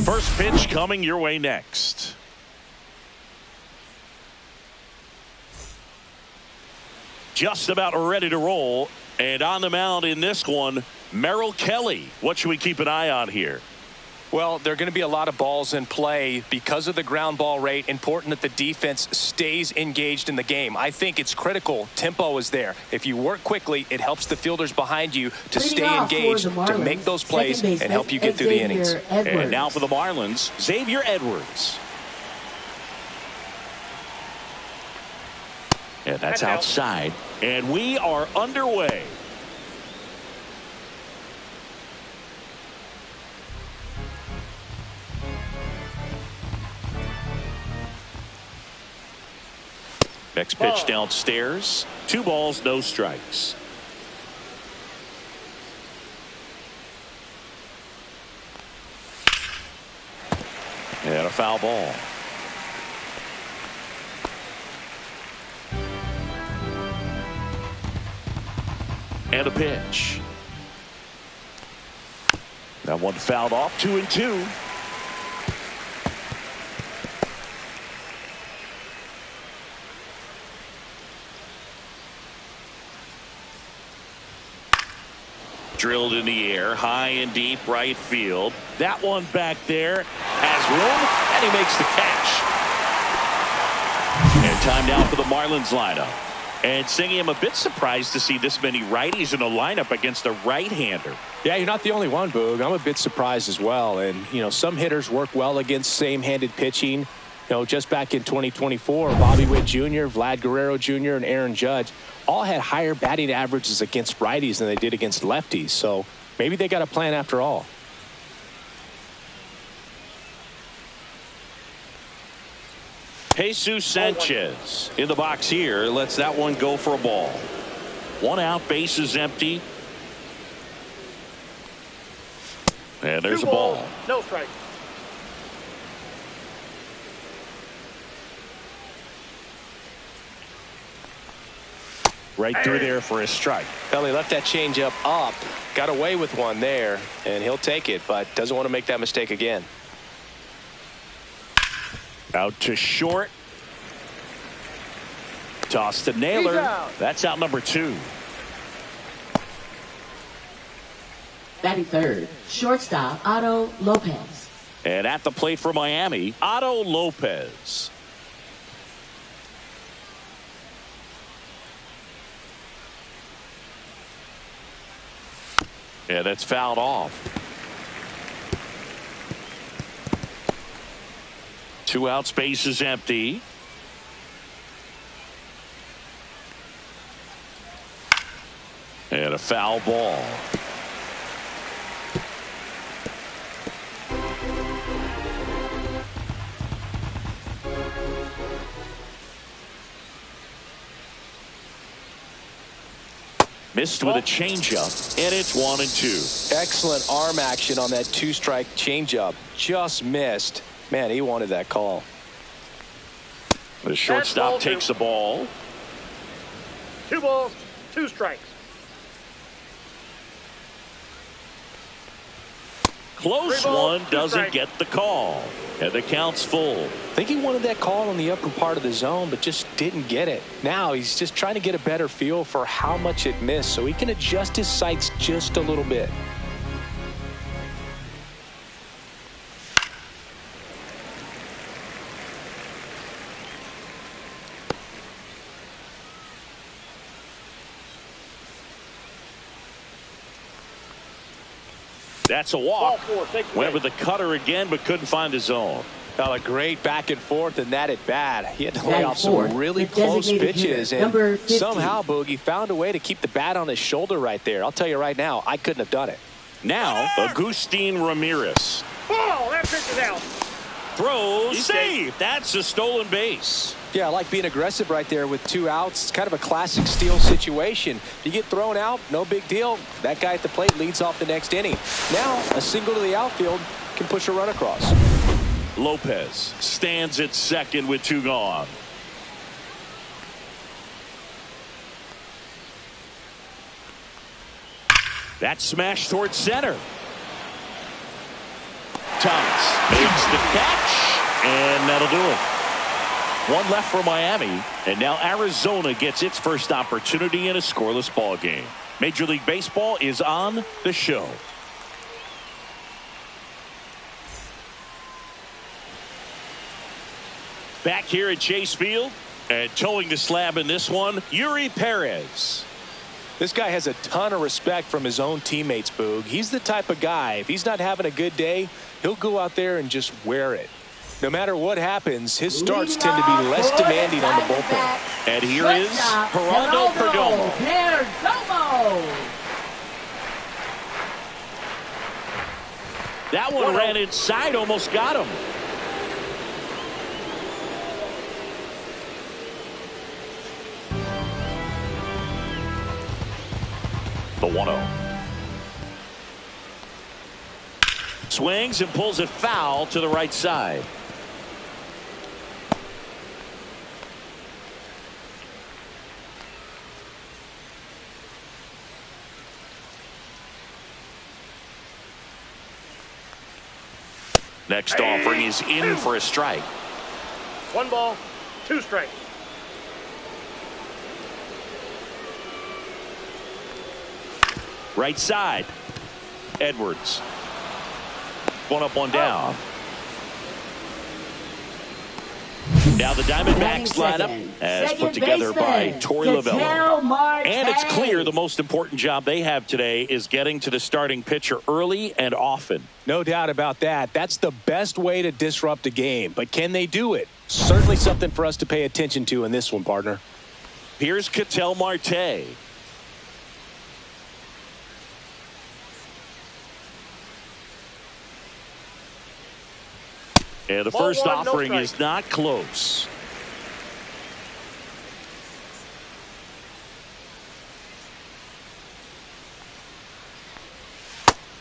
First pitch coming your way next. Just about ready to roll. And on the mound in this one, Merrill Kelly. What should we keep an eye on here? Well, there are going to be a lot of balls in play because of the ground ball rate. Important that the defense stays engaged in the game. I think it's critical. Tempo is there. If you work quickly, it helps the fielders behind you to stay engaged, to make those plays and help you get through the innings. And now for the Marlins, Xavier Edwards. And that's outside. And we are underway. Next pitch downstairs. 2 balls, no strikes. And a foul ball. And a pitch. That one fouled off. 2-2. Drilled in the air, high and deep right field. That one back there has room, and he makes the catch. And time now for the Marlins lineup. And Singy, I'm a bit surprised to see this many righties in the lineup against a right-hander. Yeah, you're not the only one, Boog. I'm a bit surprised as well. And, you know, some hitters work well against same-handed pitching. You know, just back in 2024, Bobby Witt Jr., Vlad Guerrero Jr., and Aaron Judge all had higher batting averages against righties than they did against lefties. So maybe they got a plan after all. Jesus Sanchez in the box here. Lets that one go for a ball. 1 out, bases empty. And there's a ball. No strike. Right through there for a strike. Well, he left that changeup up, got away with one there, and he'll take it, but doesn't want to make that mistake again. Out to short. Toss to Naylor. That's out number 2. Batting third, shortstop Otto Lopez. And at the plate for Miami, Otto Lopez. And it's fouled off. 2 out, space is empty. And a foul ball. Missed with a changeup, and it's 1-2. Excellent arm action on that 2-strike changeup. Just missed. Man, he wanted that call. The shortstop takes the ball. 2 balls, 2 strikes. Close one, doesn't get the call. And the count's full. I think he wanted that call on the upper part of the zone, but just didn't get it. Now he's just trying to get a better feel for how much it missed so he can adjust his sights just a little bit. That's a walk. Went with the cutter again, but couldn't find his zone. Well, a great back and forth, and that at bat. He had to lay off some really close pitches, and somehow Boogie found a way to keep the bat on his shoulder right there. I'll tell you right now, I couldn't have done it. Now, Agustin Ramirez. Oh, that pitch is out. Throws, save. That's a stolen base. Yeah, I like being aggressive right there with 2 outs. It's kind of a classic steal situation. You get thrown out, no big deal. That guy at the plate leads off the next inning. Now, a single to the outfield can push a run across. Lopez stands at second with 2 gone. That smash towards center. Thomas makes the catch, and that'll do it. One left for Miami, and now Arizona gets its first opportunity in a scoreless ball game. Major League Baseball is on the show. Back here at Chase Field, and towing the slab in this one, Yuri Perez. This guy has a ton of respect from his own teammates, Boog. He's the type of guy, if he's not having a good day, he'll go out there and just wear it. No matter what happens, his starts tend to be less demanding on the bullpen. And here is Geraldo Perdomo. That one ran inside, almost got him. The 1-0. Swings and pulls it foul to the right side. Next offering is in for a strike. 1 ball, 2 strikes. Right side. Edwards. 1 up, 1 down. Now the Diamondbacks lineup as put together by Torey Lovullo. And it's clear the most important job they have today is getting to the starting pitcher early and often. No doubt about that. That's the best way to disrupt a game. But can they do it? Certainly something for us to pay attention to in this one, partner. Here's Ketel Marte. And the first offering is not close.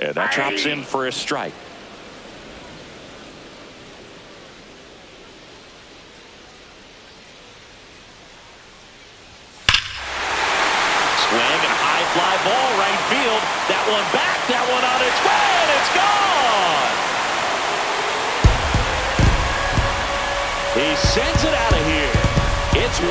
And that drops in for a strike. Swing and a high fly ball right field. That one back, that one on its way, and it's gone. He sends it out of here. It's 1-0.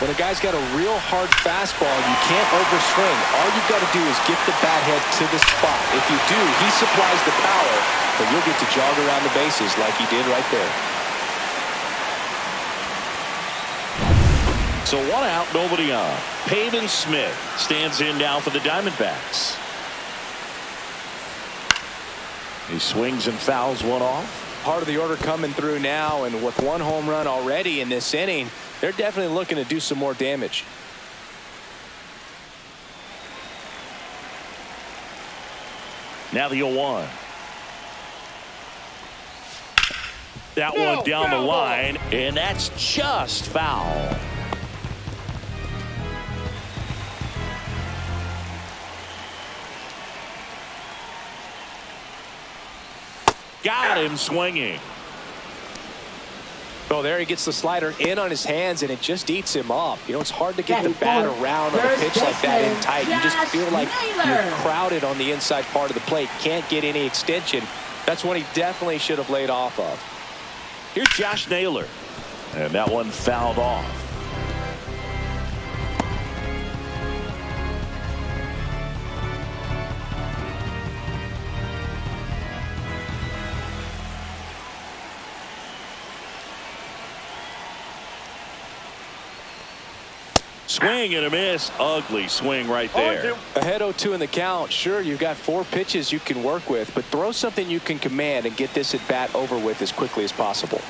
When a guy's got a real hard fastball, you can't overswing. All you've got to do is get the bat head to the spot. If you do, he supplies the power, but you'll get to jog around the bases like he did right there. So 1 out, nobody on. Pavin Smith stands in now for the Diamondbacks. He swings and fouls one off. Part of the order coming through now, and with 1 home run already in this inning, they're definitely looking to do some more damage. Now the 0-1. That one down the line, and that's just foul. Got him swinging. Oh, there he gets the slider in on his hands, and it just eats him up. You know, it's hard to get the bat around on a pitch like that in tight. You just feel like you're crowded on the inside part of the plate. Can't get any extension. That's one he definitely should have laid off of. Here's Josh Naylor. And that one fouled off. Swing and a miss. Ugly swing right there. Ahead 0-2 in the count. Sure, you've got 4 pitches you can work with, but throw something you can command and get this at bat over with as quickly as possible.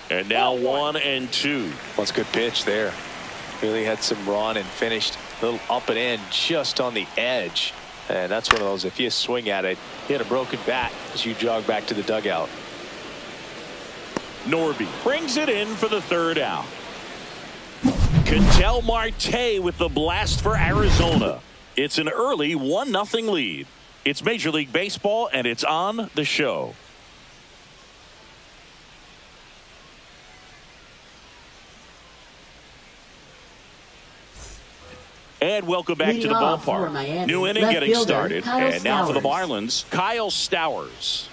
And now 1-2. That's a good pitch there. Really had some run and finished a little up and in just on the edge. And that's one of those, if you swing at it, hit a broken bat as you jog back to the dugout. Norby brings it in for the third out. Ketel Marte with the blast for Arizona. It's an early 1-0 lead. It's Major League Baseball, and it's on the show. And welcome back to the ballpark. New inning getting started. And now for the Marlins, Kyle Stowers.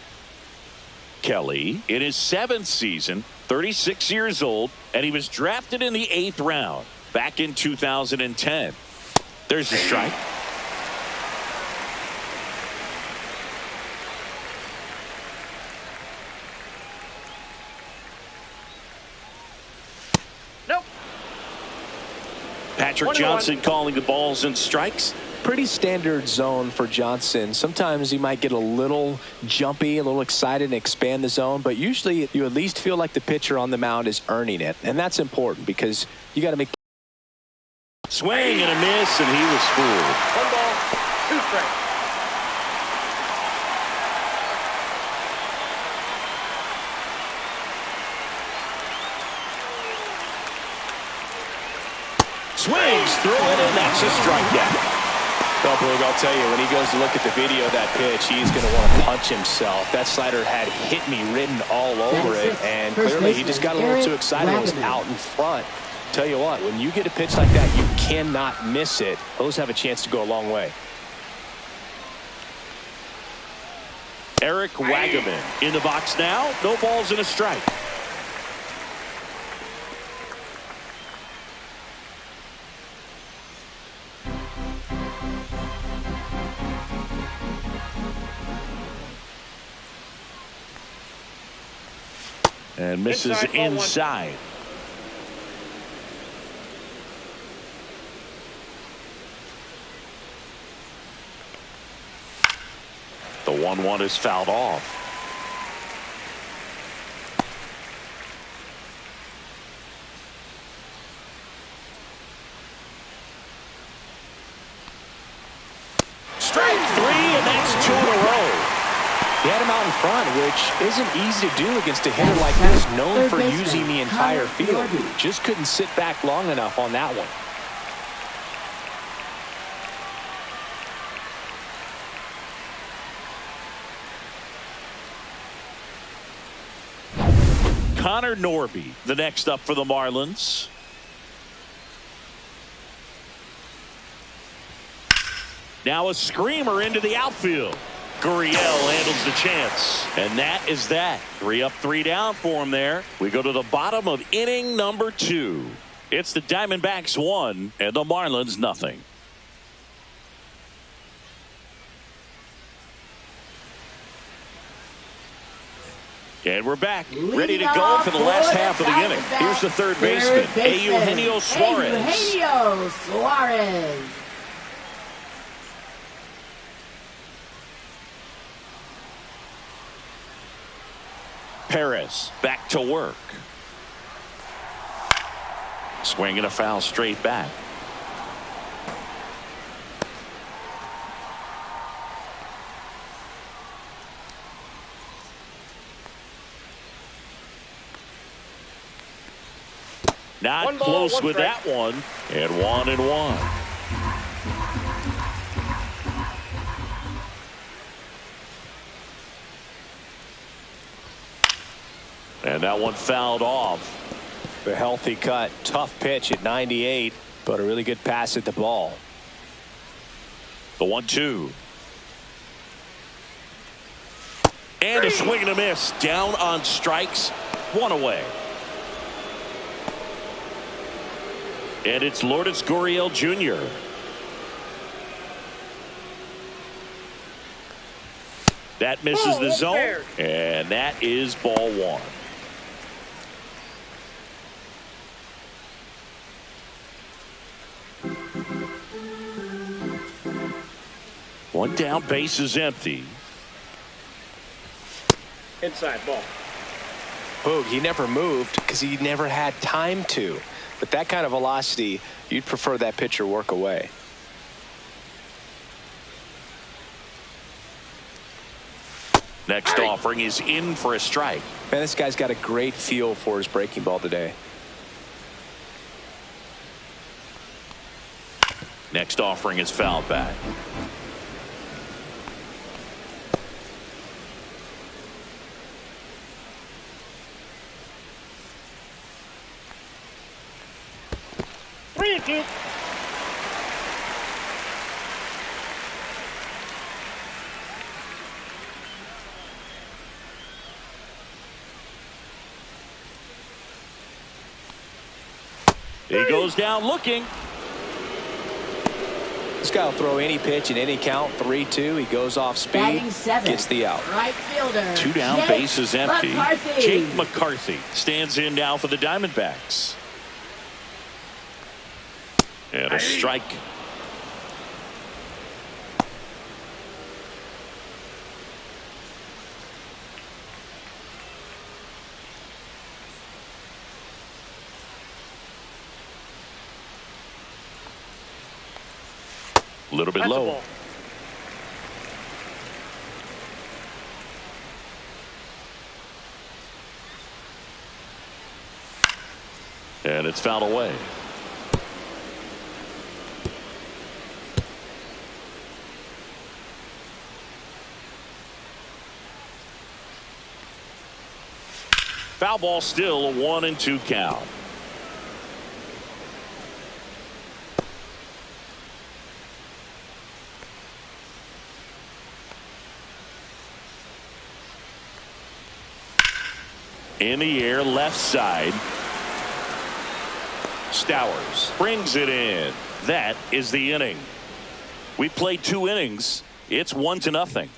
Kelly in his 7th season, 36 years old, and he was drafted in the 8th round back in 2010. There's the strike. Nope. Patrick Johnson calling the balls and strikes. Pretty standard zone for Johnson. Sometimes he might get a little jumpy, a little excited and expand the zone, but usually you at least feel like the pitcher on the mound is earning it, and that's important because you got to make. Swing and a miss, and he was fooled. 1 ball, 2 strikes. Swings through it, and that's a strikeout. Well, Boog, I'll tell you, when he goes to look at the video of that pitch, he's going to want to punch himself. That slider had hit me written all over it, and clearly he just got a little too excited and was out in front. Tell you what, when you get a pitch like that, you cannot miss it. Those have a chance to go a long way. Eric Wagaman in the box now. No balls and a strike. And misses inside. The 1-1 is fouled off. Strike 3, and that's 2 in a row. He had him out in front, which isn't easy to do against a hitter like this, known for using the entire field. Just couldn't sit back long enough on that one. Connor Norby, the next up for the Marlins. Now a screamer into the outfield. Gurriel handles the chance. And that is that. 3 up, 3 down for him there. We go to the bottom of inning number 2. It's the Diamondbacks 1 and the Marlins nothing. And we're back, ready to go for the last half of the inning. Here's the third baseman, Eugenio Suarez. Eugenio Suarez. Perez back to work. Swing and a foul straight back. Not close with that one. And 1-1. And that one fouled off. A healthy cut. Tough pitch at 98, but a really good pass at the ball. The 1-2. And a swing and a miss. Down on strikes. 1 away. And it's Lourdes Gurriel Jr. That misses the zone. And that is ball 1. One down, base is empty. Inside ball. Boog, he never moved because he never had time to. But that kind of velocity, you'd prefer that pitcher work away. Next offering is in for a strike. Man, this guy's got a great feel for his breaking ball today. Next offering is fouled back. Three and two. He goes down looking. This guy will throw any pitch in any count. 3-2. He goes off speed. Batting seventh, gets the out. right fielder. Two down, Jake bases empty. McCarthy. Jake McCarthy stands in now for the Diamondbacks. And a strike. A little bit That's a low. ball. And it's fouled away. Foul ball, still a 1-2 count. In the air, left side. Stowers brings it in. That is the inning. We played 2 innings. It's 1-0.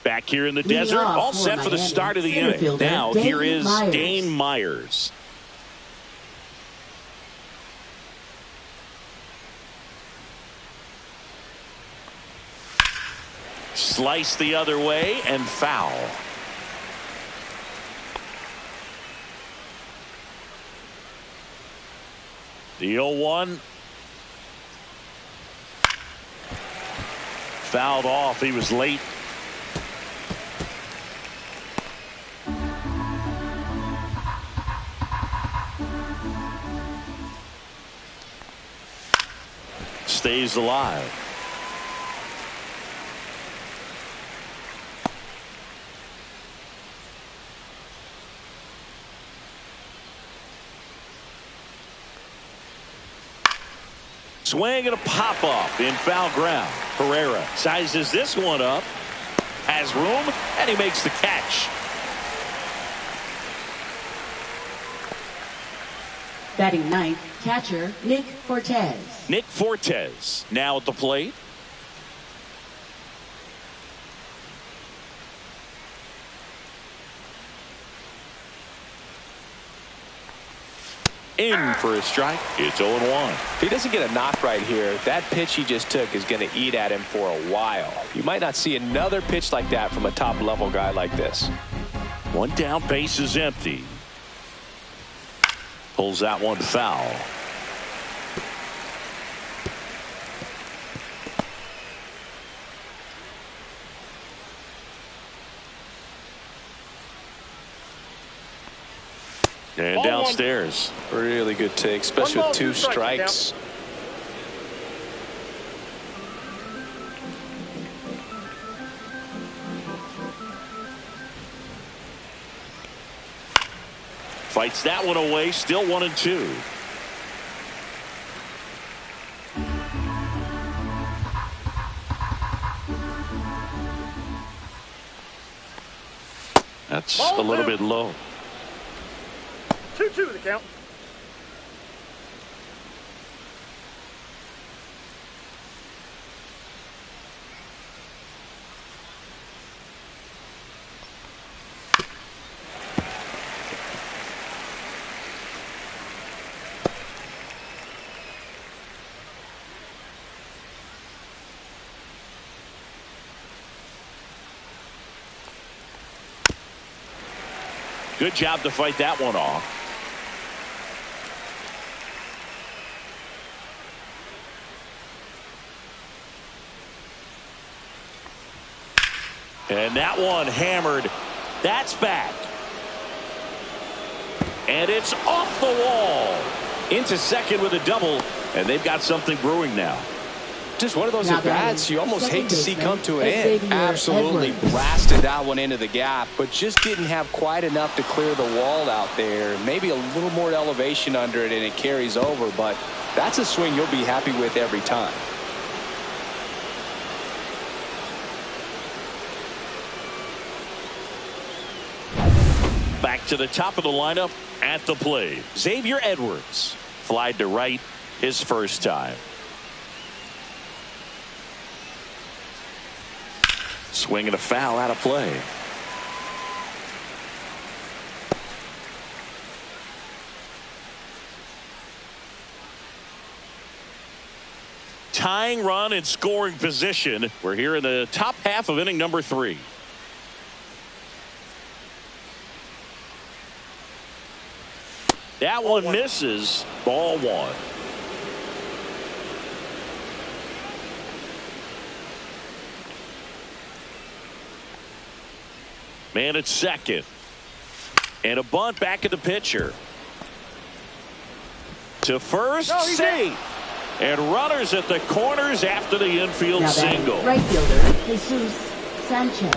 Back here in the desert, all set for the start of the inning. Now here is Dane Myers. Slice the other way and foul. The 0-1. Fouled off. He was late. Stays alive. Swing and a pop up in foul ground. Herrera sizes this one up, has room, and he makes the catch. Batting ninth, catcher Nick Fortes. Nick Fortes now at the plate. In for a strike. It's 0-1. If he doesn't get a knock right here, that pitch he just took is going to eat at him for a while. You might not see another pitch like that from a top level guy like this. One down, base is empty. Pulls that one foul. And downstairs. Really good take, especially with 2 strikes. Fights that one away. Still 1-2. That's a little bit low. 2-2 the count. Good job to fight that one off. And that one hammered. That's back. And it's off the wall. Into second with a double. And they've got something brewing now. Just one of those at-bats you almost hate to see come to an end. Absolutely blasted that one into the gap, but just didn't have quite enough to clear the wall out there. Maybe a little more elevation under it and it carries over, but that's a swing you'll be happy with every time. Back to the top of the lineup at the plate. Xavier Edwards. Flied to right his first time. Swing and a foul out of play. Tying run in scoring position. We're here in the top half of inning number 3. That one misses. Ball 1. Man at second. And a bunt back at the pitcher. To first, safe. And runners at the corners after the infield single. Right fielder, Jesus Sanchez.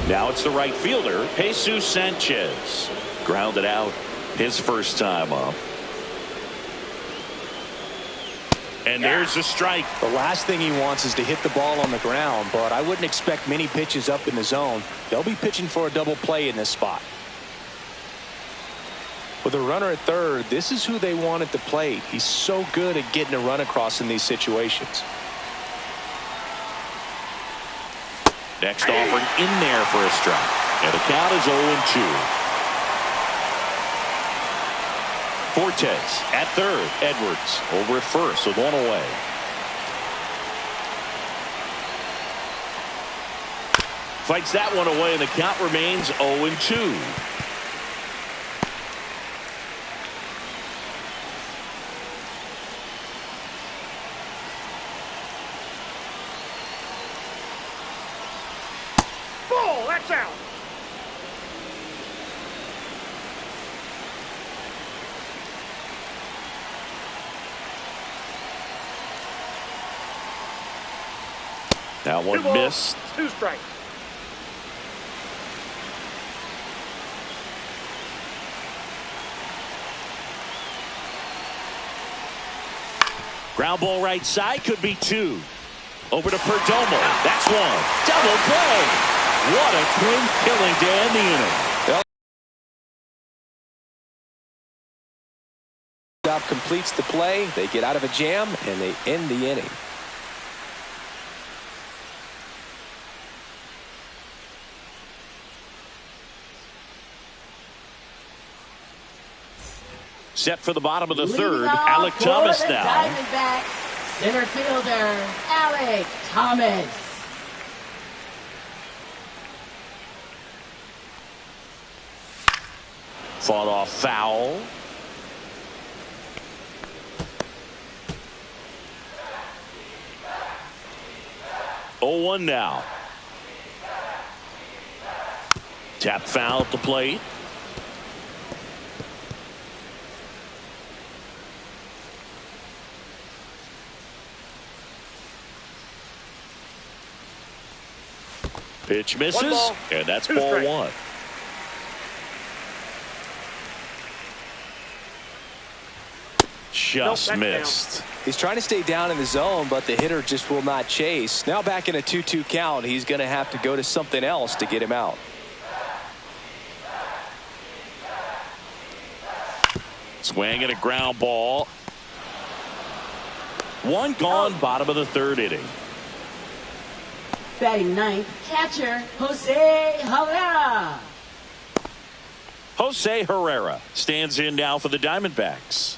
Now it's the right fielder, Jesus Sanchez. Grounded out his first time up. And there's a strike. The last thing he wants is to hit the ball on the ground, but I wouldn't expect many pitches up in the zone. They'll be pitching for a double play in this spot. With a runner at third, this is who they want at the plate. He's so good at getting a run across in these situations. Next offering in there for a strike. And the count is 0-2. Fortes at third. Edwards over at first with one away. Fights that one away, and the count remains 0-2. Ball, that's out. That one missed. 2 strikes. Ground ball right side, could be 2. Over to Perdomo. That's 1. Double play. What a clean killing to end the inning. Job completes the play. They get out of a jam and they end the inning. Set for the bottom of the third. Alec Thomas now. Diamondbacks center fielder Alec Thomas. Fought off foul. Oh, 1 now. Tap foul at the plate. Pitch misses, and that's ball 1. Just missed. He's trying to stay down in the zone, but the hitter just will not chase. Now back in a 2-2 count, he's going to have to go to something else to get him out. Swing and a ground ball. 1 gone, bottom of the third inning. Batting ninth, catcher Jose Herrera. Jose Herrera stands in now for the Diamondbacks.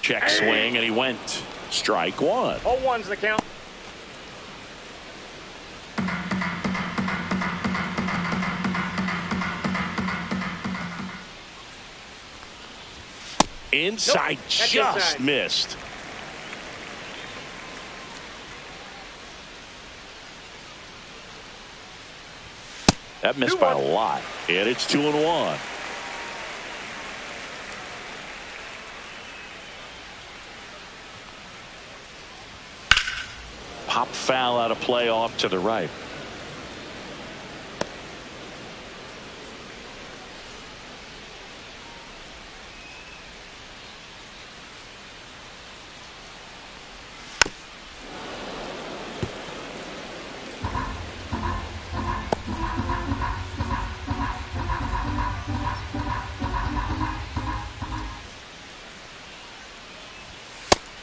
Check swing, and he went. Strike 1. 0-1's the count. Inside, That's just inside. missed. That missed by a lot. And it's 2-1. Pop foul out of play off to the right.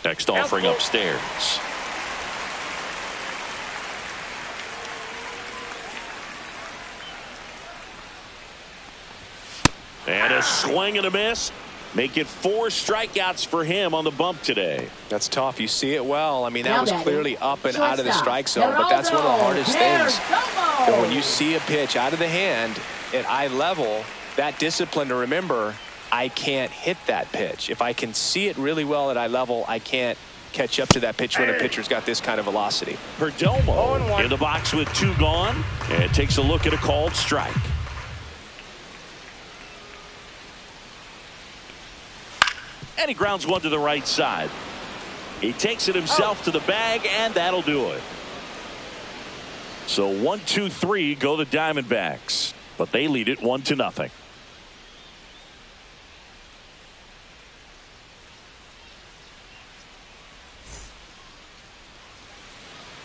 Next offering upstairs. And a swing and a miss. Make it 4 strikeouts for him on the bump today. That's tough. You see it well. I mean, that Now was batting, clearly up and out of the shortstop, strike zone, but that's one of the hardest things. Perdomo. And when you see a pitch out of the hand at eye level, that discipline to remember, I can't hit that pitch. If I can see it really well at eye level, I can't catch up to that pitch when a pitcher's got this kind of velocity. Perdomo in the box with 2 gone, and takes a look at a called strike. And he grounds one to the right side. He takes it himself to the bag, and that'll do it. So 1-2-3 go the Diamondbacks, but they lead it 1-0.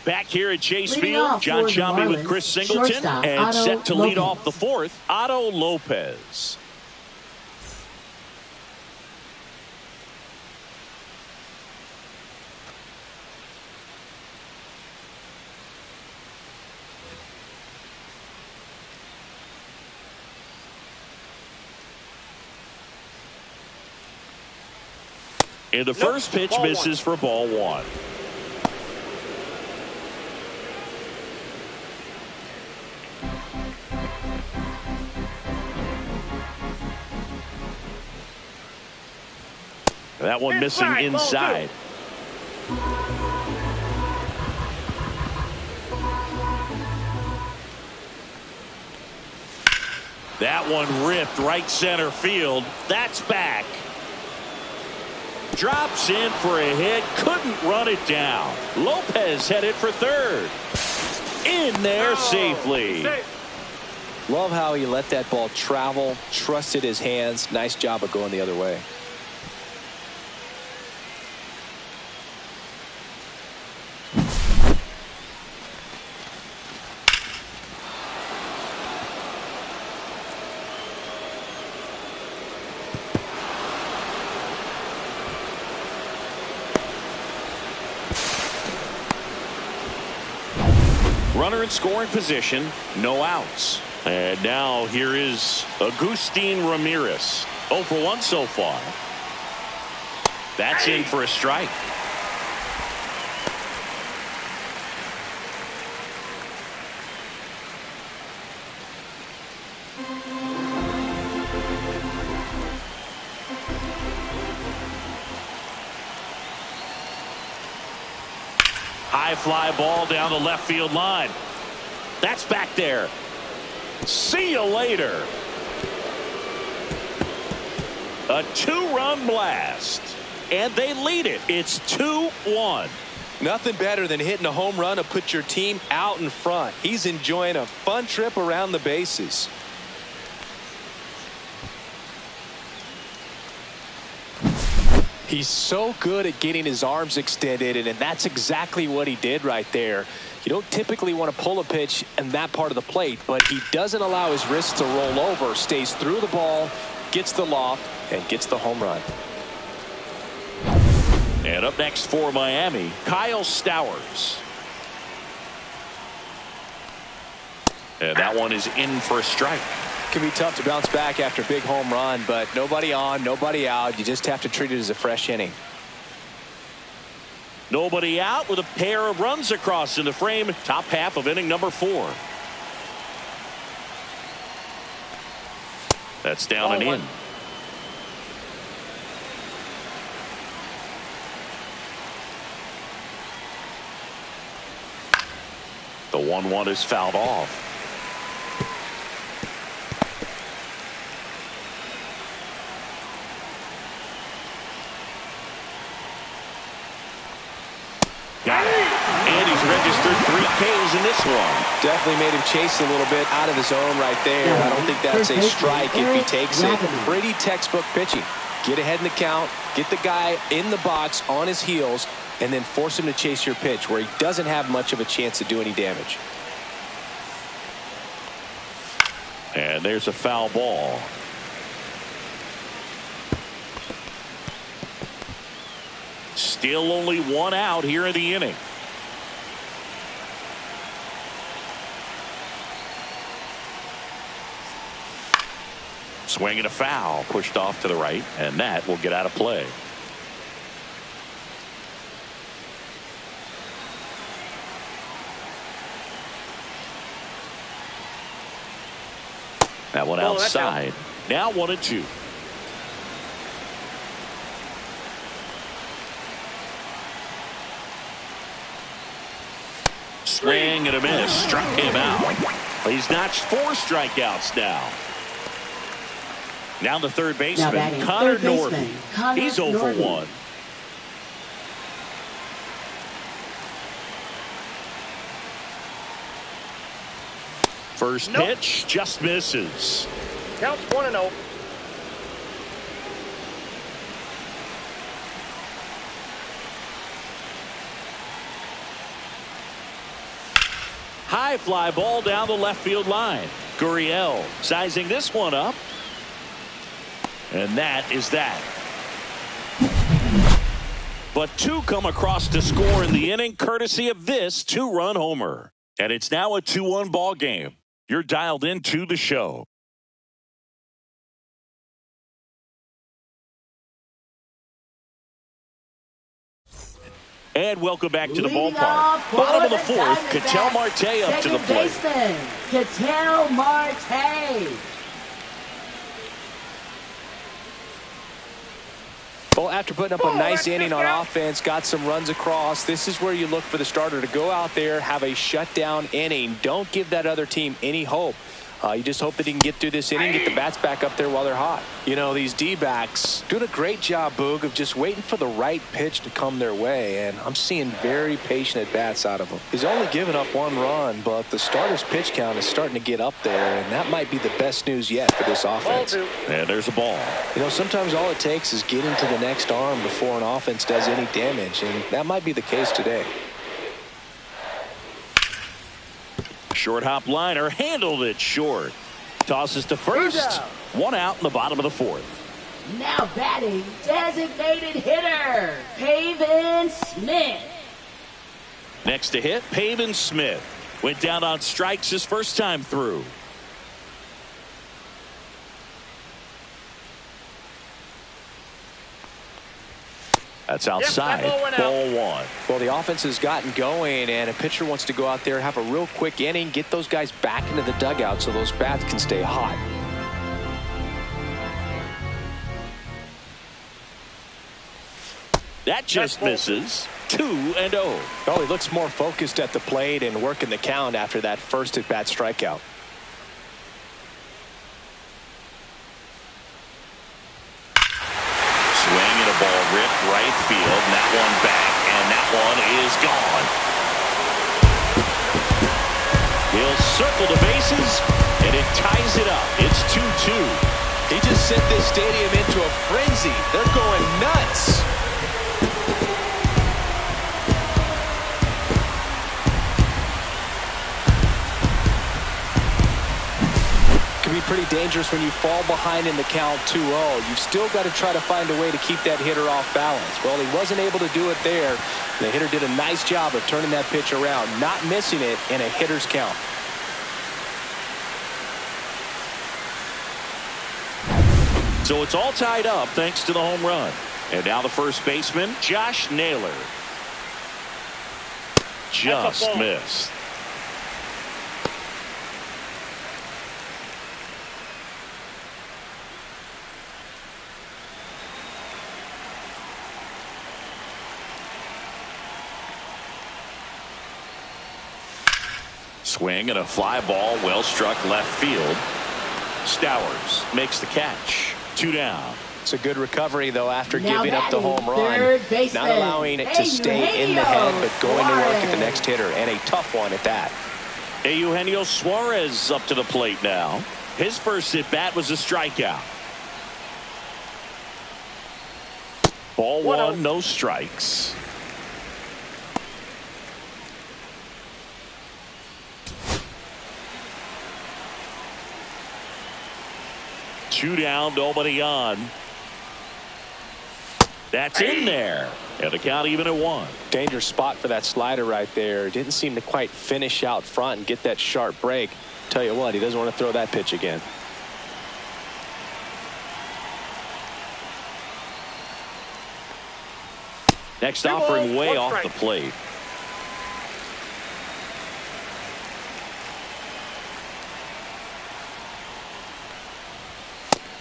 Back here at Chase Leading Field, off John for the Shelby with Marlins, Chris Singleton, shortstop, and Otto set to lead Lopez. off the 4th, Otto Lopez. And the first pitch misses for ball 1. That one missing inside. That one ripped right center field. That's back. Drops in for a hit. Couldn't run it down. Lopez headed for third. In there safely. Love how he let that ball travel, trusted his hands. Nice job of going the other way. Runner in scoring position, no outs. And now here is Agustin Ramirez. 0 for 1 so far. That's in for a strike. High fly ball down the left field line. That's back there. See you later. A 2-run blast. And they lead it. It's 2-1. Nothing better than hitting a home run to put your team out in front. He's enjoying a fun trip around the bases. He's so good at getting his arms extended, and that's exactly what he did right there. You don't typically want to pull a pitch in that part of the plate, but he doesn't allow his wrist to roll over, stays through the ball, gets the loft, and gets the home run. And up next for Miami, Kyle Stowers. And that one is in for a strike. Can be tough to bounce back after a big home run, but nobody on, nobody out. You just have to treat it as a fresh inning. Nobody out with a pair of runs across in the frame. Top half of inning number 4. That's down and in. The 1-1 is fouled off. Got it. And he's registered 3 Ks in this one. Definitely made him chase a little bit out of his zone right there. I don't think that's a strike if he takes it. Pretty textbook pitching. Get ahead in the count, get the guy in the box on his heels, and then force him to chase your pitch where he doesn't have much of a chance to do any damage. And there's a foul ball. Still only 1 out here in the inning. Swing and a foul, pushed off to the right, and that will get out of play. That one outside. Now 1-2. Swing and a miss. Struck him out. He's notched 4 strikeouts now. Now the third baseman, Connor Norton. He's 0 for 1. First pitch just misses. Counts 1-0. High fly ball down the left field line. Gurriel sizing this one up. And that is that. But 2 come across to score in the inning, courtesy of this 2-run homer. And it's now a 2-1 ball game. You're dialed into the show. And welcome back to the ballpark. Bottom of the 4th, Ketel Marte up to the plate. Ketel Marte. Well, after putting up a nice inning on offense, got some runs across, this is where you look for the starter to go out there, have a shutdown inning. Don't give that other team any hope. You just hope that he can get through this inning, get the bats back up there while they're hot. You know, these D-backs doing a great job, Boog, of just waiting for the right pitch to come their way, and I'm seeing very patient at-bats out of them. He's only given up 1 run, but the starter's pitch count is starting to get up there, and that might be the best news yet for this offense. And there's a ball. You know, sometimes all it takes is getting to the next arm before an offense does any damage, and that might be the case today. Short hop liner handled it short. Tosses to first. 1 out in the bottom of the 4th. Now batting, designated hitter, Pavin Smith. Next to hit, Pavin Smith. Went down on strikes his first time through. That's outside. Ball 1. Well, the offense has gotten going, and a pitcher wants to go out there, have a real quick inning, get those guys back into the dugout so those bats can stay hot. That just misses. 2-0. Oh, he looks more focused at the plate and working the count after that first at-bat strikeout. Swing and a ball ripped right field, and that one back, and that one is gone. He'll circle the bases, and it ties it up. It's 2-2. He just sent this stadium into a frenzy. They're going nuts. Can be pretty dangerous when you fall behind in the count 2-0. You've still got to try to find a way to keep that hitter off balance. Well, he wasn't able to do it there. The hitter did a nice job of turning that pitch around, not missing it in a hitter's count. So it's all tied up thanks to the home run. And now the first baseman, Josh Naylor. Just missed. Swing and a fly ball well struck left field. Stowers makes the catch. 2 down. It's a good recovery, though, after Now giving up the batting, home run. third baseman, Not allowing it to stay in the head, but going to work at the next hitter, and a tough one at that. Eugenio Suarez up to the plate now. His first at bat was a strikeout. Ball 1, no strikes. Two down, nobody on. That's in there. And the count even at 1. Dangerous spot for that slider right there. Didn't seem to quite finish out front and get that sharp break. Tell you what, he doesn't want to throw that pitch again. Next offering way off the plate.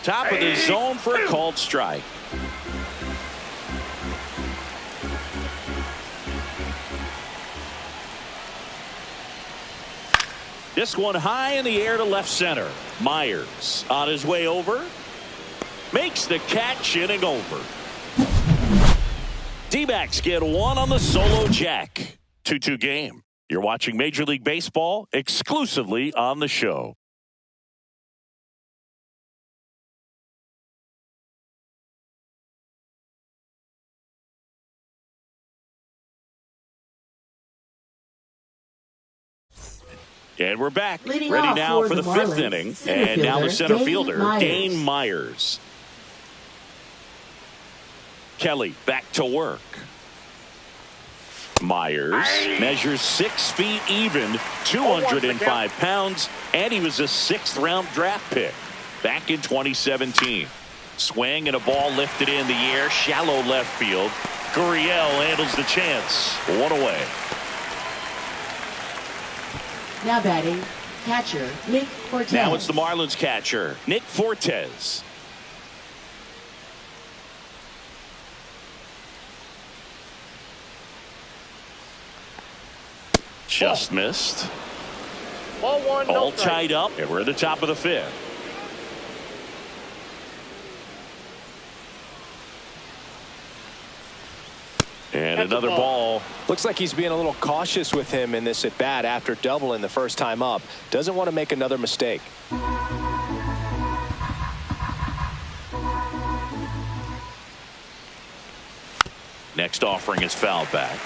Top of the zone for a called strike. This one high in the air to left center. Myers on his way over. Makes the catch, inning over. D-backs get 1 on the solo jack. 2-2 game. You're watching Major League Baseball exclusively on the show. And we're back. Ready now for the 5th inning. And now the center fielder, Dane Myers. Kelly back to work. Myers measures 6 feet even, 205 pounds, and he was a 6th-round draft pick back in 2017. Swing and a ball lifted in the air, shallow left field. Gurriel handles the chance. 1 away. Now batting, catcher Nick Fortes. Now it's the Marlins catcher, Nick Fortes. Just missed. Ball 1, no All strike. tied up, and we're at the top of the 5th. And That's another a ball. Looks like he's being a little cautious with him in this at bat after doubling the first time up. Doesn't want to make another mistake. Next offering is fouled back.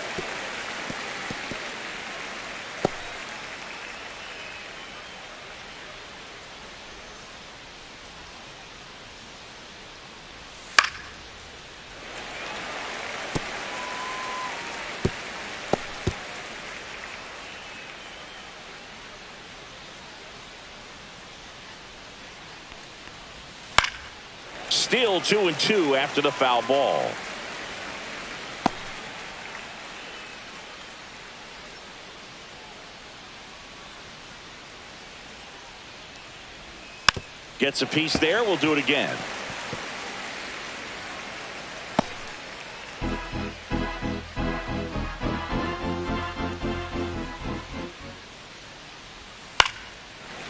Still 2-2 after the foul ball. Gets a piece there. We'll do it again.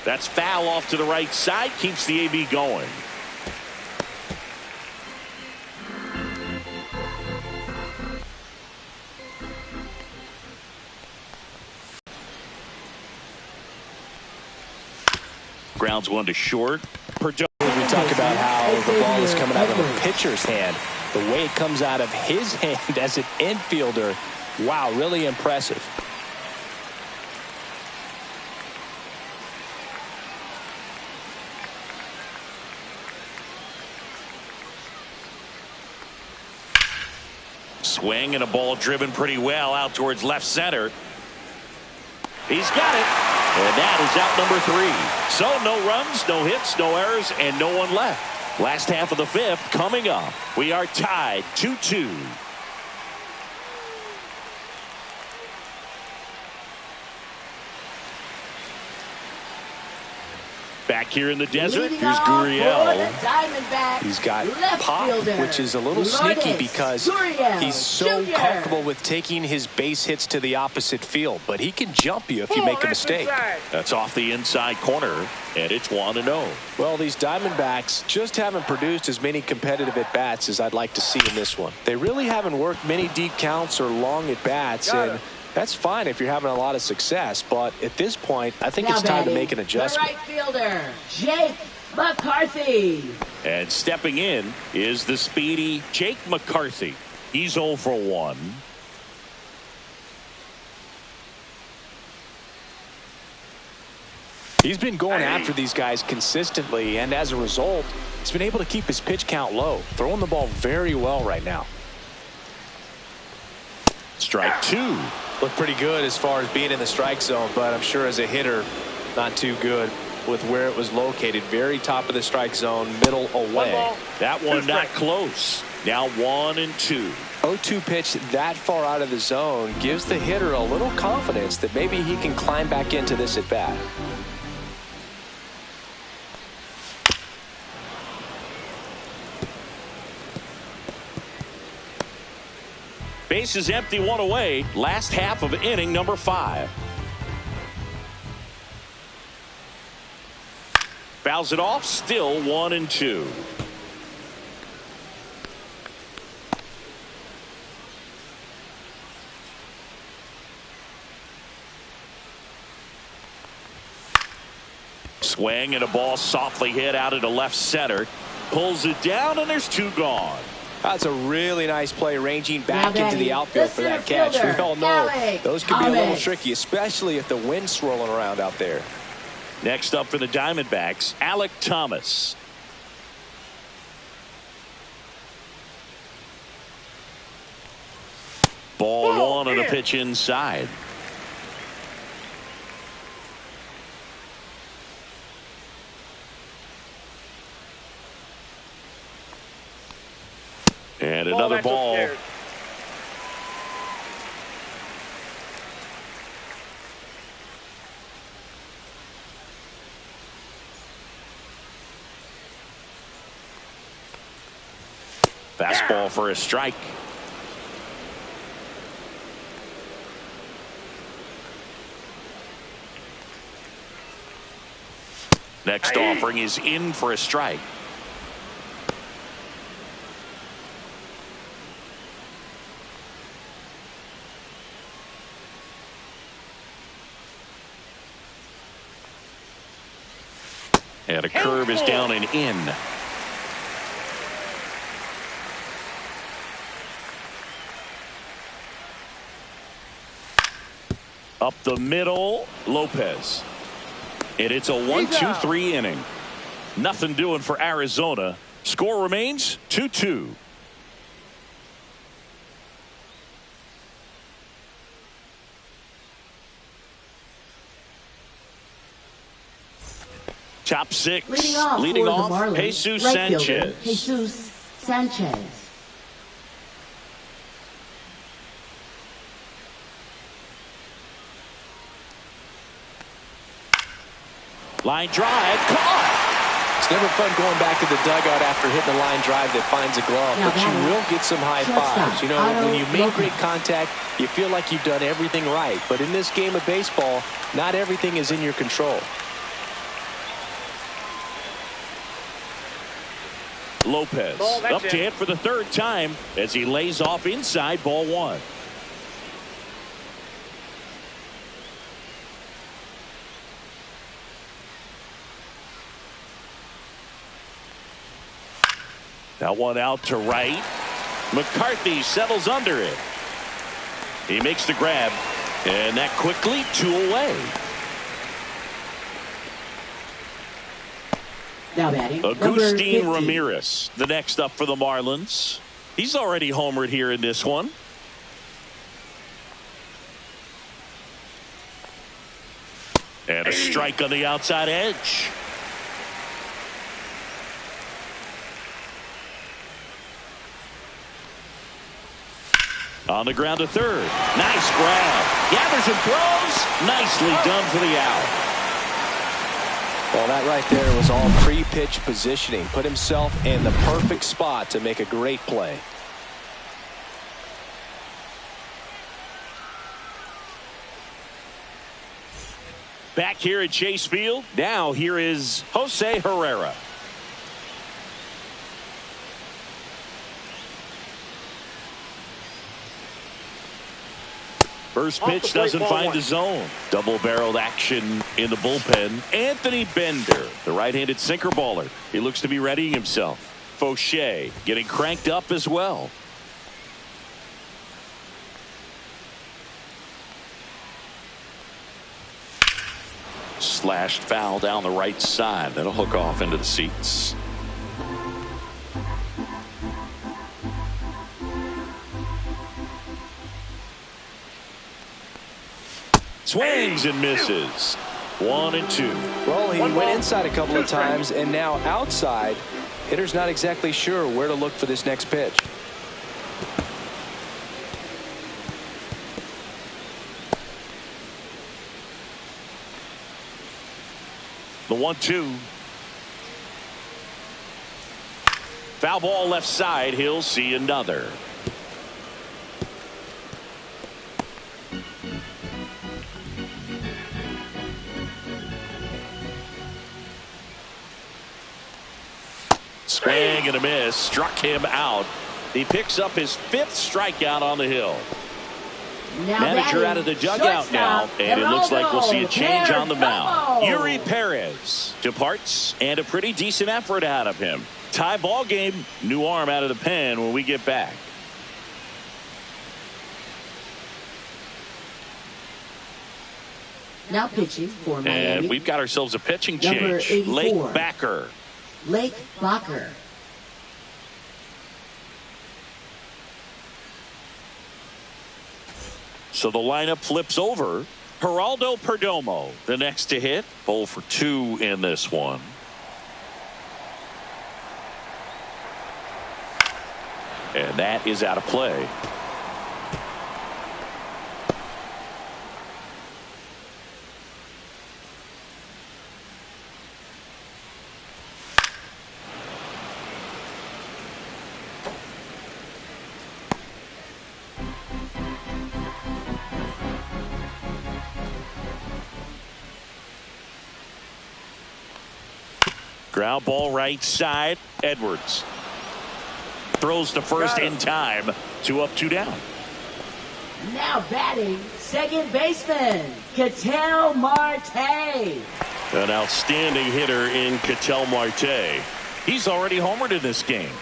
That's foul off to the right side. Keeps the AB going. Grounds 1 to short. We talk about how the ball is coming out of a pitcher's hand. The way it comes out of his hand as an infielder, wow, really impressive. Swing and a ball driven pretty well out towards left center. He's got it. And that is out number 3. So no runs, no hits, no errors, and no one left. Last half of the 5th coming up. We are tied 2-2. Back here in the desert, Leading here's off for the Gurriel. Diamondbacks, He's got left pop, fielder, which is a little sneaky Lourdes because Gurriel he's so Jr. comfortable with taking his base hits to the opposite field. But he can jump you if you make a mistake. That's off the inside corner, and it's 1-0. Well, these Diamondbacks just haven't produced as many competitive at-bats as I'd like to see in this one. They really haven't worked many deep counts or long at-bats, and that's fine if you're having a lot of success. But at this point, I think Now it's time to batting, make an adjustment. the right fielder, Jake McCarthy. And stepping in is the speedy Jake McCarthy. He's 0 for 1. He's been going after these guys consistently, and as a result, he's been able to keep his pitch count low, throwing the ball very well right now. Strike 2. Looked pretty good as far as being in the strike zone, but I'm sure as a hitter, not too good with where it was located. Very top of the strike zone, middle away. That one not close. Now 1-2. 0-2 pitch that far out of the zone gives the hitter a little confidence that maybe he can climb back into this at bat. Base is empty, 1 away. Last half of inning number 5. Fouls it off. Still 1-2. Swing and a ball softly hit out into left center. Pulls it down, and there's 2 gone. That's a really nice play, ranging back Now into the outfield for that catch. We all know those can be a little tricky, especially if the wind's swirling around out there. Next up for the Diamondbacks, Alek Thomas. Ball 1 on a pitch inside. And another ball. Fastball for a strike. Next offering is in for a strike. And a curve is down and in. Up the middle, Lopez. And it's a 1-2-3 inning. Nothing doing for Arizona. Score remains 2-2. Top 6. Leading off for the Marlins, Jesus right fielder, Sanchez. Jesus Sanchez. Line drive, caught. It's never fun going back to the dugout after hitting a line drive that finds a glove, but you will get some high fives. You know, when you make great contact, you feel like you've done everything right. But in this game of baseball, not everything is in your control. Lopez up to hit for the 3rd time as he lays off inside, ball 1. That one out to right. McCarthy settles under it. He makes the grab, and that quickly 2 away. Now batting, Agustin Ramirez, the next up for the Marlins. He's already homered here in this one. And a strike on the outside edge. On the ground to 3rd. Nice grab. Gathers and throws. Nicely done for the out. Well, that right there was all pre-pitch positioning. Put himself in the perfect spot to make a great play. Back here at Chase Field, now here is Jose Herrera. First pitch doesn't find the zone. Double-barreled action in the bullpen. Anthony Bender, the right-handed sinker baller. He looks to be readying himself. Fauché getting cranked up as well. Slashed foul down the right side. That'll hook off into the seats. Swings and misses. 1-2. Well, he went inside a couple of times, and now outside. Hitter's not exactly sure where to look for this next pitch. The 1-2. Foul ball left side. He'll see another. Swing and a miss. Struck him out. He picks up his 5th strikeout on the hill. Manager out of the dugout now, and it looks like we'll see a change on the mound. Yuri Perez departs, and a pretty decent effort out of him. Tie ball game. New arm out of the pen when we get back. Now pitching for Miami. And we've got ourselves a pitching Number change. 84. Lake Backer. Lake Bakker. So the lineup flips over. Geraldo Perdomo, the next to hit. 0 for 2 in this one. And that is out of play. Ground ball right side. Edwards throws to first in time. 2 up, 2 down. Now batting, second baseman, Ketel Marte. An outstanding hitter in Ketel Marte. He's already homered in this game.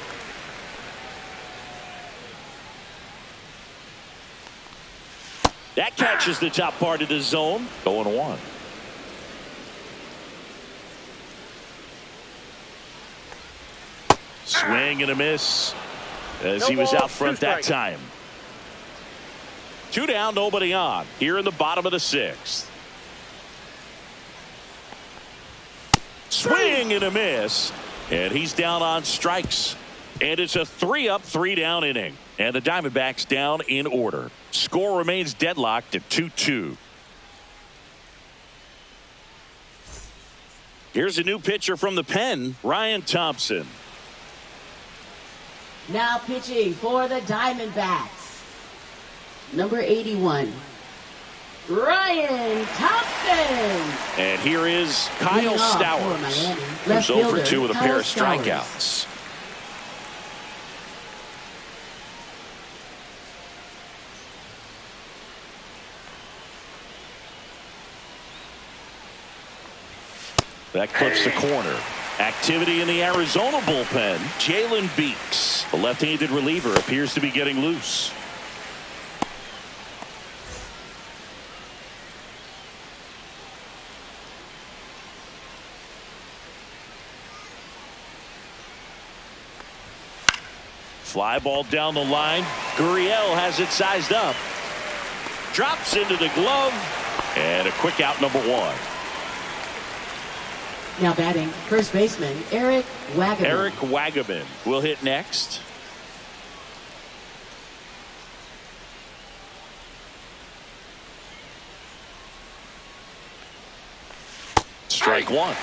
That catches the top part of the zone. 0-1. Swing and a miss as he was out front that time. 2 down, nobody on here in the bottom of the 6th. Swing and a miss, and he's down on strikes, and it's a 3 up, 3 down inning, and the Diamondbacks down in order. Score remains deadlocked at 2-2. Here's a new pitcher from the pen, Ryan Thompson. Now pitching for the Diamondbacks, number 81, Ryan Thompson. And here is Kyle Stowers, who's 0 for 2 with a pair of strikeouts. That clips the corner. Activity in the Arizona bullpen. Jalen Beeks, the left-handed reliever, appears to be getting loose. Fly ball down the line. Gurriel has it sized up. Drops into the glove. And a quick out, number 1. Now batting, first baseman, Eric Wagaman. Eric Wagaman will hit next. Strike 1.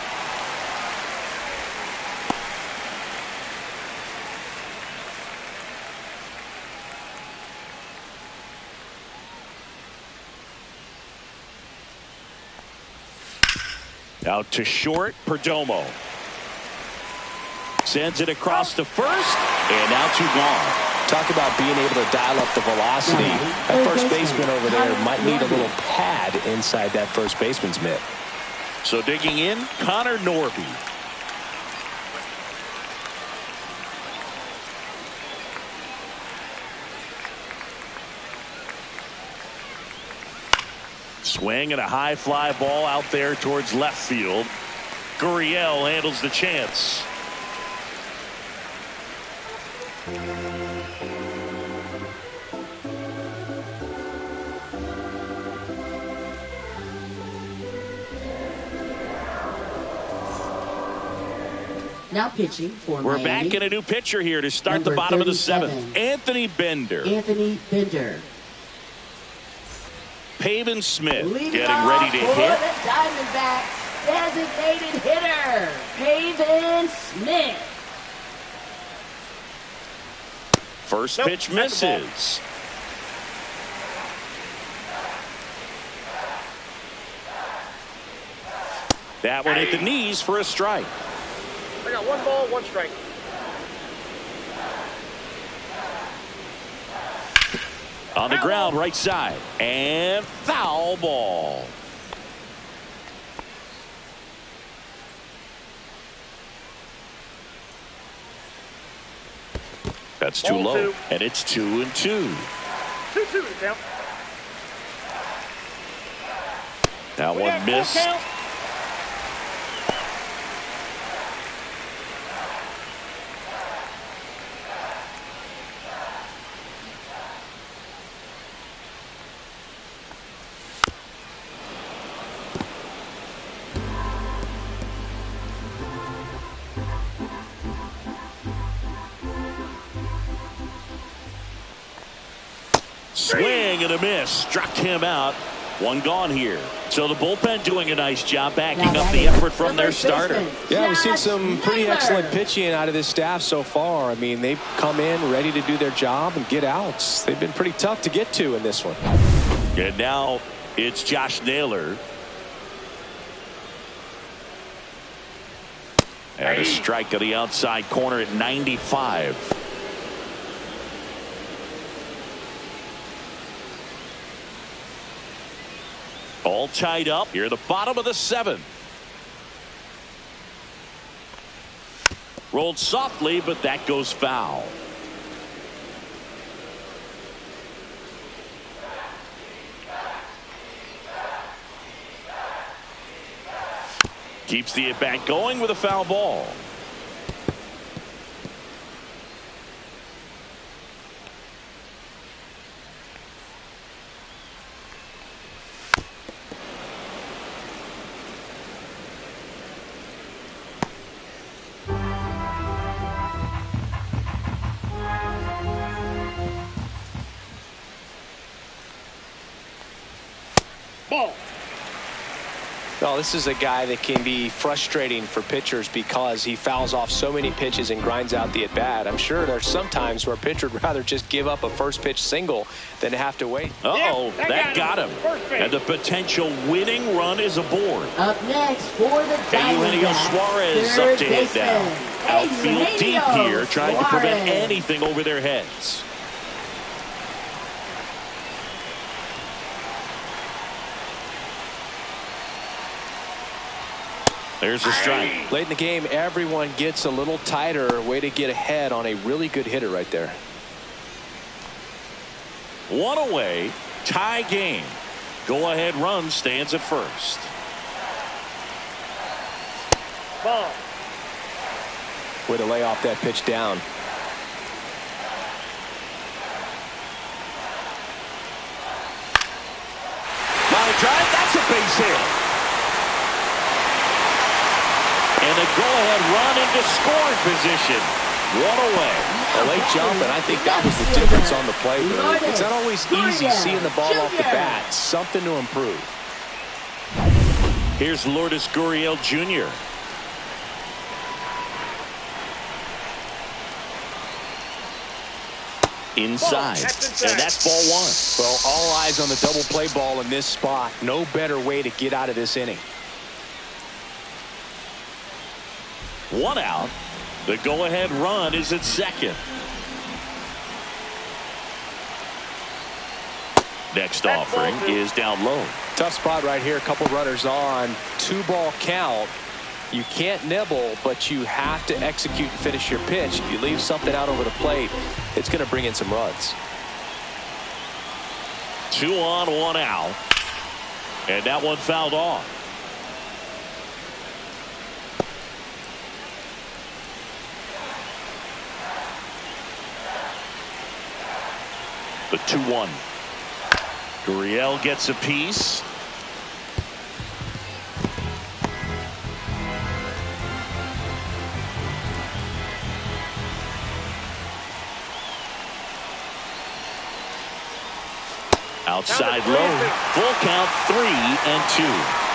Out to short, Perdomo. Sends it across to first, and now two gone. Talk about being able to dial up the velocity. That first baseman over there might need a little pad inside that first baseman's mitt. So digging in, Connor Norby. Swing and a high fly ball out there towards left field. Gurriel handles the chance. Now pitching for We're Miami. back in a new pitcher here to start Number the bottom of the 37. seventh. Anthony Bender. Anthony Bender. Pavin Smith Leading getting off ready to for hit. the Diamondbacks, designated hitter, Pavin Smith. First pitch misses. That one hit the knees for a strike. I got 1 ball, 1 strike. On the ground, right side. And foul ball. That's too Ball low. 2. And it's 2-2. 2-2 count. That We one got missed. full count. Swing and a miss. Struck him out. One gone here. So the bullpen doing a nice job backing up the effort from their starter. Yeah, we've seen some pretty excellent pitching out of this staff so far. I mean, they've come in ready to do their job and get outs. They've been pretty tough to get to in this one. And now it's Josh Naylor. And a strike of the outside corner at 95. All tied up here at the bottom of the seventh. Rolled softly, but that goes foul. Keeps the at-bat going with a foul ball. Ball. Well, this is a guy that can be frustrating for pitchers because he fouls off so many pitches and grinds out the at-bat. I'm sure there's some times where a pitcher would rather just give up a first pitch single than have to wait. Uh-oh, Yeah, that got him. And the potential winning run is aboard. Up next for the Eugenio Diamondbacks, Suarez third up to hit now. baseman, Outfield deep Eugenio here, trying to prevent Suarez. anything over their heads. There's a strike. Late in the game, everyone gets a little tighter. Way to get ahead on a really good hitter right there. One away, tie game. Go ahead run stands at first. Ball. Way to lay off that pitch down. Line drive, that's a base hit. And a go-ahead run into scoring position. One away. A late jump, and I think that was the difference on the play. It's not always easy seeing the ball off the bat. Something to improve. Here's Lourdes Gurriel Jr. Inside. And that's ball one. Well, all eyes on the double play ball in this spot. No better way to get out of this inning. One out. The go-ahead run is at second. Next offering is down low. Tough spot right here. A couple runners on. 2-ball count. You can't nibble, but you have to execute and finish your pitch. If you leave something out over the plate, it's going to bring in some runs. 2 on, 1 out. And that one fouled off. The 2-1. Gurriel gets a piece. Outside low. Full count, 3-2.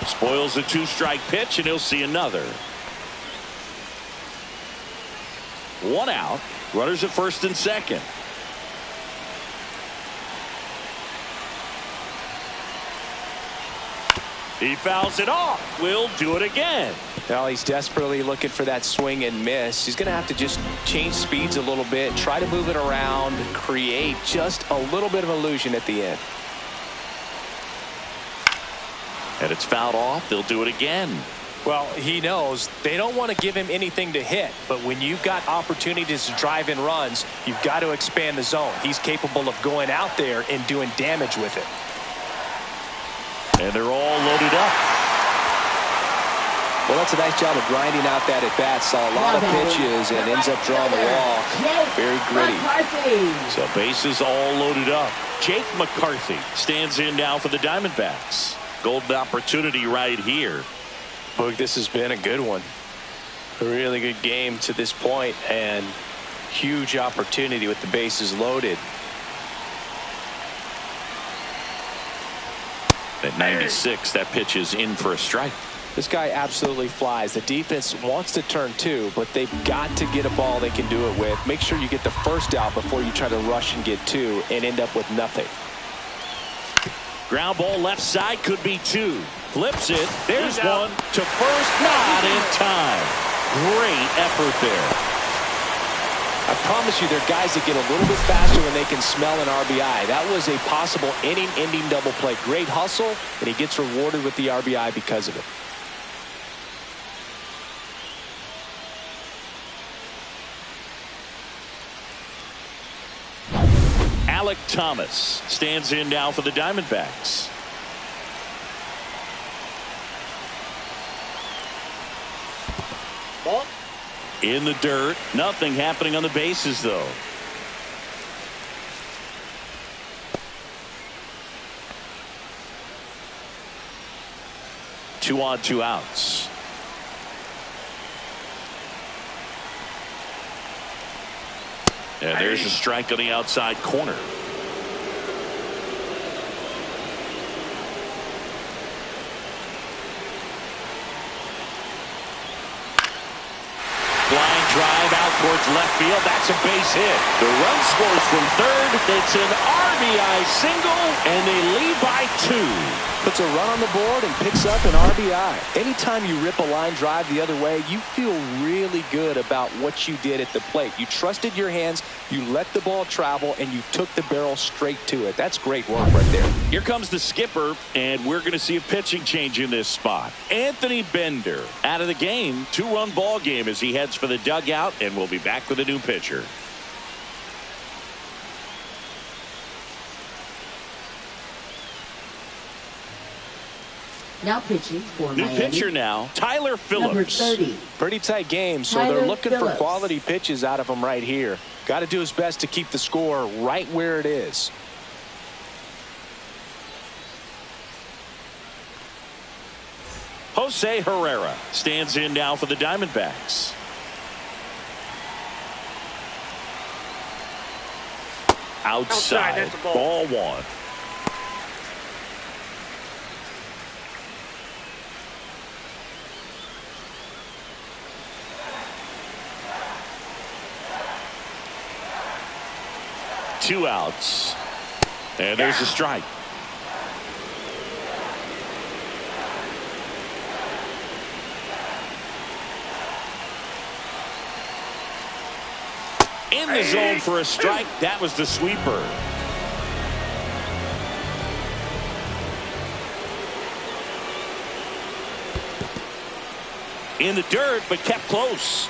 Spoils a 2-strike pitch, and he'll see another. 1 out. Runners at first and second. He fouls it off. We'll do it again. Well, he's desperately looking for that swing and miss. He's going to have to just change speeds a little bit, try to move it around, create just a little bit of illusion at the end. And it's fouled off. They'll do it again. Well, he knows they don't want to give him anything to hit, but when you've got opportunities to drive in runs, you've got to expand the zone. He's capable of going out there and doing damage with it. And they're all loaded up. Well, that's a nice job of grinding out that at bat. Saw a lot of pitches and ends up drawing the walk. Very gritty. So bases all loaded up. Jake McCarthy stands in now for the Diamondbacks. Golden opportunity right here. Boog, this has been a good one. A really good game to this point, and huge opportunity with the bases loaded. At 96, that pitch is in for a strike. This guy absolutely flies. The defense wants to turn 2, but they've got to get a ball they can do it with. Make sure you get the first out before you try to rush and get 2 and end up with nothing. Ground ball left side, could be 2. Flips it. There's one to first, not in time. Great effort there. I promise you, there are guys that get a little bit faster when they can smell an RBI. That was a possible inning-ending double play. Great hustle, and he gets rewarded with the RBI because of it. Alec Thomas stands in now for the Diamondbacks. Ball. In the dirt. Nothing happening on the bases, though. Two on, 2 outs. And there's a strike on the outside corner. Line drive out towards left field. That's a base hit. The run scores from third. It's an RBI single, and they lead by 2. Puts a run on the board and picks up an RBI. Anytime you rip a line drive the other way, you feel really good about what you did at the plate. You trusted your hands, you let the ball travel, and you took the barrel straight to it. That's great work right there. Here comes the skipper, and we're going to see a pitching change in this spot. Anthony Bender out of the game. 2-run ball game as he heads for the dugout, and we'll be back with a new pitcher. Now pitching for New Miami. pitcher now, Tyler Phillips. Number 30. Pretty tight game, so Tyler they're looking Phillips. for quality pitches out of him right here. Got to do his best to keep the score right where it is. Jose Herrera stands in now for the Diamondbacks. Outside, that's a ball 1. 2 outs. And there's a strike. In the zone for a strike. That was the sweeper. In the dirt, but kept close.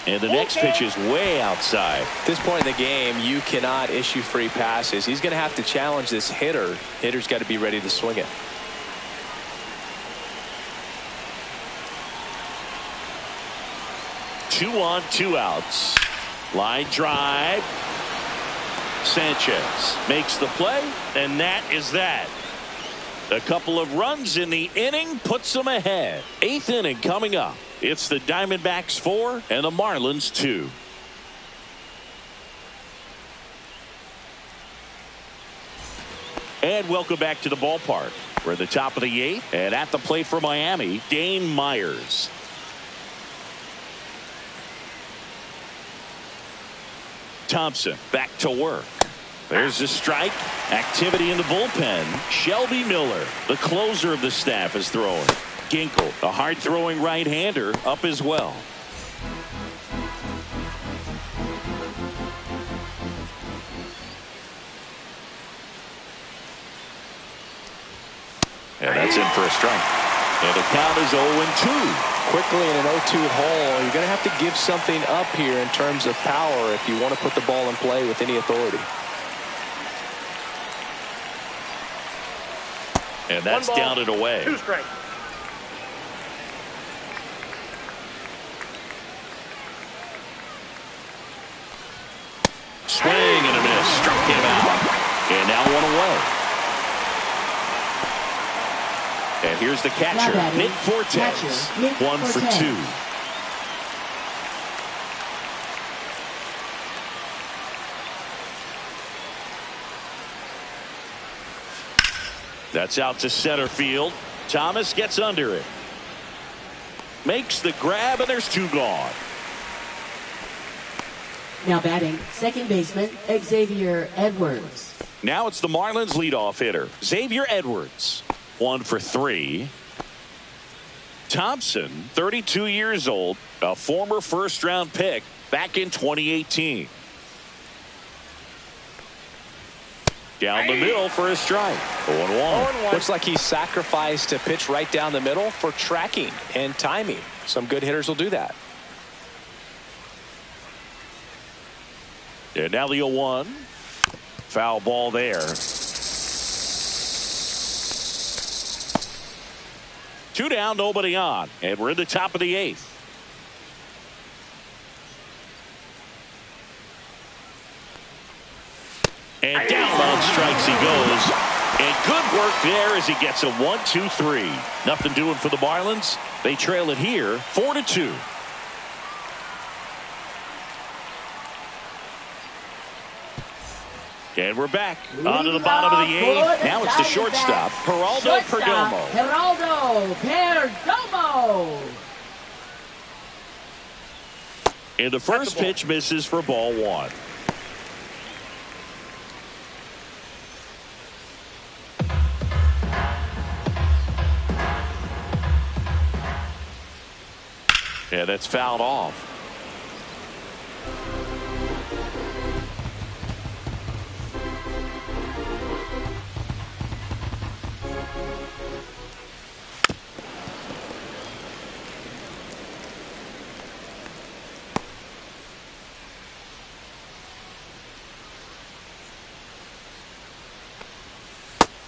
And the next pitch is way outside. At this point in the game, you cannot issue free passes. He's going to have to challenge this hitter. Hitter's got to be ready to swing it. Two on, 2 outs. Line drive. Sanchez makes the play, and that is that. A couple of runs in the inning puts them ahead. 8th inning coming up. It's the Diamondbacks 4 and the Marlins 2. And welcome back to the ballpark. We're at the top of the 8th, and at the plate for Miami, Dane Myers. Thompson back to work. There's a strike. Activity in the bullpen. Shelby Miller, the closer of the staff, is throwing. Ginkel, a hard-throwing right-hander, up as well. And that's in for a strike. And the count is 0-2. Quickly in an 0-2 hole, you're going to have to give something up here in terms of power if you want to put the ball in play with any authority. And that's down and away. 2 strikes. Swing and a miss. Struck him out. And now 1 away. And here's the catcher, Nick Fortes. 1 for 2. That's out to center field. Thomas gets under it. Makes the grab, and there's 2 gone. Now batting, second baseman, Xavier Edwards. Now it's the Marlins leadoff hitter, Xavier Edwards. 1 for 3. Thompson, 32 years old, a former first-round pick back in 2018. Down the middle for a strike. 0-1. Looks like he sacrificed a pitch right down the middle for tracking and timing. Some good hitters will do that. And now the 0-1. Foul ball there. 2 down, nobody on. And we're in the top of the 8th. And down on strikes he goes. And good work there as he gets a 1-2-3. Nothing doing for the Marlins. They trail it here 4-2. And we're back onto the bottom of the 8th. Now it's the shortstop, Geraldo Perdomo. Geraldo Perdomo. And the first pitch misses for ball 1. Yeah, that's fouled off.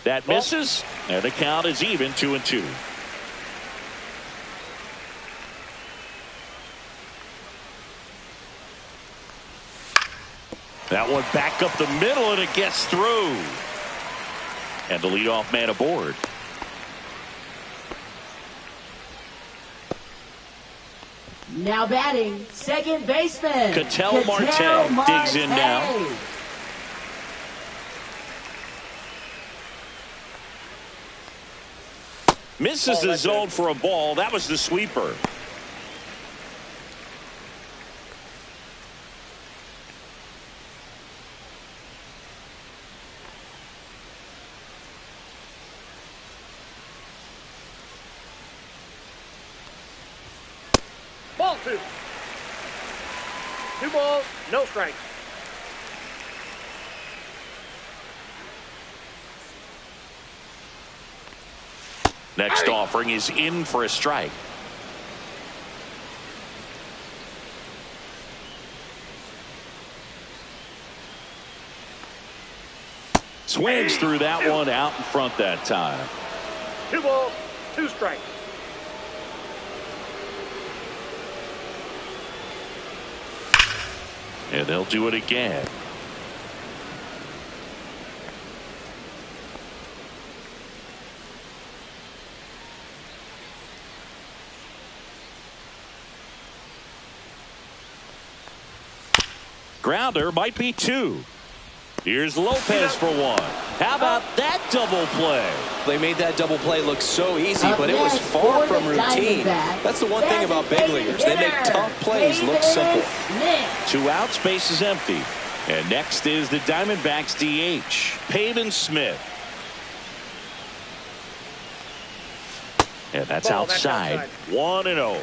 That misses, and the count is even 2-2. That one back up the middle, and it gets through. And the leadoff man aboard. Now batting, second baseman. Ketel Marte digs in now. Misses the zone for a ball. That was the sweeper. Ball 2. 2 balls, no strikes. Next offering is in for a strike. Swings through that one out in front that time. 2 balls, 2 strikes. And they'll do it again. Grounder might be 2. Here's Lopez for 1. How about that double play? They made that double play look so easy, but it was far from routine. That's the one thing about big leaguers. They make tough plays look simple. 2 outs, base is empty. And next is the Diamondbacks DH, Pavin Smith. And that's outside. 1-0.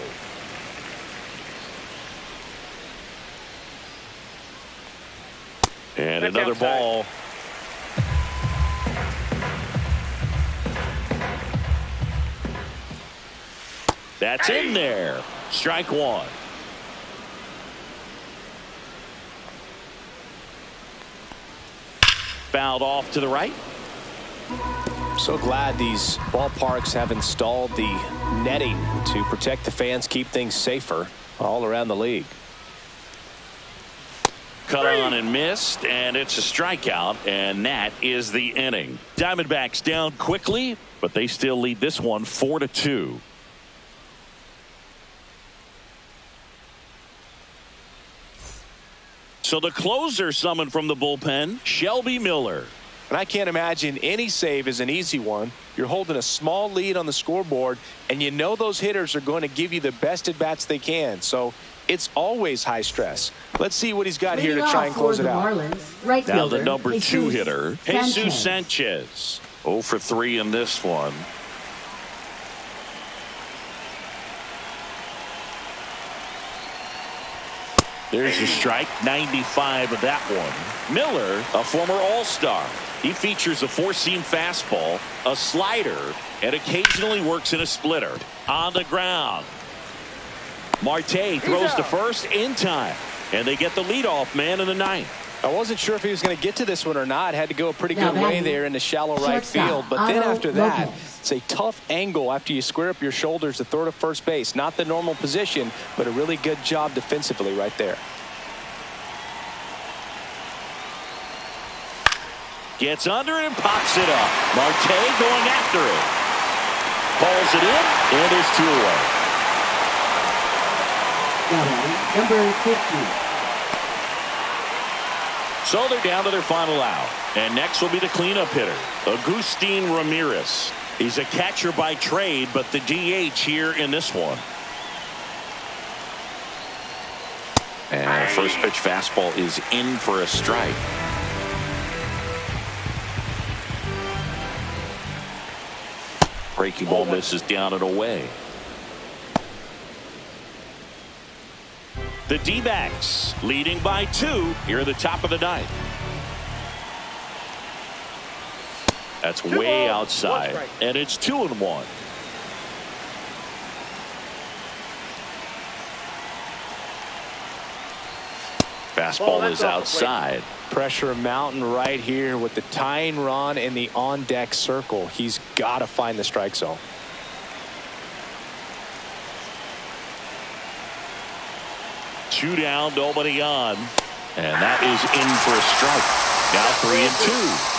And That's another outside. ball. That's in there. Strike 1. Fouled off to the right. So glad these ballparks have installed the netting to protect the fans, keep things safer all around the league. Cut on and missed, and it's a strikeout, and that is the inning. Diamondbacks down quickly, but they still lead this one 4-2. So the closer summoned from the bullpen, Shelby Miller. And I can't imagine any save is an easy one. You're holding a small lead on the scoreboard, and you know those hitters are going to give you the best at-bats they can. So it's always high stress. Let's see what he's got here to try and close it out. Marlins, right Now fielder, the number 2 Jesus hitter, Jesus Sanchez. 0 for 3 in this one. There's a strike, 95 of that one. Miller, a former All-Star. He features a 4-seam fastball, a slider, and occasionally works in a splitter. On the ground. Marte throws to first in time, and they get the leadoff man in the 9th. I wasn't sure if he was going to get to this one or not. Had to go a pretty good way there in the shallow right field. But then after that, it's a tough angle after you square up your shoulders to throw to first base. Not the normal position, but a really good job defensively right there. Gets under and pops it up. Marte going after it. Pulls it in, and there's 2 away. number 50. So they're down to their final out. And next will be the cleanup hitter, Agustin Ramirez. He's a catcher by trade, but the DH here in this one. And the first pitch fastball is in for a strike. Breaking ball misses down and away. The D-backs leading by 2 here at the top of the 9th. That's way outside, and it's 2-1. Fastball is outside. Pressure mountain right here with the tying run in the on-deck circle. He's got to find the strike zone. Two down, nobody on. And that is in for a strike. Now 3-2.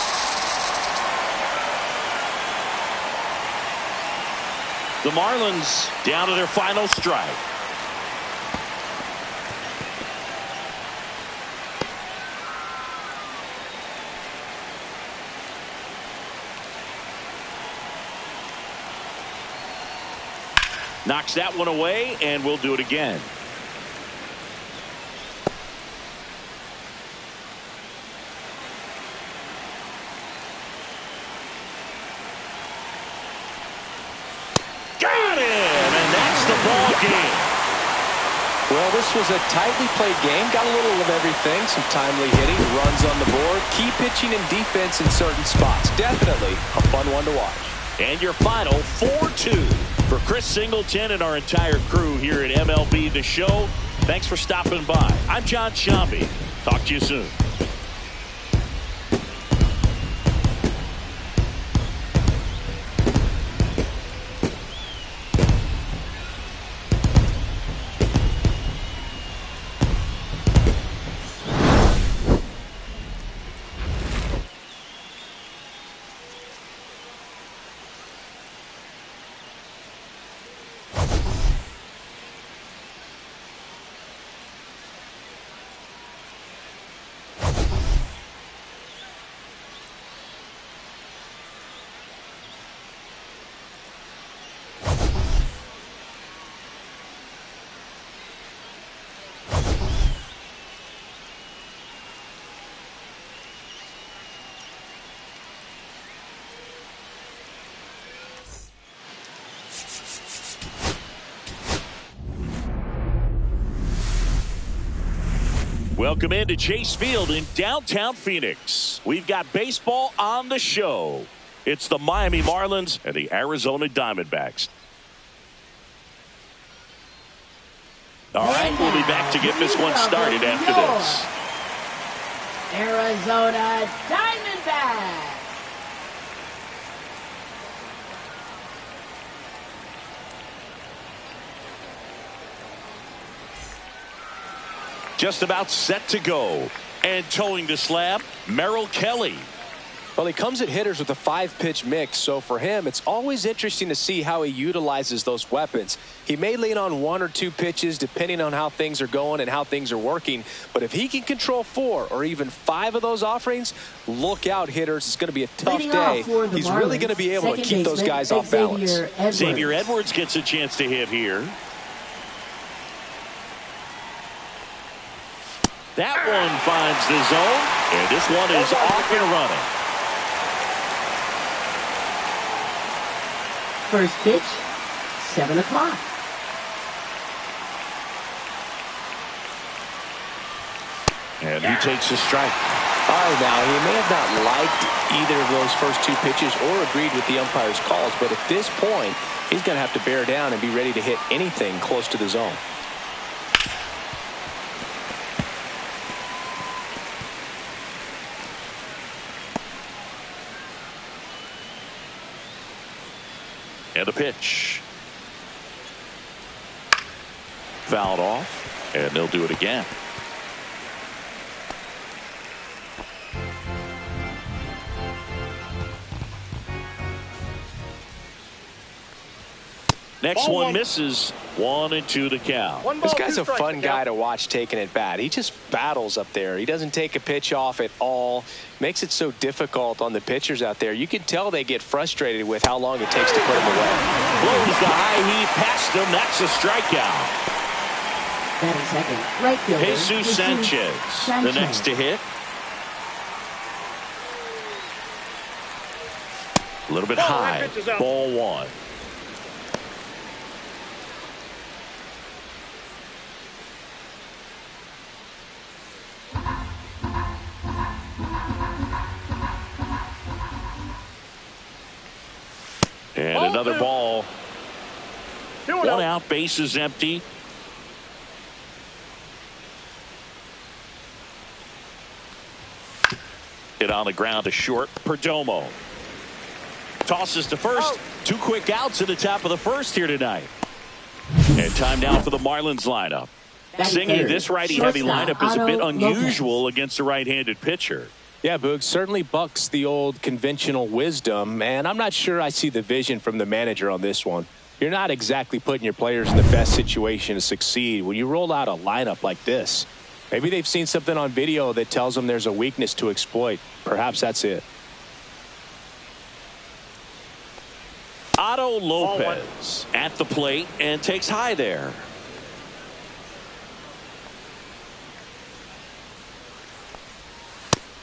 The Marlins down to their final strike. Knocks that one away, and we'll do it again. Got him, and that's the ball game. Well, this was a tightly played game. Got a little of everything. Some timely hitting, runs on the board, key pitching and defense in certain spots. Definitely a fun one to watch. And your final 4-2 for Chris Singleton and our entire crew here at MLB The Show. Thanks for stopping by. I'm John Shambi. Talk to you soon. Welcome into Chase Field in downtown Phoenix. We've got baseball on the show. It's the Miami Marlins and the Arizona Diamondbacks. All right, we'll be back to get this one started after this. Arizona Diamondbacks. Just about set to go. And towing the slab, Merrill Kelly. Well, he comes at hitters with a 5-pitch mix, so for him, it's always interesting to see how he utilizes those weapons. He may lean on 1 or 2 pitches depending on how things are going and how things are working, but if he can control 4 or even 5 of those offerings, look out, hitters. It's going to be a tough day. He's really going to be able to keep those guys off balance. Xavier Edwards gets a chance to hit here. That one finds the zone, and this one is off and running. First pitch, 7 o'clock. And he takes a strike. All right, now, he may have not liked either of those first 2 pitches or agreed with the umpire's calls, but at this point, he's going to have to bear down and be ready to hit anything close to the zone. And the pitch. Fouled off, and they'll do it again. Next one misses. 1-2 the count. This guy's a fun guy to watch taking at bat. He just battles up there. He doesn't take a pitch off at all. Makes it so difficult on the pitchers out there. You can tell they get frustrated with how long it takes to put him away. Blows the high heat past him. That's a strikeout. Second, right fielder, Jesus Sanchez, the next to hit. A little bit high. Ball 1. And another ball. 1 out, base is empty. Hit on the ground to short. Perdomo tosses to first. 2 quick outs at the top of the first here tonight. And time now for the Marlins lineup. Singing, this righty-heavy lineup is a bit unusual against a right-handed pitcher. Yeah, Boog, certainly bucks the old conventional wisdom, and I'm not sure I see the vision from the manager on this one. You're not exactly putting your players in the best situation to succeed when you roll out a lineup like this. Maybe they've seen something on video that tells them there's a weakness to exploit. Perhaps that's it. On Renato Lopez at the plate and takes high there.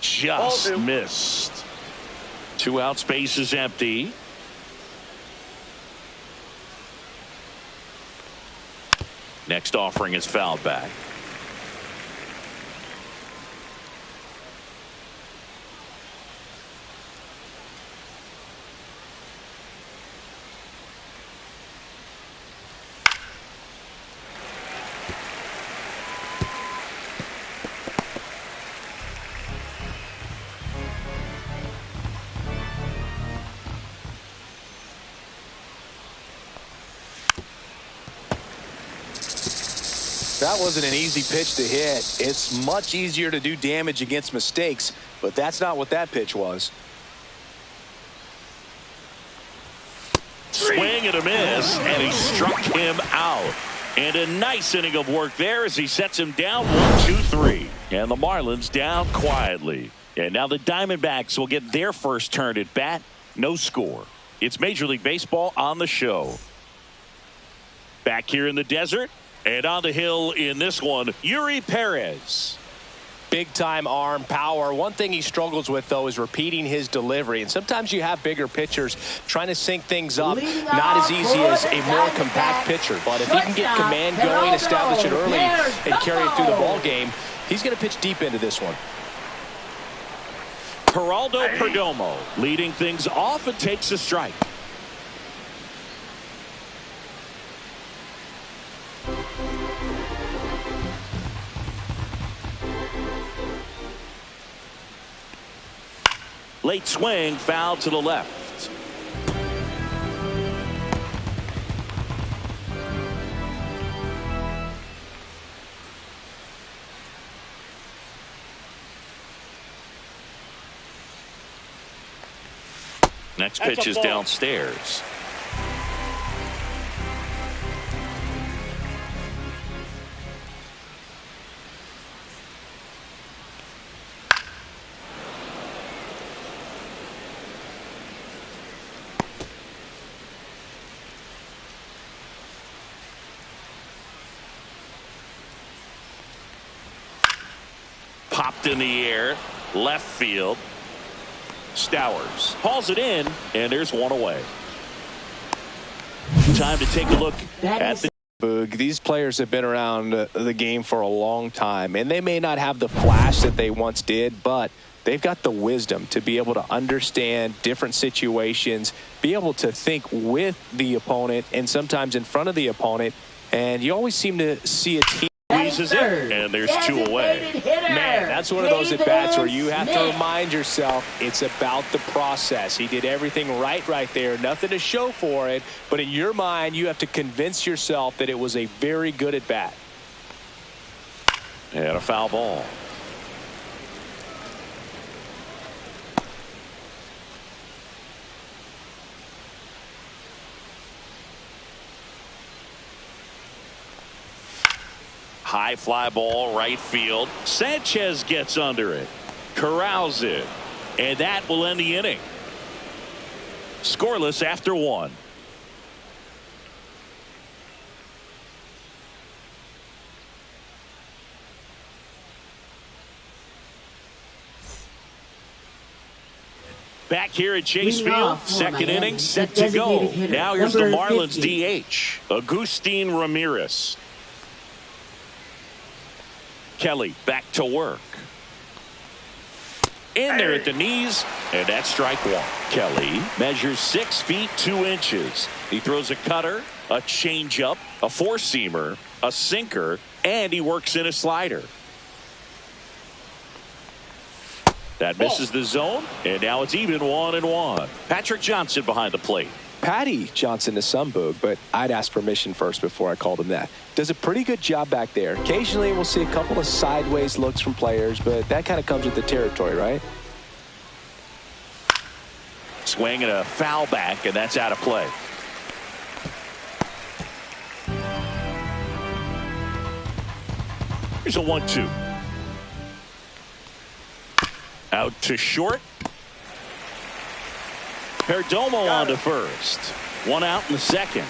Just missed. 2 outs, base is empty. Next offering is fouled back. That wasn't an easy pitch to hit. It's much easier to do damage against mistakes, but that's not what that pitch was. Swing and a miss, and he struck him out. And a nice inning of work there as he sets him down 1-2-3. And the Marlins down quietly. And now the Diamondbacks will get their first turn at bat. No score. It's Major League Baseball on the show. Back here in the desert. And on the hill in this one, Yuri Perez. Big time arm power. One thing he struggles with, though, is repeating his delivery. And sometimes you have bigger pitchers trying to sync things up. Not as easy as a more compact pitcher. But if he can get command going, establish it early, and carry it through the ball game, he's going to pitch deep into this one. Geraldo Perdomo leading things off and takes a strike. Late swing, foul to the left. Next pitch is downstairs. Popped in the air, left field. Stowers hauls it in, and there's one away. Time to take a look at the Boog. These players have been around the game for a long time, and they may not have the flash that they once did, but they've got the wisdom to be able to understand different situations, be able to think with the opponent and sometimes in front of the opponent, and you always seem to see a team squeezes it, and there's 2 away. Man, that's one of those at-bats where you have to remind yourself it's about the process. He did everything right there. Nothing to show for it, but in your mind, you have to convince yourself that it was a very good at-bat. And a foul ball. High fly ball, right field. Sanchez gets under it, corrals it, and that will end the inning. Scoreless after 1. Back here at Chase Field, second inning set to go. Now here's the Marlins DH, Agustin Ramirez. Kelly back to work. In there at the knees, and that's strike 1. Kelly measures 6 feet 2 inches. He throws a cutter, a changeup, a four-seamer, a sinker, and he works in a slider. That misses the zone, and now it's even 1-1. Patrick Johnson behind the plate. Patty Johnson to some, Boog, but I'd ask permission first before I called him that. Does a pretty good job back there. Occasionally we'll see a couple of sideways looks from players, but that kind of comes with the territory, right? Swing and a foul back, and that's out of play. Here's a 1-2. Out to short. Perdomo on to first. One out in the second.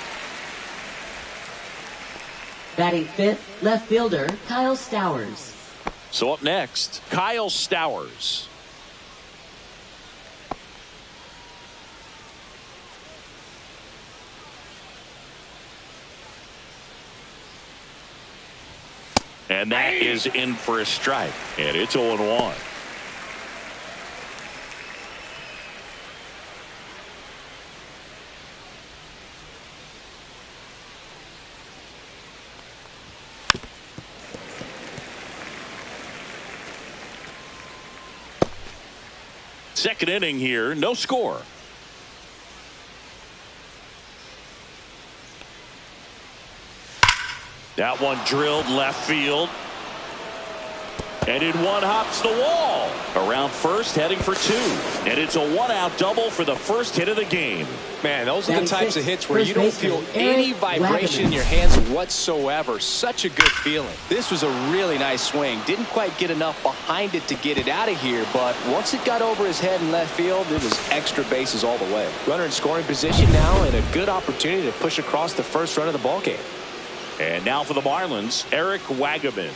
Batting fifth, left fielder Kyle Stowers. So up next, Kyle Stowers. And that is in for a strike. And it's 0-1. Second inning here, no score. That one drilled left field. And in one hops the wall. Around first, heading for two. And it's a one-out double for the first hit of the game. Man, those are the types of hits where you don't feel any vibration in your hands whatsoever. Such a good feeling. This was a really nice swing. Didn't quite get enough behind it to get it out of here, but once it got over his head in left field, it was extra bases all the way. Runner in scoring position now, and a good opportunity to push across the first run of the ballgame. And now for the Marlins, Eric Wagaman.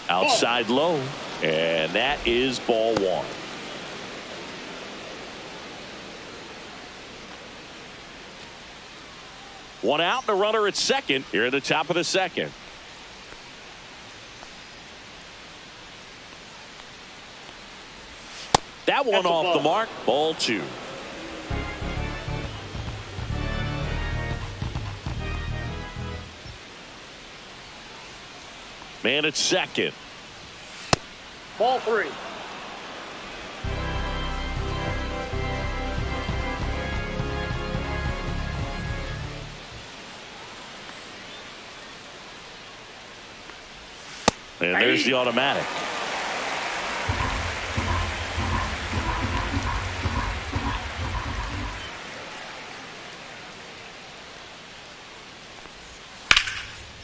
Outside low, and that is ball one. One out and a runner at second here at the top of the second. That one off the mark. Ball two. Man at second. Ball three. And there's the automatic.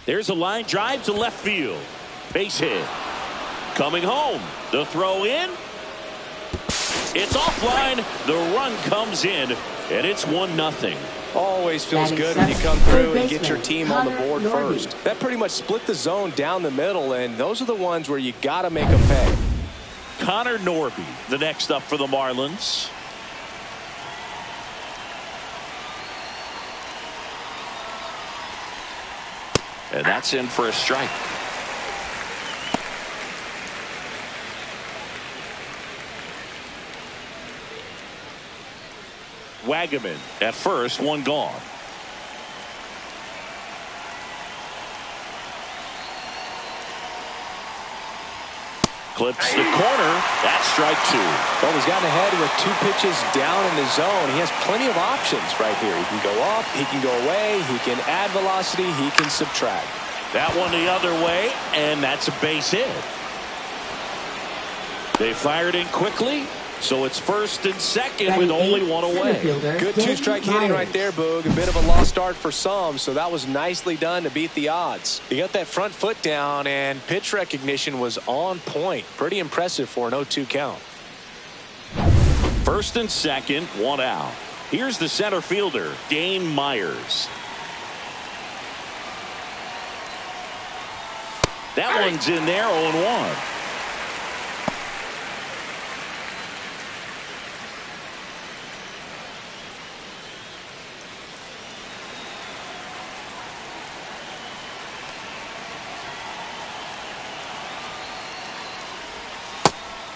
There's a line drive to left field. Base hit. Coming home. The throw in. It's offline. The run comes in. And it's 1-0. Always feels good when you come through and get your team on the board first. That pretty much split the zone down the middle, and those are the ones where you got to make them pay. Connor Norby, the next up for the Marlins. And that's in for a strike. Wagaman at first, one gone. Clips the corner. That's strike two. Well, he's gotten ahead with two pitches down in the zone. He has plenty of options right here. He can go up, he can go away, he can add velocity, he can subtract. That one the other way, and that's a base hit. They fired in quickly, so it's first and second with only one away. Good two-strike hitting right there, Boog. A bit of a lost start for some, so that was nicely done to beat the odds. He got that front foot down, and pitch recognition was on point. Pretty impressive for an 0-2 count. First and second, one out. Here's the center fielder, Dane Myers. That one's in there, 0-1.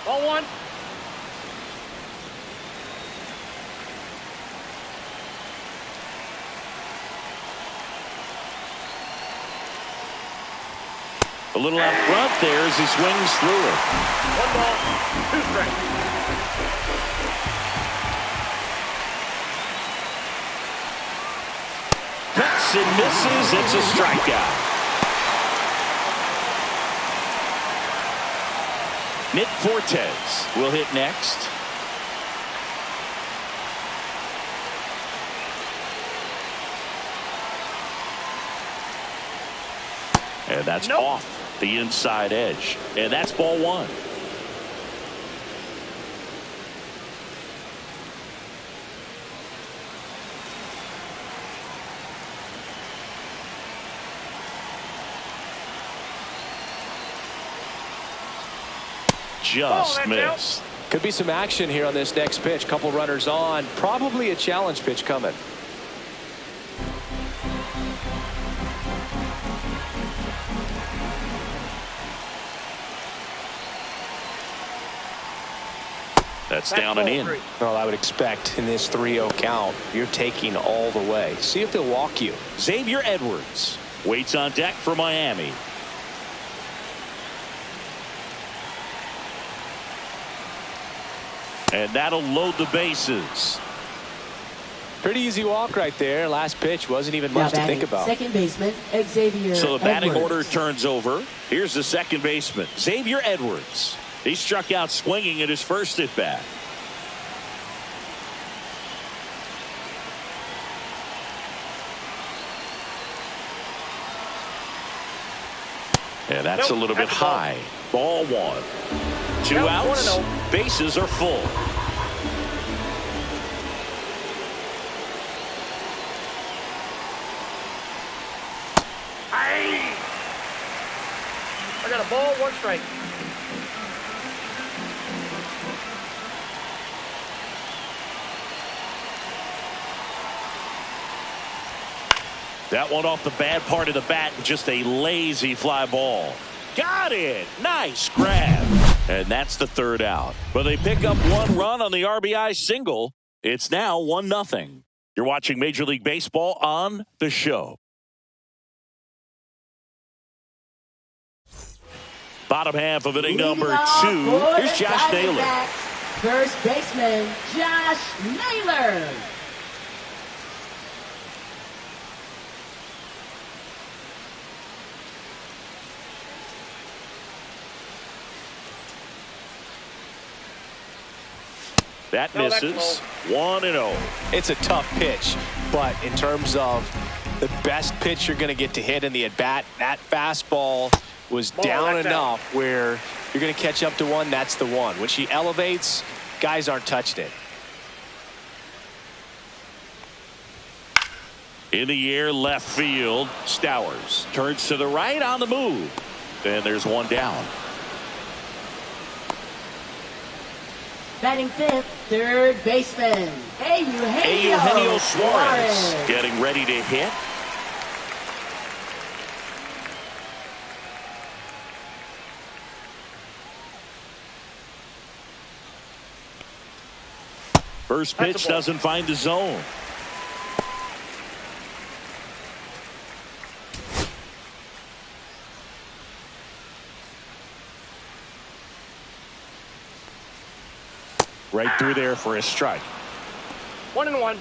Ball one. A little out front there as he swings through it. 1 ball, 2 strikes. Cuts and misses. It's a strikeout. Nick Fortes will hit next. And that's off the inside edge. And that's ball one. just missed. Could be some action here on this next pitch. Couple runners on. Probably a challenge pitch coming. That's down and in. Well, I would expect in this 3-0 count, you're taking all the way. See if they'll walk you. Xavier Edwards waits on deck for Miami. And that'll load the bases. Pretty easy walk right there. Last pitch wasn't even much to think about. Second baseman, Xavier So the batting Edwards. order turns over. Here's the second baseman, Xavier Edwards. He struck out swinging at his first at bat. And that's a little bit high. Ball one. Two outs. Bases are full. I got a ball, 1 strike. That one off the bad part of the bat. Just a lazy fly ball. Got it. Nice grab. And that's the third out. But they pick up 1 run on the RBI single. It's now 1-0. You're watching Major League Baseball on The Show. Bottom half of inning number 2. Here's Josh Naylor. First baseman, Josh Naylor. That misses. 1-0. It's a tough pitch, but in terms of the best pitch you're going to get to hit in the at-bat, that fastball was down enough where you're going to catch up to one. That's the one. When she elevates, guys aren't touching it. In the air, left field. Stowers turns to the right on the move. And there's one down. Batting fifth, third baseman, Eugenio Suarez getting ready to hit. First pitch doesn't find the zone. Right through there for a strike. 1-1.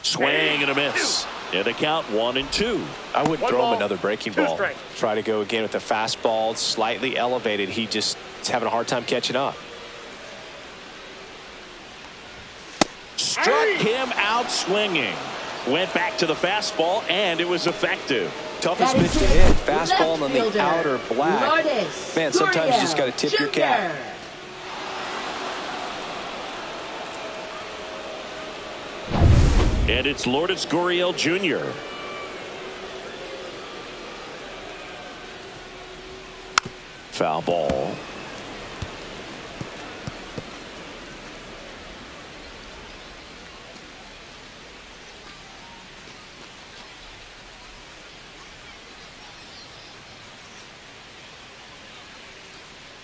Swing and a miss. And the count 1-2. I would throw him another 2 breaking ball. strikes. Try to go again with the fastball, slightly elevated. He just is having a hard time catching up. Struck him out swinging. Went back to the fastball, and it was effective. Toughest pitch to hit. Fastball on the outer black. Man, sometimes you just got to tip your cap. And it's Lourdes Gurriel Jr. Foul ball.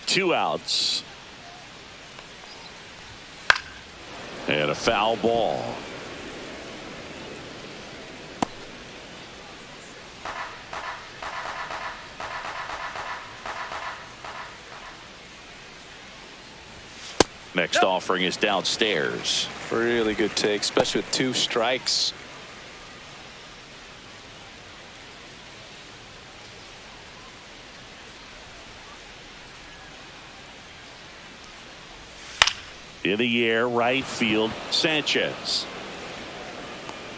Two outs. And a foul ball. Next offering is downstairs. Really good take, especially with 2 strikes. In the air, right field, Sanchez.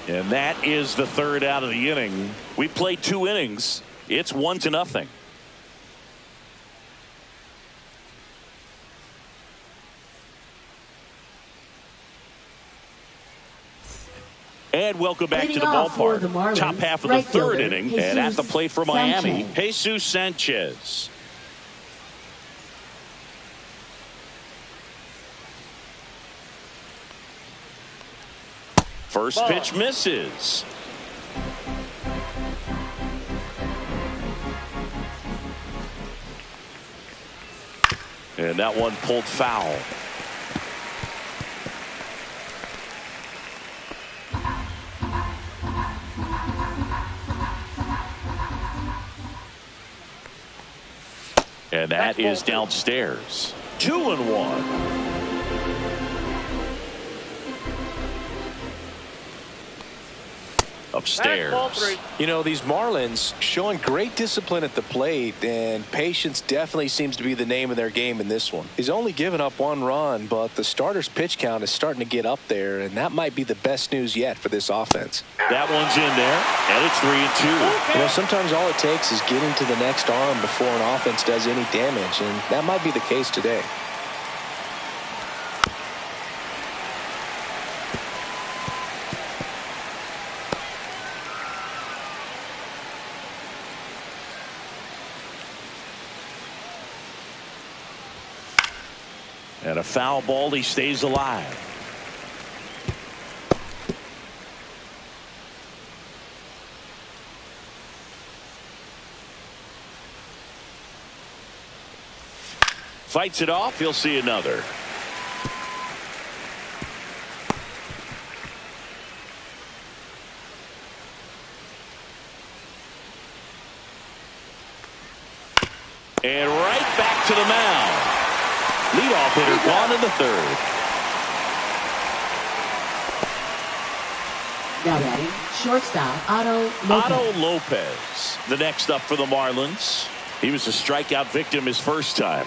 And that is the third out of the inning. We played 2 innings. It's 1-0. And welcome back to Leading the off for ballpark. the Marlins, Top half of the right third fielder, inning. And at the plate for Miami, Sanchez. Jesus Sanchez. First pitch misses. And that one pulled foul. And that is downstairs. 2-1. Upstairs. You know, these Marlins showing great discipline at the plate, and patience definitely seems to be the name of their game in this one. He's only given up 1 run, but the starter's pitch count is starting to get up there, and that might be the best news yet for this offense. That one's in there, and it's 3-2. You know, sometimes all it takes is getting to the next arm before an offense does any damage, and that might be the case today. And a foul ball, he stays alive. Fights it off, he'll see another. And right back to the mound. Leadoff hitter gone in the third. Now batting, shortstop, Otto Lopez. The next up for the Marlins. He was a strikeout victim his first time.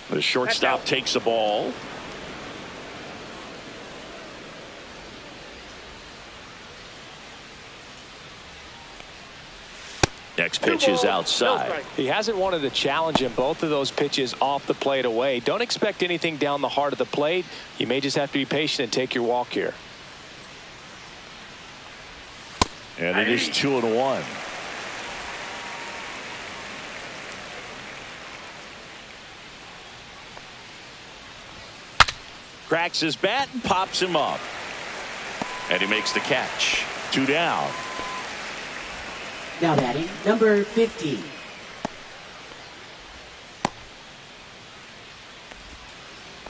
The shortstop takes the ball. Next pitch is outside. He hasn't wanted to challenge him. Both of those pitches off the plate away. Don't expect anything down the heart of the plate. You may just have to be patient and take your walk here. And it is 2-1. Cracks his bat and pops him up. And he makes the catch. 2 down. Now batting, number 50.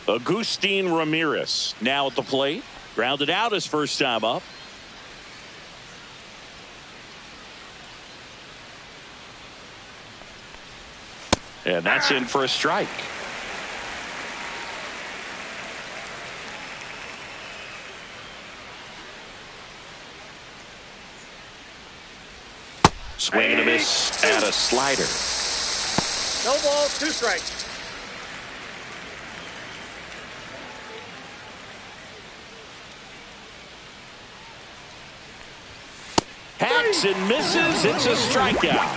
Agustin Ramirez now at the plate. Grounded out his first time up. And that's in for a strike. Swing and a miss and a slider. No ball, 2 strikes. Hacks and misses. It's a strikeout.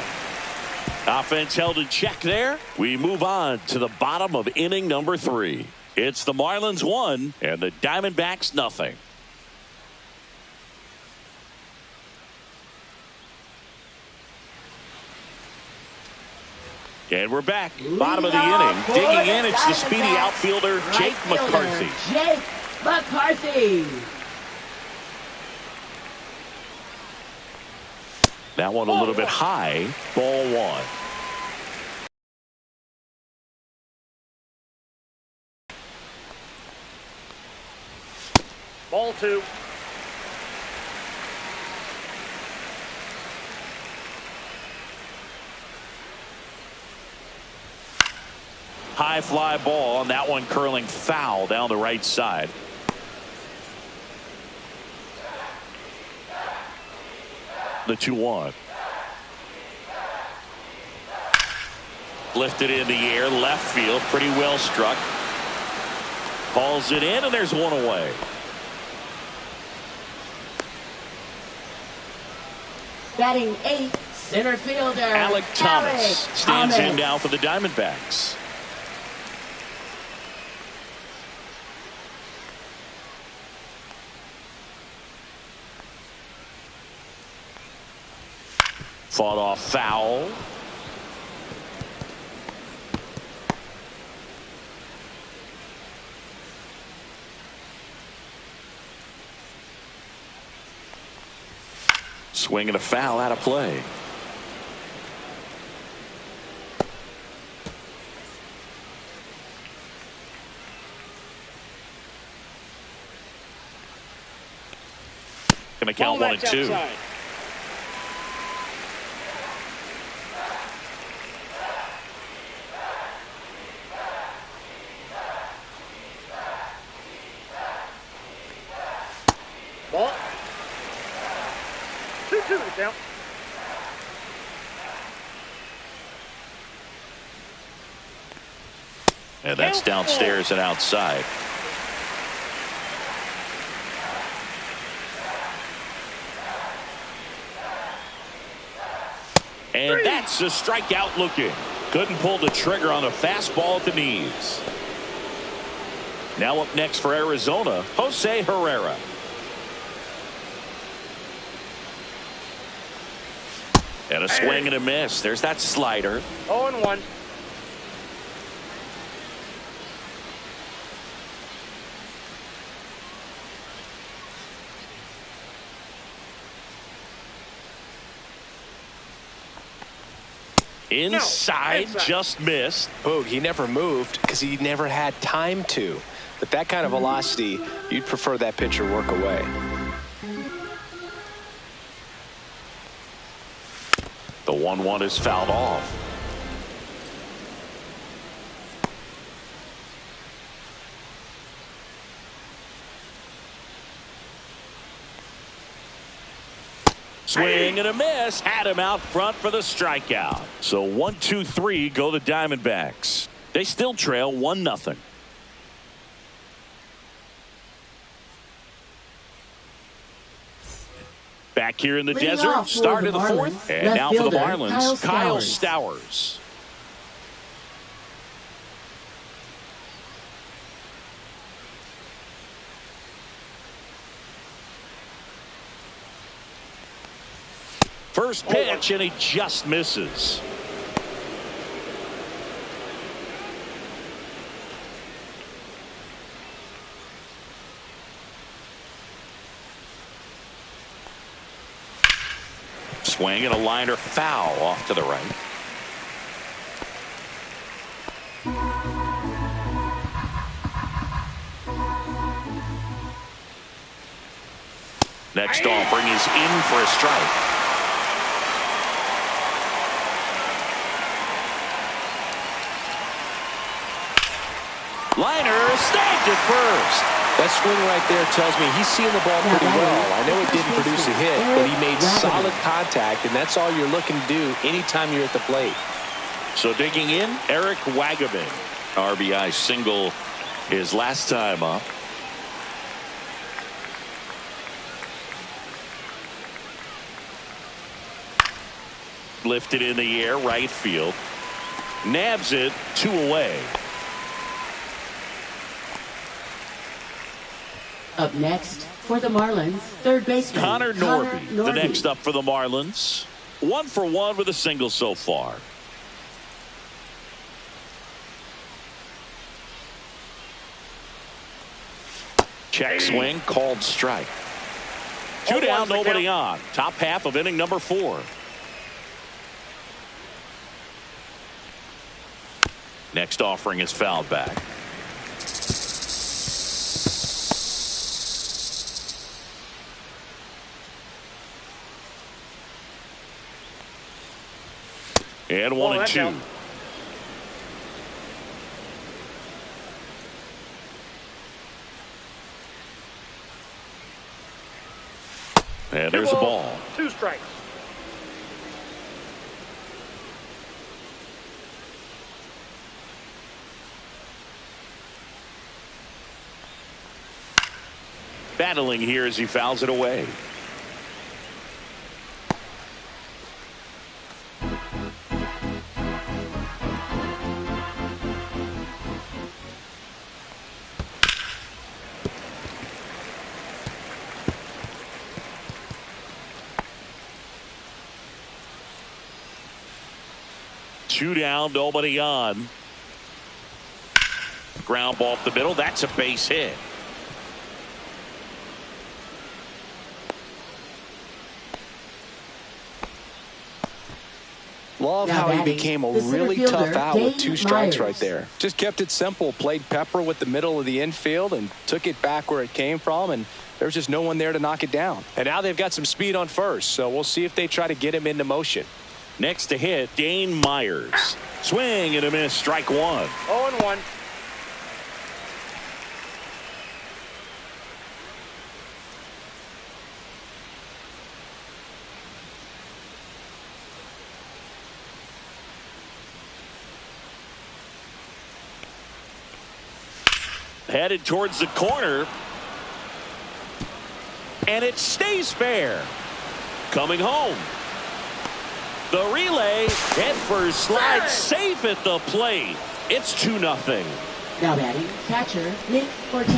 Offense held in check there. We move on to the bottom of inning number 3. It's the Marlins 1 and the Diamondbacks nothing. And we're back. Bottom of the inning. Digging in, it's the speedy outfielder, Jake McCarthy. Jake McCarthy. That one a little bit high. Ball 1. Ball 2. High fly ball, and that one curling foul down the right side. The 2-1. Lifted in the air, left field, pretty well struck. Calls it in, and there's one away. Batting 8, center fielder Alec Thomas stands in now for the Diamondbacks. Fought off foul. Swing and a foul out of play. Going to count 1 and 2. Outside. Ball. 2-2 to count. And that's downstairs and outside. And that's a strikeout looking. Couldn't pull the trigger on a fastball at the knees. Now up next for Arizona, Jose Herrera. And a swing and a miss. There's that slider. 0-1. Inside, inside. just missed. Boog, he never moved because he never had time to. But that kind of velocity, you'd prefer that pitcher work away. The 1-1 is fouled off. Swing and a miss. Had him out front for the strikeout. So 1-2-3 go the Diamondbacks. They still trail 1-0. Back here in the Leading desert, off for start the of the fourth. Marlins, And left now for the fielder, Marlins, Kyle Kyle Stowers. Stowers. First pitch, and he just misses. Swing and a liner foul off to the right. Next offering is in for a strike. Liner snagged at first. That swing right there tells me he's seeing the ball pretty well. I know it didn't produce a hit, but he made solid contact, and that's all you're looking to do anytime you're at the plate. So digging in, Eric Wagaman. RBI single his last time up. Lifted in the air, right field. Nabs it, 2 away. Up next for the Marlins, third baseman Connor Norby, the next up for the Marlins. 1 for 1 with a single so far. Check swing, called strike. 2 down, nobody on. Top half of inning number 4. Next offering is fouled back. And 1-2. And there's a ball. 2 strikes. Battling here as he fouls it away. 2 down, nobody on. Ground ball up the middle. That's a base hit. Love how he became a really tough out with 2 strikes right there. Just kept it simple, played pepper with the middle of the infield and took it back where it came from, and there's just no one there to knock it down. And now they've got some speed on first, so we'll see if they try to get him into motion. Next to hit, Dane Myers. Swing and a miss, strike 1. 0-1. Headed towards the corner. And it stays fair. Coming home. The relay, head first, slide safe at the plate. It's 2-0. Now batting, catcher, Nick Forte.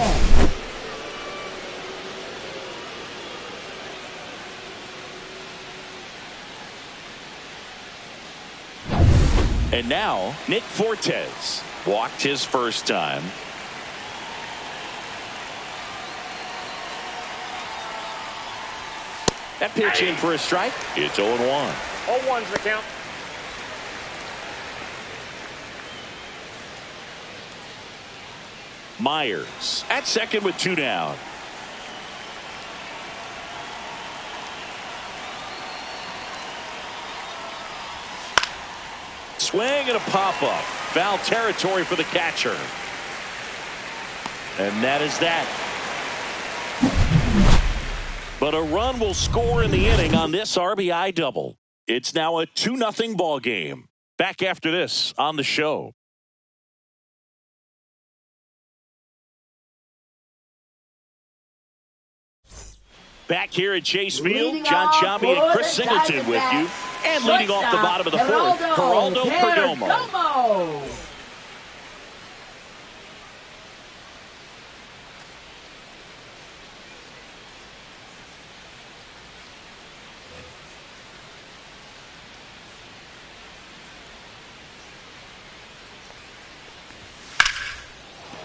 And now, Nick Fortes walked his first time. That pitch in for a strike. It's 0-1. 0-1's the count. Myers at second with 2 down. Swing and a pop-up. Foul territory for the catcher. And that is that. But a run will score in the inning on this RBI double. It's now a 2-0 ball game. Back after this on the show. Back here at Chase Field, John Chambi and Chris Singleton with you. And leading off the bottom of the fourth, Geraldo Perdomo.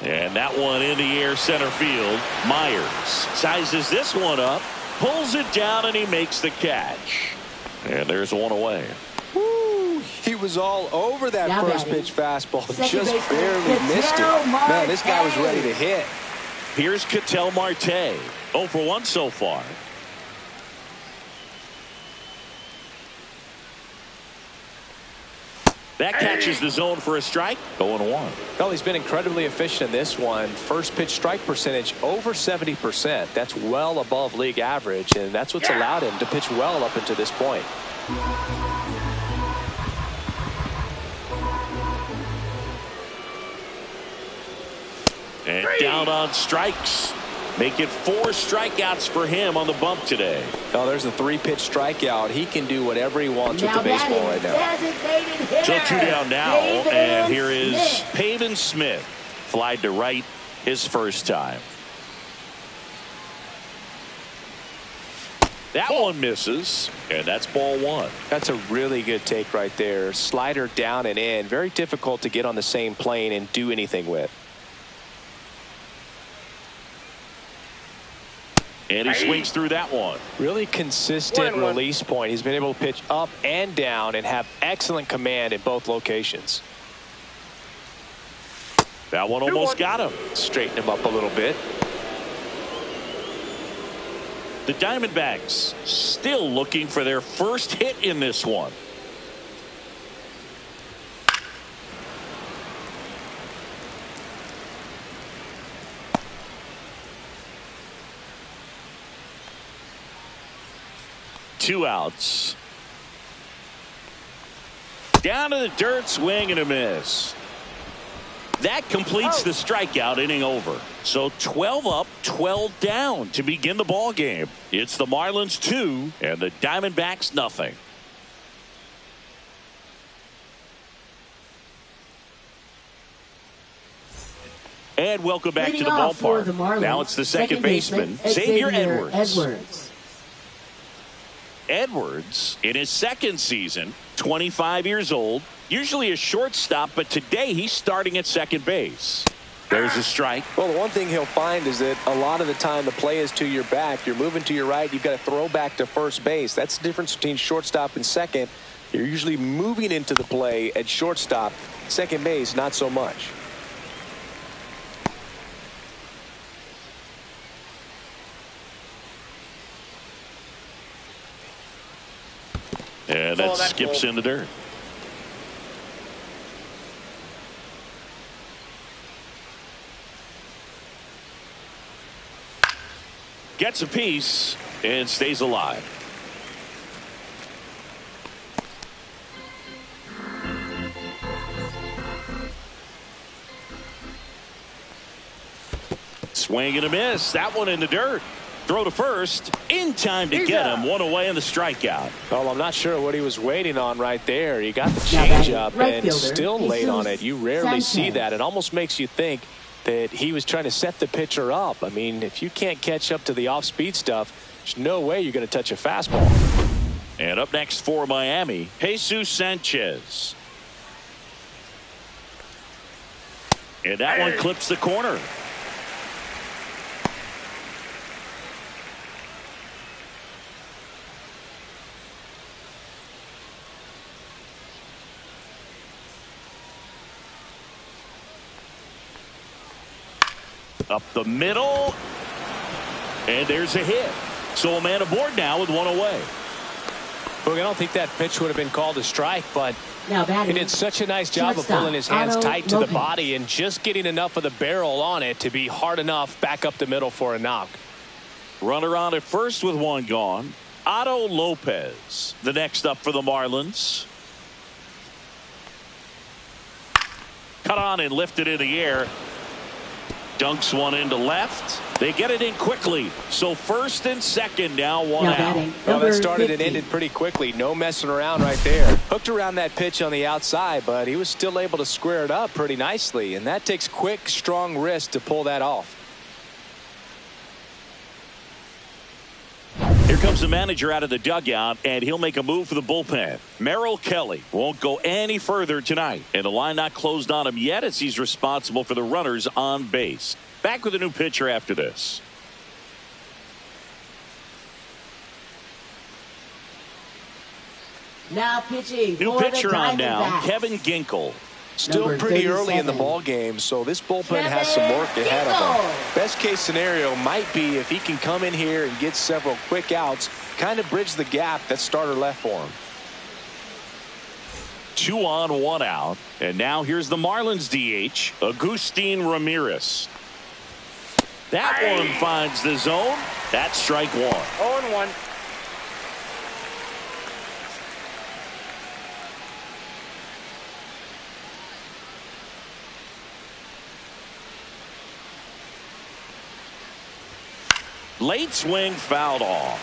And that one in the air center field. Myers sizes this one up, pulls it down, and he makes the catch. And there's one away. Woo, he was all over that first pitch fastball. Just barely missed it. Man, this guy was ready to hit. Here's Ketel Marte. 0 for 1 so far. That catches the zone for a strike. 0-1. Well, he's been incredibly efficient in this one. First pitch strike percentage over 70%. That's well above league average, and that's what's allowed him to pitch well up until this point. And down on strikes. Make it 4 strikeouts for him on the bump today. Oh, there's a 3-pitch strikeout. He can do whatever he wants with the baseball right now. So 2 down now, and here is Pavin Smith. Flied to right his first time. That one misses, and that's ball 1. That's a really good take right there. Slider down and in. Very difficult to get on the same plane and do anything with. And he swings through that one. Really consistent release point. He's been able to pitch up and down and have excellent command in both locations. That one almost got him. Straighten him up a little bit. The Diamondbacks still looking for their first hit in this one. Two outs. Down to the dirt, swing and a miss. That completes the strikeout, inning over. So 12 up, 12 down to begin the ball game. It's the Marlins 2 and the Diamondbacks nothing. And welcome back to the ballpark. Now it's the second baseman, Xavier Edwards. Edwards, in his second season, 25 years old, usually a shortstop, but today he's starting at second base. There's a strike. Well, the one thing he'll find is that a lot of the time the play is to your back. You're moving to your right. You've got to throw back to first base. That's the difference between shortstop and second. You're usually moving into the play at shortstop. Second base, not so much. And that skips in the dirt. Gets a piece and stays alive. Swing and a miss. That one in the dirt. Throw to first. In time to get him. One away in the strikeout. Well, I'm not sure what he was waiting on right there. He got the changeup and still late on it. You rarely see that. It almost makes you think that he was trying to set the pitcher up. I mean, if you can't catch up to the off-speed stuff, there's no way you're going to touch a fastball. And up next for Miami, Jesus Sanchez. And that one clips the corner. Up the middle. And there's a hit. So a man aboard now with one away. Look, I don't think that pitch would have been called a strike, but he did such a nice job of pulling his hands tight to the body and just getting enough of the barrel on it to be hard enough back up the middle for a knock. Runner on at first with one gone. Otto Lopez, the next up for the Marlins. Cut on and lifted in the air. Dunks one into left. They get it in quickly. So first and second now, one out. Well, that started and ended pretty quickly. No messing around right there. Hooked around that pitch on the outside, but he was still able to square it up pretty nicely. And that takes quick, strong wrist to pull that off. Here comes the manager out of the dugout, and he'll make a move for the bullpen. Merrill Kelly won't go any further tonight, and the line not closed on him yet as he's responsible for the runners on base. Back with a new pitcher after this. Now pitching. New pitcher on now, Kevin Ginkel. Still pretty early in the ball game, so this bullpen has some work ahead of him. Best case scenario might be if he can come in here and get several quick outs, kind of bridge the gap that starter left for him. 2 on, 1 out, and now here's the Marlins DH, Agustin Ramirez. That one finds the zone. That's strike one. 0-1. Late swing fouled off.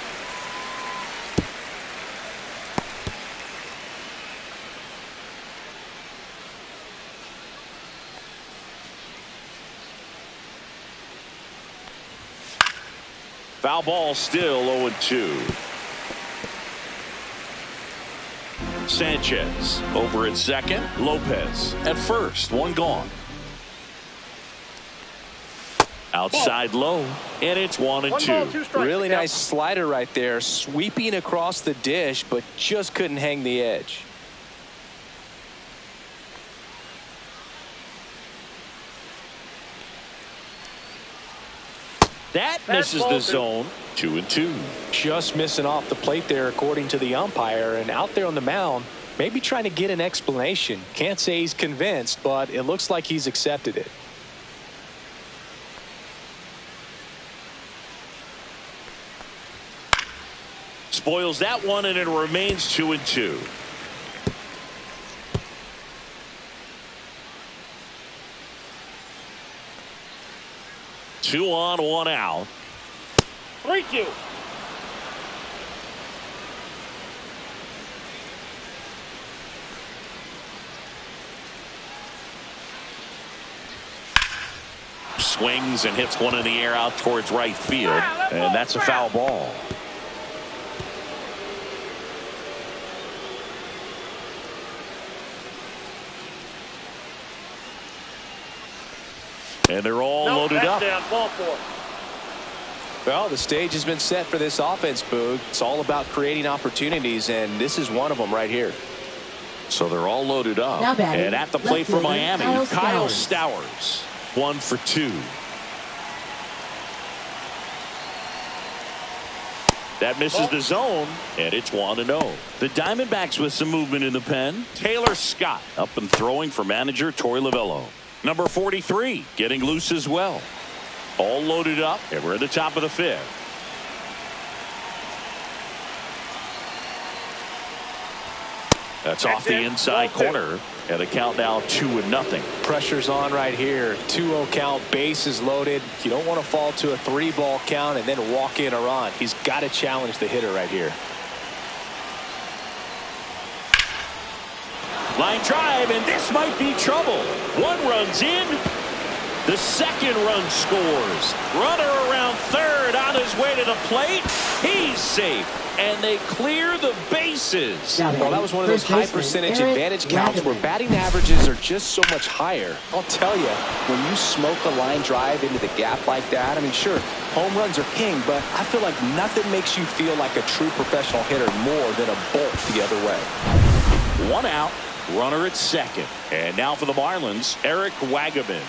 Foul ball, still 0-2. Sanchez over at second. Lopez at first. One gone. Outside low, and it's 1-2. Really nice slider right there, sweeping across the dish, but just couldn't hang the edge. That misses the zone. 2-2. Just missing off the plate there, according to the umpire, and out there on the mound, maybe trying to get an explanation. Can't say he's convinced, but it looks like he's accepted it. Spoils that one, and it remains 2-2. Two on, 1 out. 3-2. Swings and hits one in the air out towards right field, and that's a foul ball. And they're all loaded that's up. Down, ball four. Well, the stage has been set for this offense, Boog. It's all about creating opportunities, and this is one of them right here. So they're all loaded up. Now batting, And at the plate for left Miami, fielder, Kyle Stowers. Stowers. 1 for 2. That misses the zone, and it's 1-0. The Diamondbacks with some movement in the pen. Taylor Scott up and throwing for manager Torey Lovullo. Number 43 getting loose as well. All loaded up, and we're at the top of the 5th. That's off the inside corner, and the count now 2-0. Pressure's on right here. 2-0 count, bases loaded. You don't want to fall to a 3-ball count and then walk in a run. He's got to challenge the hitter right here. Line drive, and this might be trouble. 1 run's in. The 2nd run scores. Runner around 3rd on his way to the plate. He's safe, and they clear the bases. Well, that was one of those high percentage advantage counts where batting averages are just so much higher. I'll tell you, when you smoke a line drive into the gap like that, I mean, sure, home runs are king, but I feel like nothing makes you feel like a true professional hitter more than a bolt the other way. 1 out, runner at 2nd. And now for the Marlins, Eric Wagaman.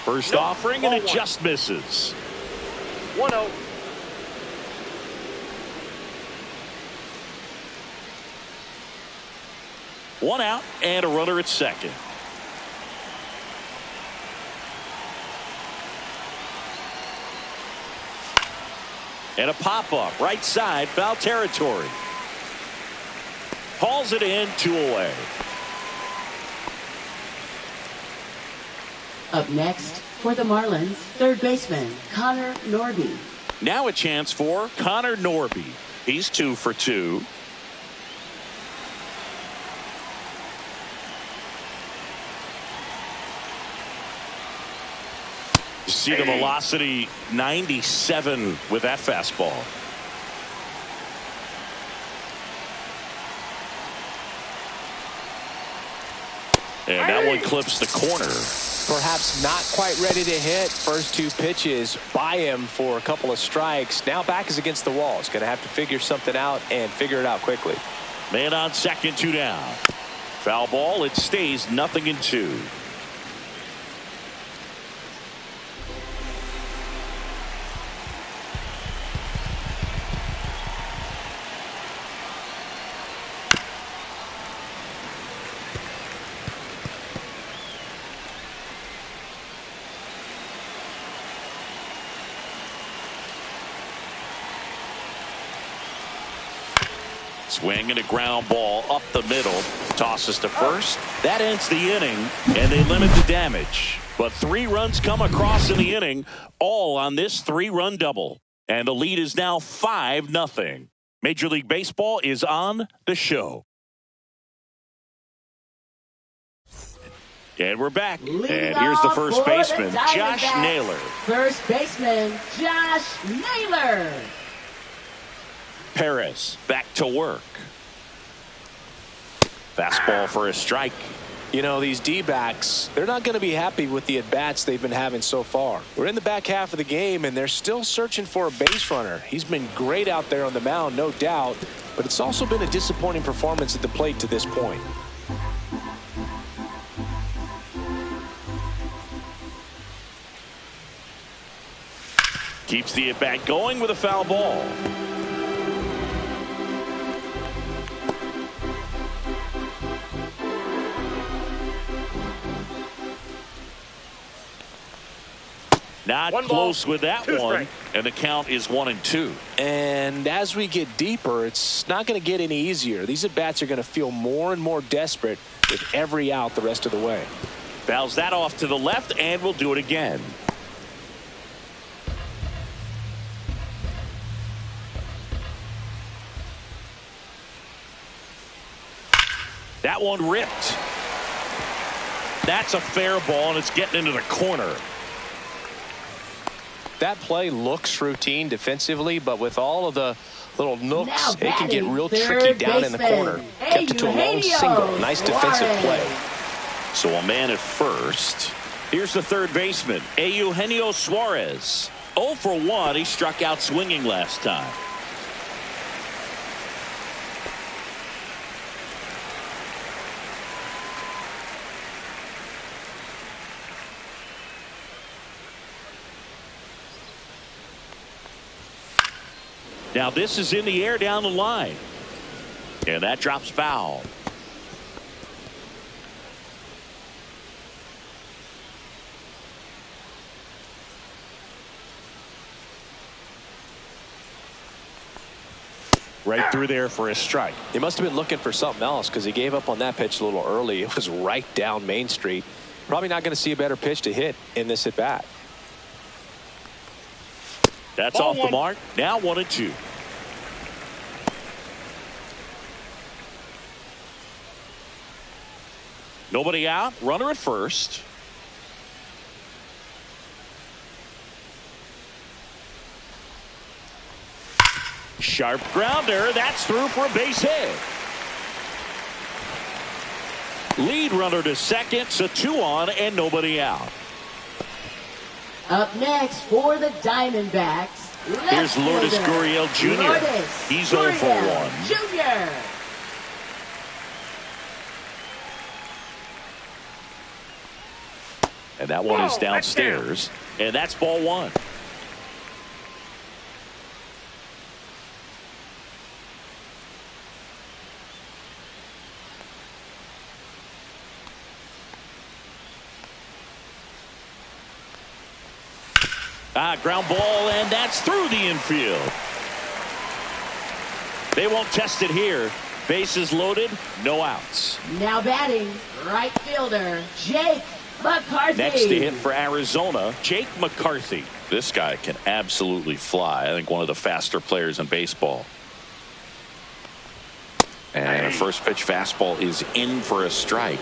First offering, and it just misses. 1-0. One out and a runner at 2nd. And a pop-up right side, foul territory. Hauls it in, 2 away. Up next for the Marlins, third baseman Connor Norby. Now a chance for Connor Norby. He's 2 for 2. You see the velocity 97 with that fastball. And that one clips the corner. Perhaps not quite ready to hit. First 2 pitches by him for a couple of strikes. Now back is against the wall. He's going to have to figure something out and figure it out quickly. Man on 2nd, 2 down. Foul ball. It stays 0-2. Swing and a ground ball up the middle. Tosses to first. That ends the inning, and they limit the damage. But 3 runs come across in the inning, all on this 3-run double. And the lead is now 5-0. Major League Baseball is on the show. And we're back. And here's the first baseman, Josh Naylor. First baseman, Josh Naylor. Perez back to work. Fastball for a strike. You know, these D-backs, they're not going to be happy with the at-bats they've been having so far. We're in the back half of the game, and they're still searching for a base runner. He's been great out there on the mound, no doubt, but it's also been a disappointing performance at the plate to this point. Keeps the at-bat going with a foul ball. Not close with that one, and the count is 1-2. And as we get deeper, it's not going to get any easier. These at-bats are going to feel more and more desperate with every out the rest of the way. Fouls that off to the left, and we'll do it again. That one ripped. That's a fair ball, and it's getting into the corner. That play looks routine defensively, but with all of the little nooks, it can get real tricky down in the corner. Kept it to a long single. Nice defensive play. So a man at first. Here's the third baseman, Eugenio Suarez. 0 for 1. He struck out swinging last time. Now this is in the air down the line. And that drops foul. Right through there for a strike. He must have been looking for something else because he gave up on that pitch a little early. It was right down Main Street. Probably not going to see a better pitch to hit in this at bat. That's off the mark. Now 1-2. Nobody out. Runner at first. Sharp grounder. That's through for a base hit. Lead runner to second. So 2 on and nobody out. Up next for the Diamondbacks. Here's Lourdes Gurriel Jr. He's 0 for 1. Jr. And that one is downstairs. And that's ball 1. Ground ball, and that's through the infield. They won't test it here. Bases loaded, no outs. Now batting, right fielder, Jake McCarthy. Next to hit for Arizona, Jake McCarthy. This guy can absolutely fly. I think one of the faster players in baseball. And a first pitch fastball is in for a strike.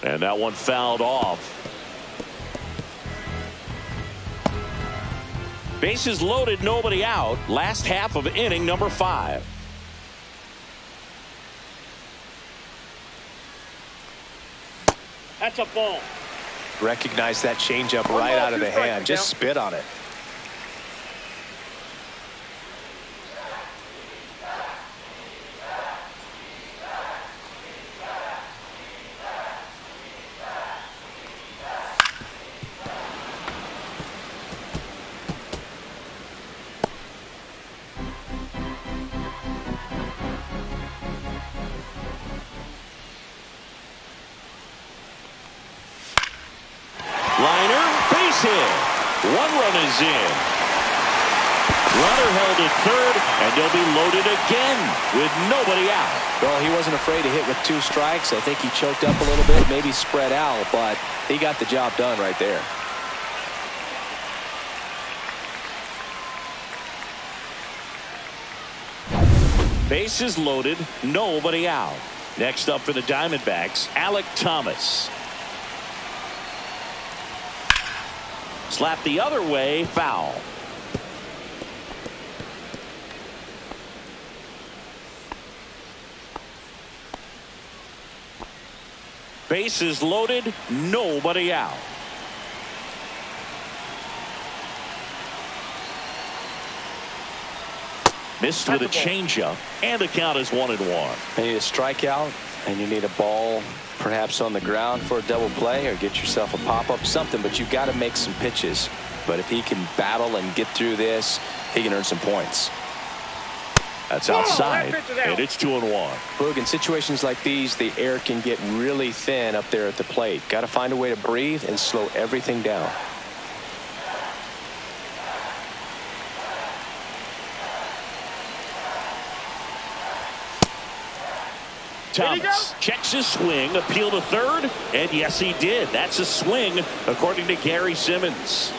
And that one fouled off. Bases loaded, nobody out. Last half of inning number 5. That's a ball. Recognize that changeup right out of the hand. Just spit on it. Is in. Runner held at third, and they'll be loaded again with nobody out. Well, he wasn't afraid to hit with 2 strikes. I think he choked up a little bit, maybe spread out, but he got the job done right there. Bases loaded, nobody out. Next up for the Diamondbacks, Alek Thomas. Slap the other way, foul. Bases loaded, nobody out. Missed with a changeup, and the count is 1-1. You need a strikeout, and you need a ball perhaps on the ground for a double play, or get yourself a pop-up, something, but you've got to make some pitches. But if he can battle and get through this, he can earn some points. That's outside, and it's 2-1. Boog, in situations like these, the air can get really thin up there at the plate. Got to find a way to breathe and slow everything down. Thomas checks his swing, appeal to third, and yes, he did. That's a swing, according to Gary Simmons.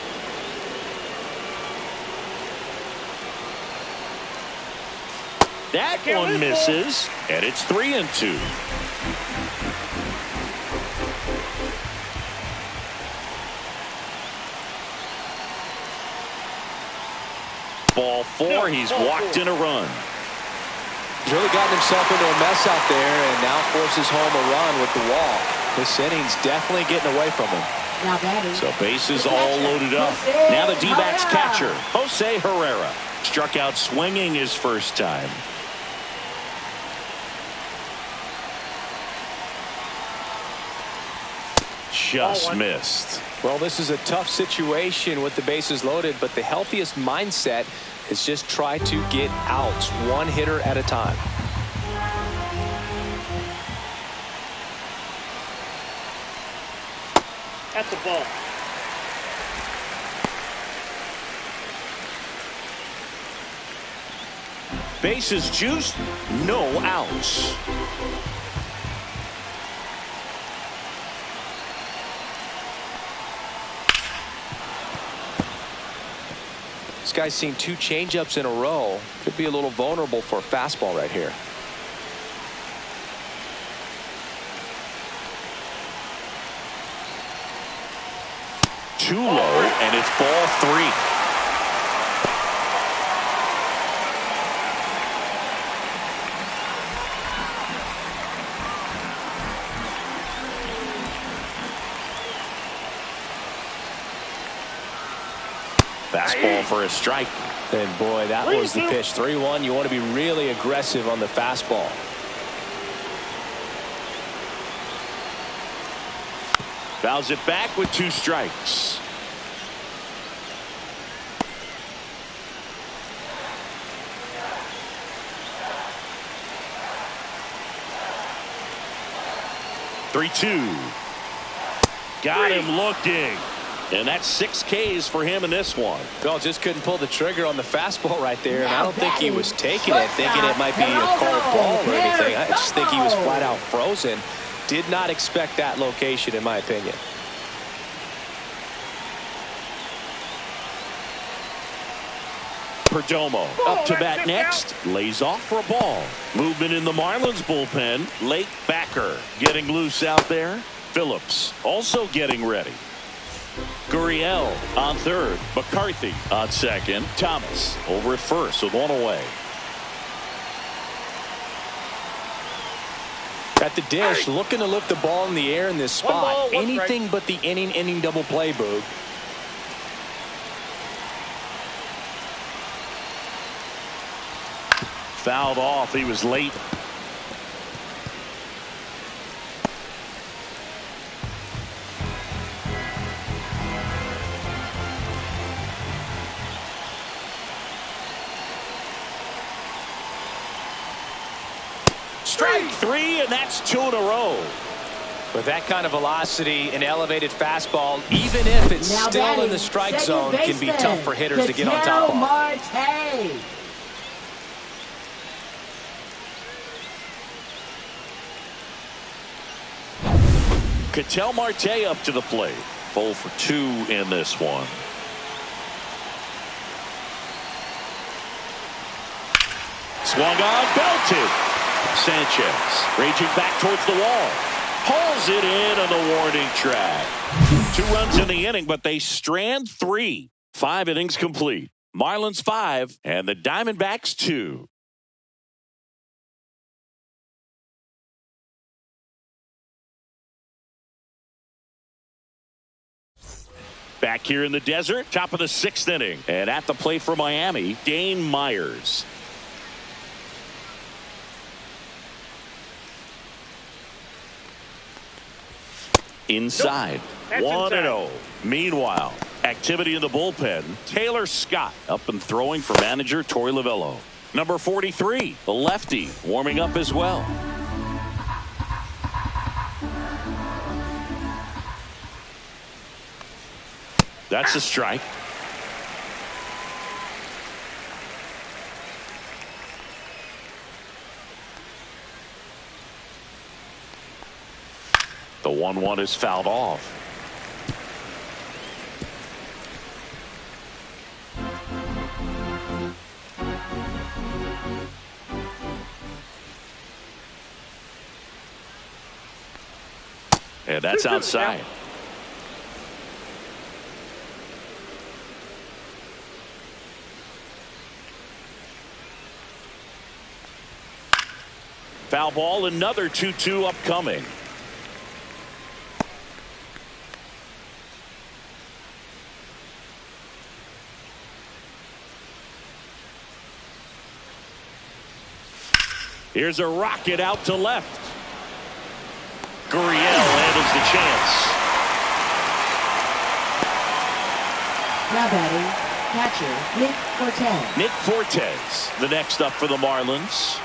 That one misses, and it's 3-2. ball 4. He's walked in a run. He's really gotten himself into a mess out there and now forces home a run with the wall. This inning's definitely getting away from him. Now batting. So bases all loaded up. Now the D-backs catcher, Jose Herrera, struck out swinging his first time. Just missed. Well, this is a tough situation with the bases loaded, but the healthiest mindset is just try to get outs one hitter at a time. At the ball. Bases juiced, no outs. This guy's seen 2 changeups in a row. Could be a little vulnerable for a fastball right here. Too low, and it's ball 3. Fastball for a strike. And boy, that was the pitch. 3-1. You want to be really aggressive on the fastball. Fouls it back with 2 strikes. Three-two. Got him looking. And that's 6 Ks for him in this one. Bill just couldn't pull the trigger on the fastball right there, and I don't think he was taking it, thinking it might be a called ball or anything. I just think he was flat out frozen. Did not expect that location, in my opinion. Perdomo up to bat next. Lays off for a ball. Movement in the Marlins bullpen. Late backer getting loose out there. Phillips also getting ready. Gurriel on third. McCarthy on second. Thomas over at first with 1 away. At the dish, looking to lift the ball in the air in this spot. One Anything but the inning double play, Boog. Fouled off. He was late. Strike 3, and that's 2 in a row. With that kind of velocity, an elevated fastball, even if it's Now still batting, in the strike second zone, can be baseman, tough for hitters to get on top of. Marte. Ketel Marte up to the plate. 0 for 2 in this one. Swung on, belted. Sanchez raging back towards the wall. Hauls it in on the warning track. 2 runs in the inning, but they strand 3. 5 innings complete. Marlins 5 and the Diamondbacks 2. Back here in the desert, top of the 6th inning. And at the plate for Miami, Dane Myers. Inside. 1-0. Meanwhile, activity in the bullpen. Taylor Scott up and throwing for manager Torey Lovullo. Number 43, the lefty, warming up as well. That's a strike. The 1-1 is fouled off. And that's outside. Foul ball, another 2-2 upcoming. Here's a rocket out to left. Gurriel handles the chance. Now batting, catcher Nick Fortes. Nick Fortes, the next up for the Marlins.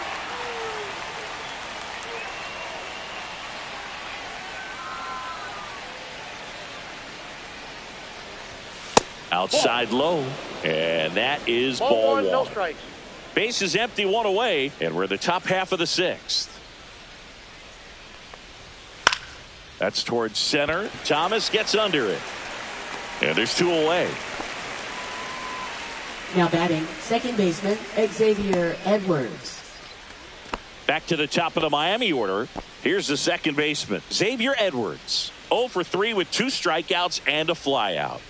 Outside low, and that is ball one. No strikes. Base is empty, one away, and we're in the top half of the sixth. That's towards center. Thomas gets under it, and there's two away. Now batting, second baseman Xavier Edwards. Back to the top of the Miami order. Here's the second baseman, Xavier Edwards. 0 for 3 with 2 strikeouts and a flyout.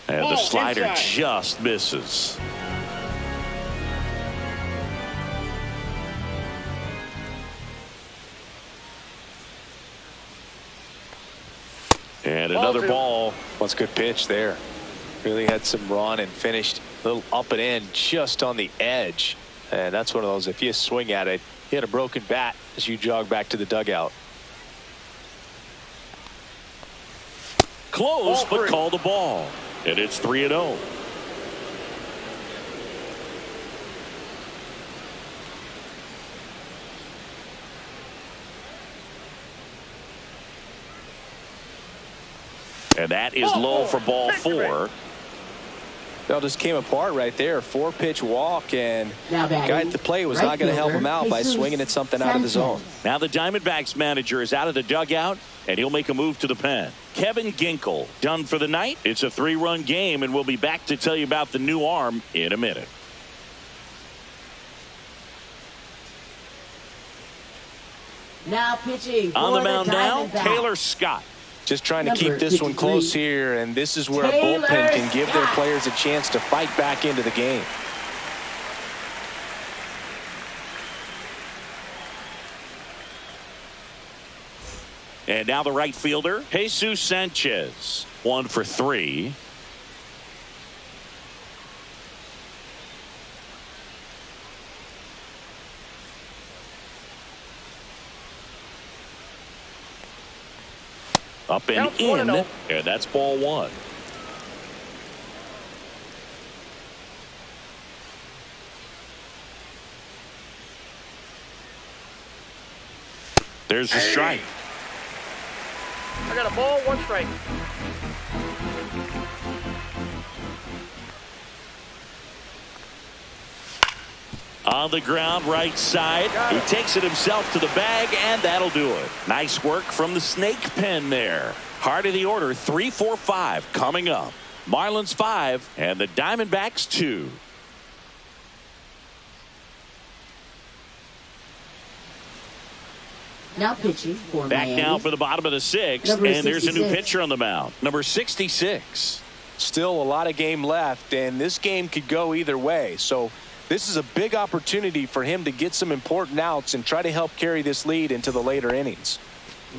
And the slider inside. Just misses. And another ball. That's a good pitch there. Really had some run and finished a little up and in just on the edge. And that's one of those, if you swing at it, you had a broken bat as you jog back to the dugout. Close, but called a ball. And it's 3-0. And that is low for ball 4. That just came apart right there. 4-pitch walk, and the guy at the plate was right not going to help him out by Jesus swinging at something out of the zone. Now the Diamondbacks manager is out of the dugout, and he'll make a move to the pen. Kevin Ginkel done for the night. It's a 3-run game, and we'll be back to tell you about the new arm in a minute. Now pitching for on the mound now, Diamondbacks. Taylor Scott. Just trying to keep this one close here, and this is where Taylor a bullpen can give their Scott. players a chance to fight back into the game. And now the right fielder, Jesus Sanchez. 1 for 3. Up and in, and that's ball 1. There's a strike. I got a ball, 1 strike. On the ground, right side. He takes it himself to the bag, and that'll do it. Nice work from the snake pen there. Heart of the order, 3, 4, 5 coming up. Marlins 5 and the Diamondbacks 2. Now pitching for Back Miami. now for the bottom of the 6th, Number and there's a new 66. pitcher on the mound. Number 66. Still a lot of game left, and this game could go either way. So this is a big opportunity for him to get some important outs and try to help carry this lead into the later innings.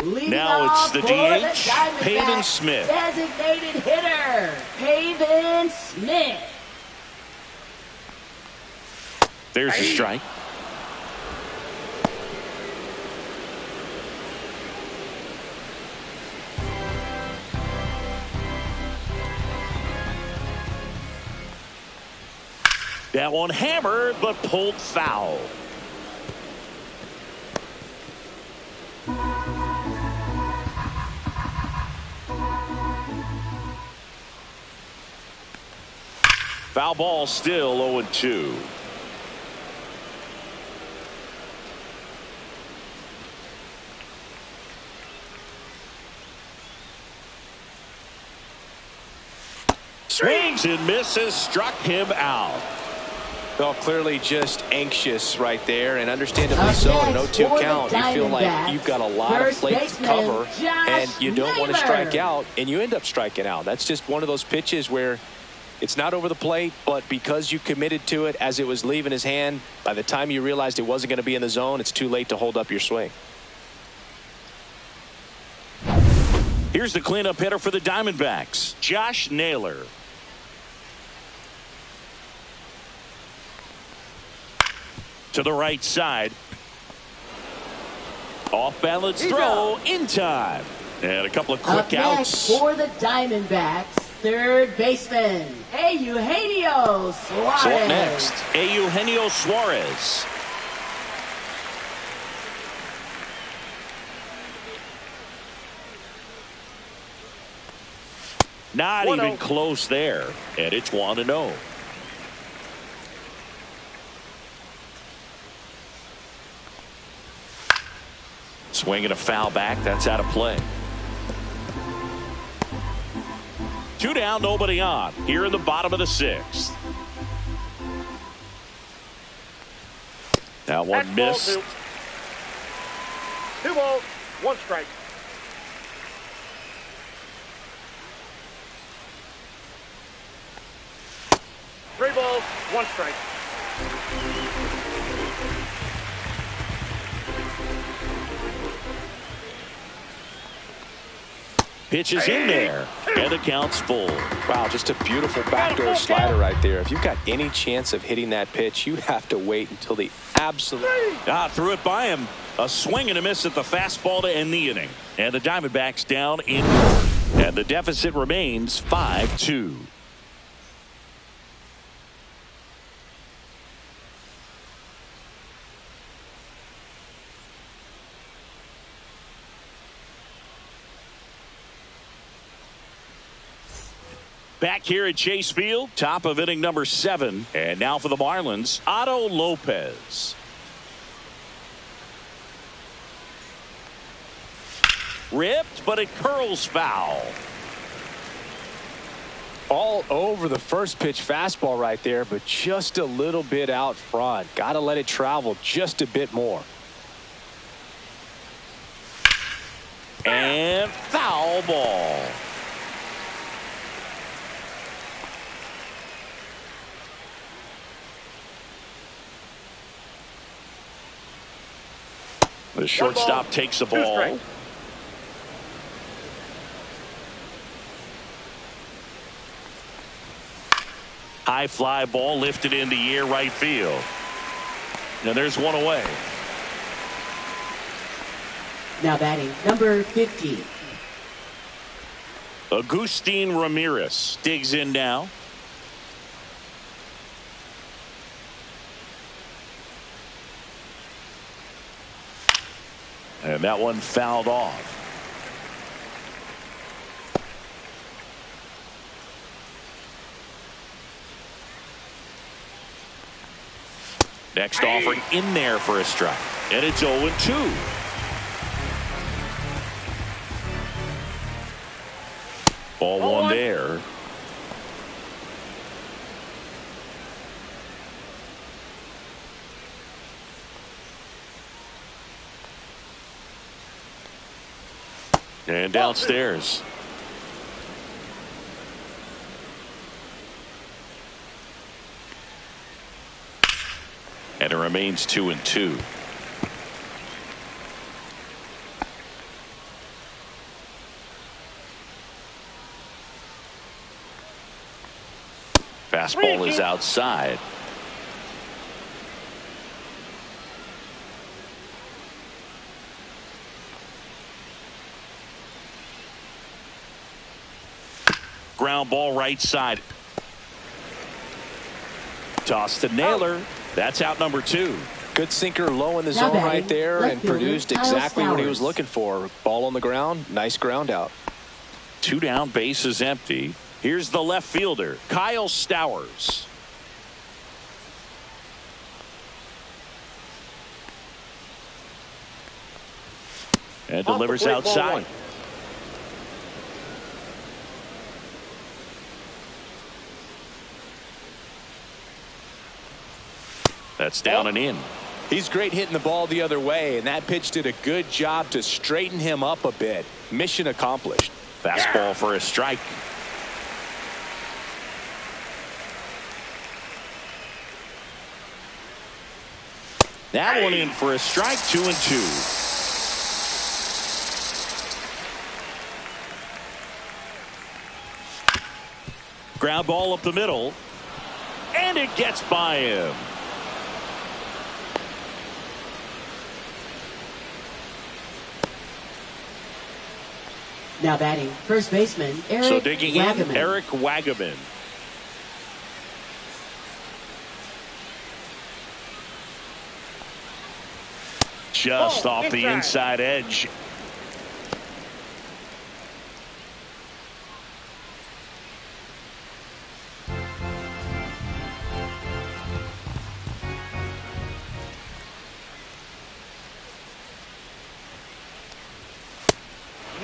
Leading Now it's off the for DH, Diamondbacks, Pavin Smith. Designated hitter, Pavin Smith. There's a strike. That one hammered, but pulled foul. Foul ball, still 0-2. Swings and misses, struck him out. Well, clearly just anxious right there, and understandably so. An 0-2 count, you feel like you've got a lot of plate to cover, and you don't want to strike out, and you end up striking out. That's just one of those pitches where It's not over the plate, but because you committed to it as it was leaving his hand, by the time you realized it wasn't going to be in the zone, it's too late to hold up your swing. Here's the cleanup hitter for the Diamondbacks, Josh Naylor. To the right side. Off balance throw in time. And a couple of quick outs. For the Diamondbacks, third baseman, Eugenio Suarez. So up next, Eugenio Suarez. Not even close there. And it's 1-0. Swinging a foul back. That's out of play. 2 down, nobody on. Here in the bottom of the 6th. That one missed. 2 balls, 1 strike. Three balls, 1 strike. Pitch is in there, and the count's full. Wow, just a beautiful backdoor slider right there. If you've got any chance of hitting that pitch, you have to wait until the absolute. Threw it by him. A swing and a miss at the fastball to end the inning. And the Diamondbacks down in. And the deficit remains 5-2. Back here at Chase Field, top of inning number 7. And now for the Marlins, Otto Lopez. Ripped, but it curls foul. All over the first pitch fastball right there, but just a little bit out front. Got to let it travel just a bit more. And foul ball. The shortstop takes the ball. High fly ball lifted in the air right field. Now there's one away. Now batting number 50. Agustin Ramirez digs in now. And that one fouled off. Next offering in there for a strike. And it's 0-2. Ball one there. And downstairs. And it remains 2-2. Fastball is outside. Ground ball right side. Toss to Naylor. That's out number 2. Good sinker low in the zone right there and produced exactly what he was looking for. Ball on the ground. Nice ground out. 2 down, base is empty. Here's the left fielder, Kyle Stowers. And delivers outside. That's down and in. He's great hitting the ball the other way, and that pitch did a good job to straighten him up a bit. Mission accomplished. Fastball for a strike. That one in for a strike, 2-2. Ground ball up the middle. And it gets by him. Now batting, first baseman, Eric So digging Wagaman. in, Eric Wagaman. Just off the inside edge.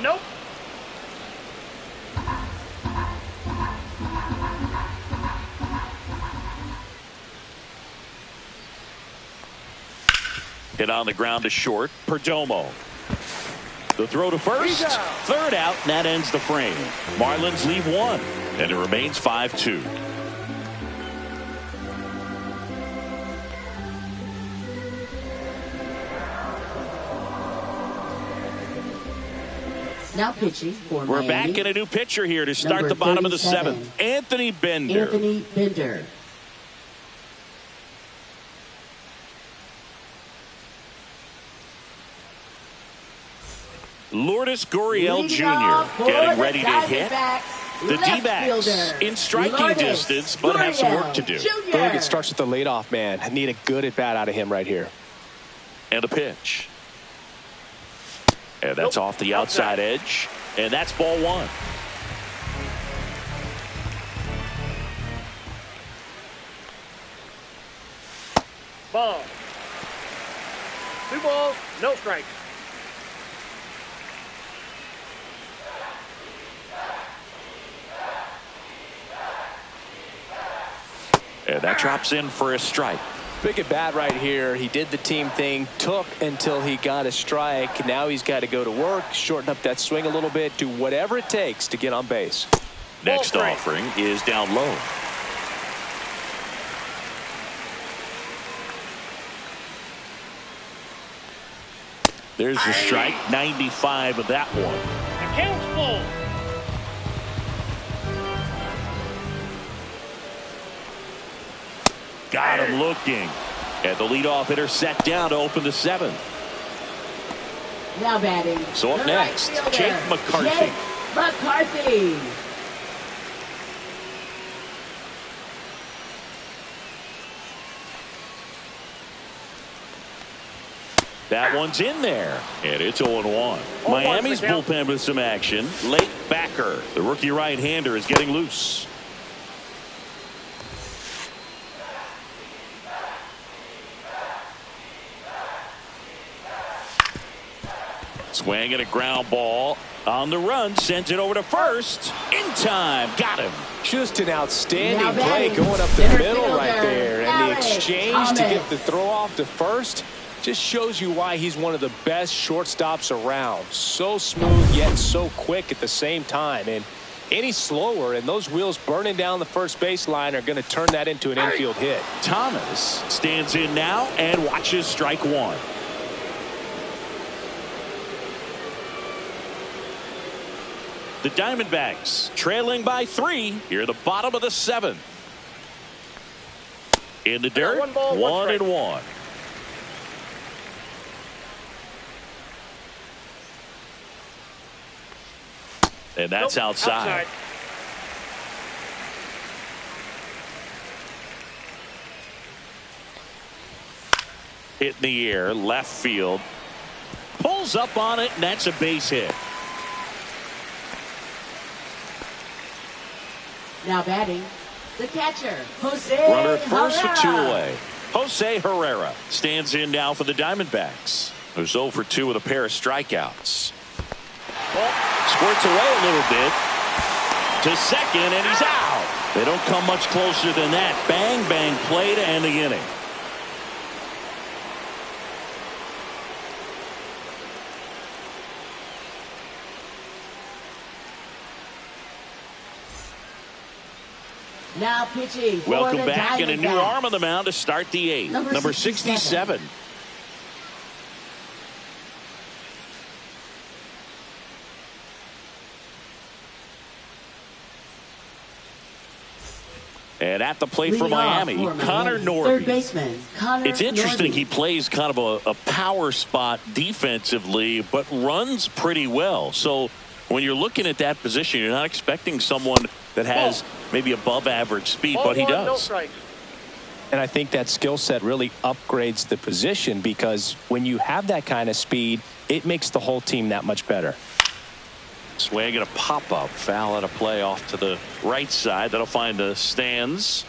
Nope. Hit on the ground to short. Perdomo. The throw to first. Third out, and that ends the frame. Marlins leave one, and it remains 5-2. Now pitching for We're Miami. back in a new pitcher here to start Number the bottom of the 37. seventh. Anthony Bender. Anthony Bender. Lourdes Gurriel Leading off Jr. for getting the ready to hit. Diamondbacks, The left D-backs fielder, in striking Lourdes distance, but have some work to do. Gurriel Jr. Boog, it starts with the leadoff man. I need a good at bat out of him right here. And a pitch. And that's off the outside edge. And that's ball one. Ball. 2 balls, no strikes. And that drops in for a strike. Big at bat right here. He did the team thing, took until he got a strike. Now he's got to go to work, shorten up that swing a little bit, do whatever it takes to get on base. Next offering is down low. There's the strike, 95 of that one. The count's full. Got him looking. And the leadoff hitter set down to open the seventh. Now batting. So up the next, right fielder, Jake McCarthy. Jake McCarthy. That one's in there. And it's 0-1. Miami's bullpen with some action. Late backer. The rookie right-hander is getting loose. Swing and a ground ball. On the run, sends it over to first. In time. Got him. Just an outstanding Now play batting, going up the center middle right fielder, there. And the Alex exchange to Thomas. get the throw off to first just shows you why he's one of the best shortstops around. So smooth yet so quick at the same time. And any slower and those wheels burning down the first baseline are going to turn that into an infield hit. Thomas stands in now and watches strike one. The Diamondbacks trailing by 3 here at the bottom of the seventh. In the dirt, 1 ball, 1 strike. 1-1. And that's outside. Hit in the air, left field. Pulls up on it, and that's a base hit. Now batting, the catcher, Jose Runner at first Herrera. with 2 away. Jose Herrera stands in now for the Diamondbacks, who's 0 for 2 with a pair of strikeouts. Squirts away a little bit to second, and he's out. They don't come much closer than that. Bang, bang play to end the inning. Now pitching for Welcome the back, and a new Diamondbacks. arm on the mound to start the 8th. Number 67. And at the plate for Leading off Miami, for Connor Miami, Norby. third baseman, Connor It's interesting Norby. he plays kind of a power spot defensively, but runs pretty well. So when you're looking at that position, you're not expecting someone that has maybe above average speed, Ball but he one, no does. strikes. And I think that skill set really upgrades the position, because when you have that kind of speed, it makes the whole team that much better. Swing and a pop-up. Foul at a play off to the right side. That'll find the stands.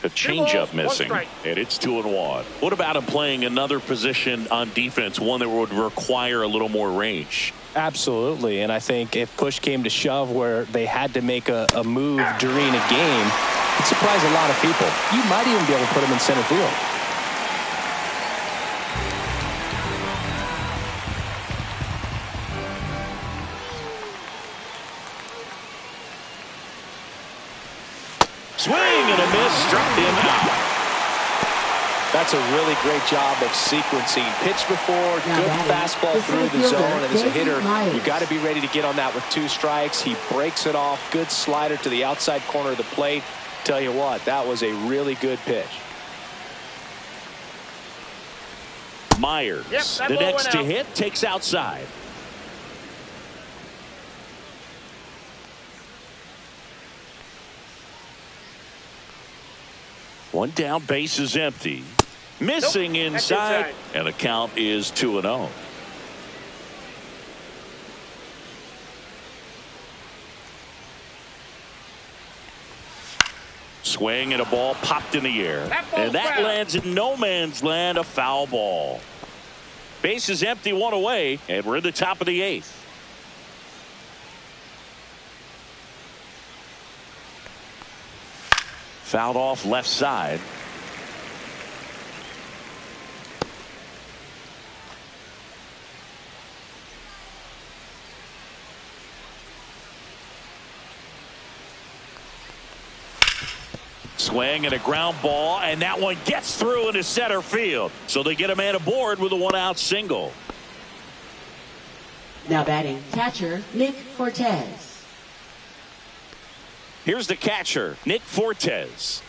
A changeup missing, and it's 2-1. What about him playing another position on defense, one that would require a little more range? Absolutely, and I think if push came to shove where they had to make a move during a game, it surprised a lot of people. You might even be able to put him in center field. Swing and a miss, struck him out. That's a really great job of sequencing. Pitch before, good fastball through the zone, and as a hitter, you got to be ready to get on that with 2 strikes. He breaks it off. Good slider to the outside corner of the plate. Tell you what, that was a really good pitch. Myers, Yep, the ball next went to out. hit, takes outside. One down, base is empty. Missing Nope, that's inside, inside. and the count is 2-0. Swing and a ball popped in the air. And that foul. lands in no man's land, a foul ball. Base is empty, 1 away, and we're in the top of the 8th. Fouled off left side. Swing and a ground ball, and that one gets through into center field. So they get a man aboard with a 1-out single. Now batting, catcher, Nick Fortes. Here's the catcher, Nick Fortes.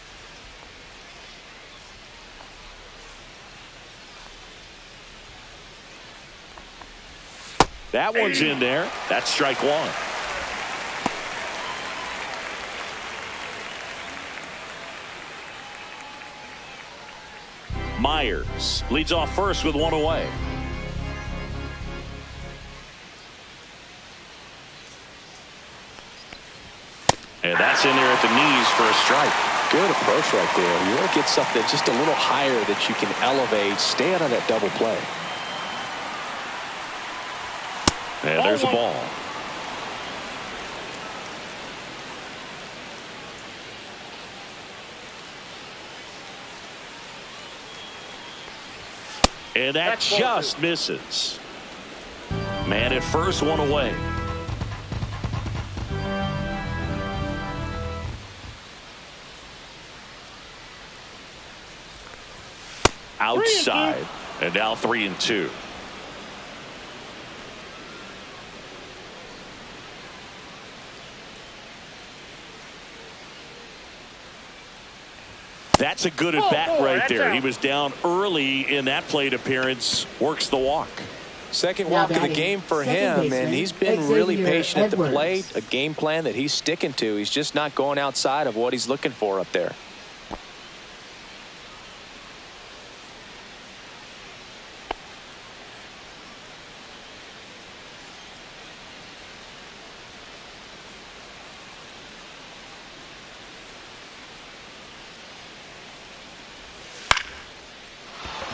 That one's in there. That's strike 1. Myers leads off first with 1 away. And that's in there at the knees for a strike. Good approach right there. You want to get something just a little higher that you can elevate. Stay out of that double play. And there's a ball. And that just misses. Man at first, 1 away. Outside. And now 3-2. That's a good at bat right there. He was down early in that plate appearance. Works the walk. Second walk of the game for him, and he's been really patient at the plate. A game plan that he's sticking to. He's just not going outside of what he's looking for up there.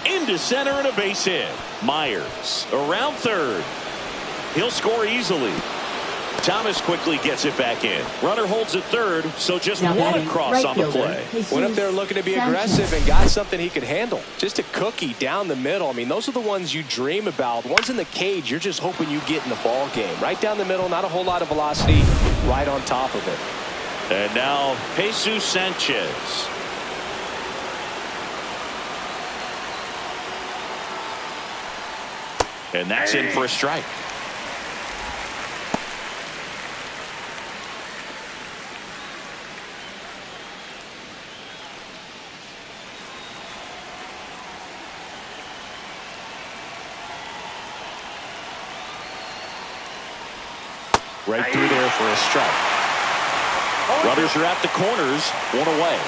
Into center and a base hit. Myers around third. He'll score easily. Thomas quickly gets it back in. Runner holds at third, so just now one across on the play. Went up there looking to be aggressive and got something he could handle. Just a cookie down the middle. I mean, those are the ones you dream about. The ones in the cage, you're just hoping you get in the ball game. Right down the middle, not a whole lot of velocity, right on top of it. And now Jesus Sanchez. And that's in for a strike. Right through there for a strike. Runners are at the corners, one away.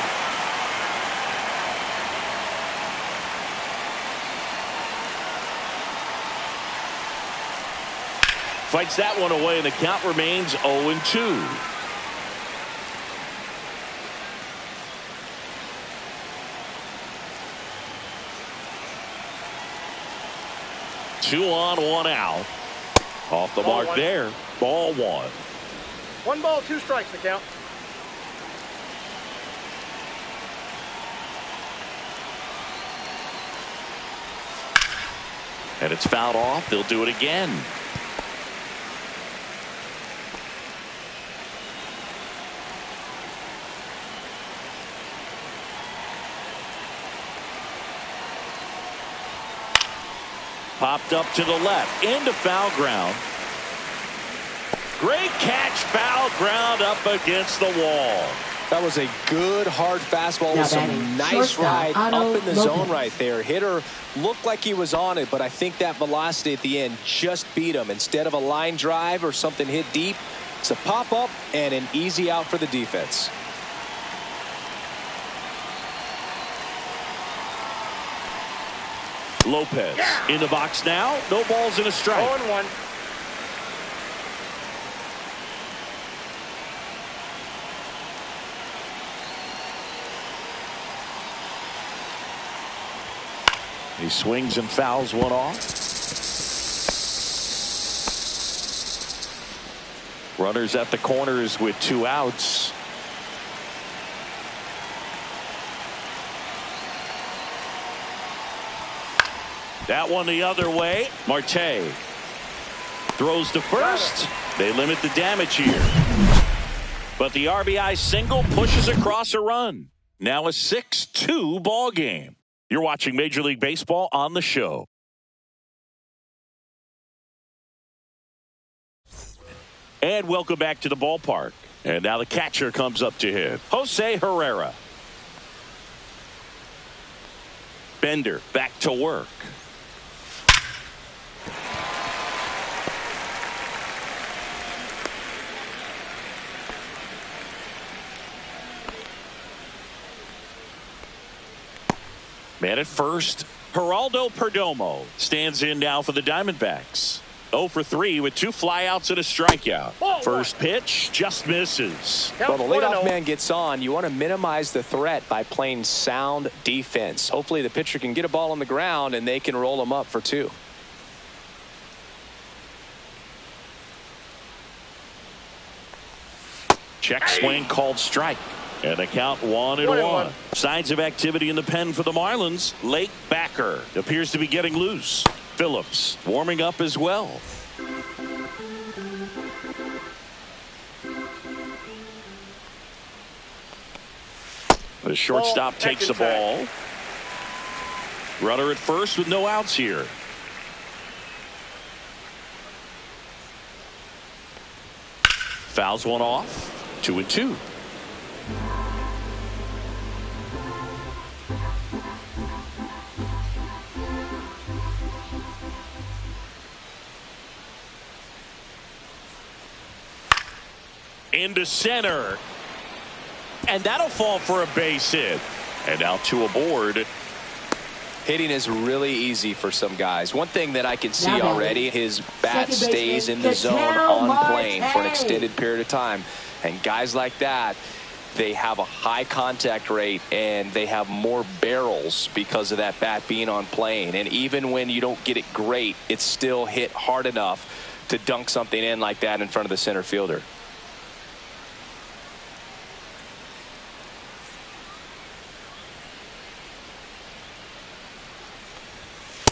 Fights that one away, and the count remains 0-2. Two on, one out. Off the mark there. Ball one. 1 ball, 2 strikes the count. And it's fouled off. They'll do it again. Popped up to the left, into foul ground. Great catch, foul ground up against the wall. That was a good hard fastball with some nice ride up in the zone right there. Hitter looked like he was on it, but I think that velocity at the end just beat him. Instead of a line drive or something hit deep, it's a pop up and an easy out for the defense. Lopez in the box now. No balls and a strike. 0-1. He swings and fouls one off. Runners at the corners with 2 outs. That one the other way. Marte throws to first. They limit the damage here. But the RBI single pushes across a run. Now a 6-2 ball game. You're watching Major League Baseball on the show. And welcome back to the ballpark. And now the catcher comes up to hit. Jose Herrera. Bender back to work. Man at first, Geraldo Perdomo stands in now for the Diamondbacks. 0 for 3 with 2 flyouts and a strikeout. First pitch just misses. Well, the leadoff man gets on. You want to minimize the threat by playing sound defense. Hopefully the pitcher can get a ball on the ground and they can roll him up for 2. Check swing called strike. And the count 1-1. Signs of activity in the pen for the Marlins. Late backer appears to be getting loose. Phillips warming up as well. The shortstop takes the ball. Runner at first with no outs here. Fouls one off. 2-2. Into center. And that'll fall for a base hit. And now 2 aboard. Hitting is really easy for some guys. One thing that I can see already, his bat stays in the zone on plane for an extended period of time. And guys like that, they have a high contact rate and they have more barrels because of that bat being on plane. And even when you don't get it great, it's still hit hard enough to dunk something in like that in front of the center fielder.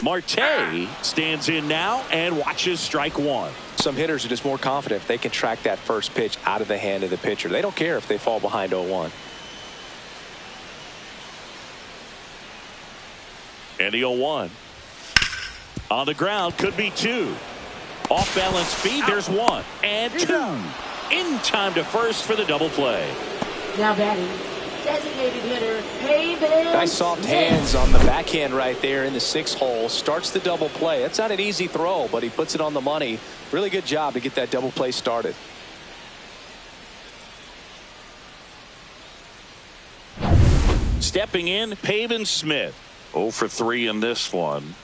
Marte stands in now and watches strike 1. Some hitters are just more confident if they can track that first pitch out of the hand of the pitcher. They don't care if they fall behind 0-1. And the 0-1. On the ground, could be 2. Off balance speed, there's 1 and 2. In time to first for the double play. Now batting, designated hitter, Pavin. Nice soft hands on the backhand right there in the 6th hole. Starts the double play. That's not an easy throw, but he puts it on the money. Really good job to get that double play started. Stepping in, Pavin Smith. 0 for 3 in this one.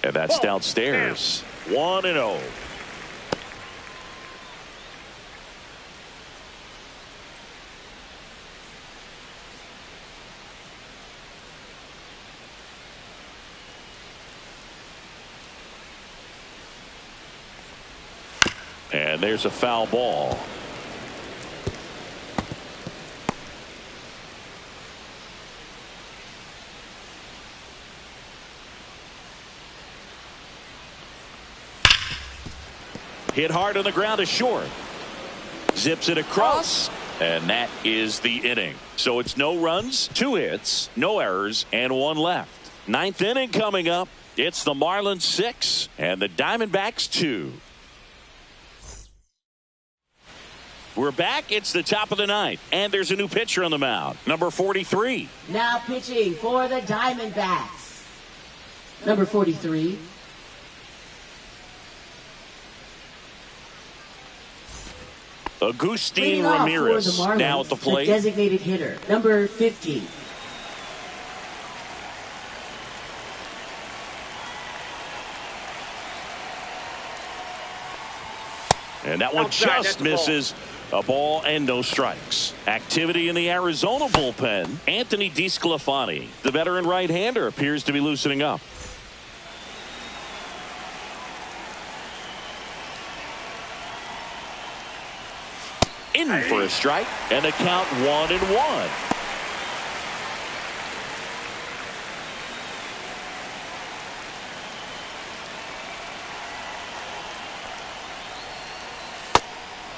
And that's downstairs. 1-0. And there's a foul ball. Hit hard on the ground to short. Zips it across. And that is the inning. So it's no runs, 2 hits, no errors, and 1 left. 9th inning coming up. It's the Marlins 6 and the Diamondbacks 2. We're back. It's the top of the 9th. And there's a new pitcher on the mound. Number 43. Now pitching for the Diamondbacks. Number 43. Agustin Ramirez Marlins, now at the plate. The designated hitter, number 50. And that one just misses a ball and no strikes. Activity in the Arizona bullpen. Anthony DeSclafani, the veteran right-hander, appears to be loosening up. In for a strike, and the count 1-1.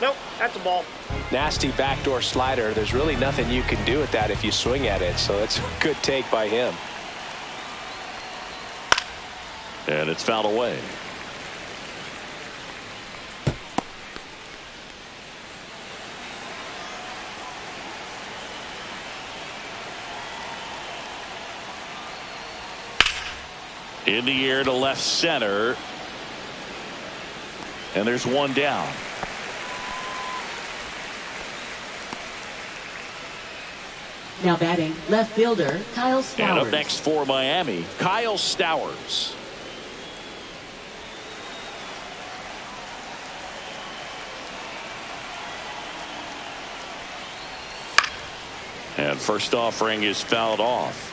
Nope, that's a ball. Nasty backdoor slider. There's really nothing you can do with that if you swing at it. So it's a good take by him. And it's fouled away. In the air to left center. And there's 1 down. Now batting, left fielder, Kyle Stowers. And up next for Miami, Kyle Stowers. And first offering is fouled off.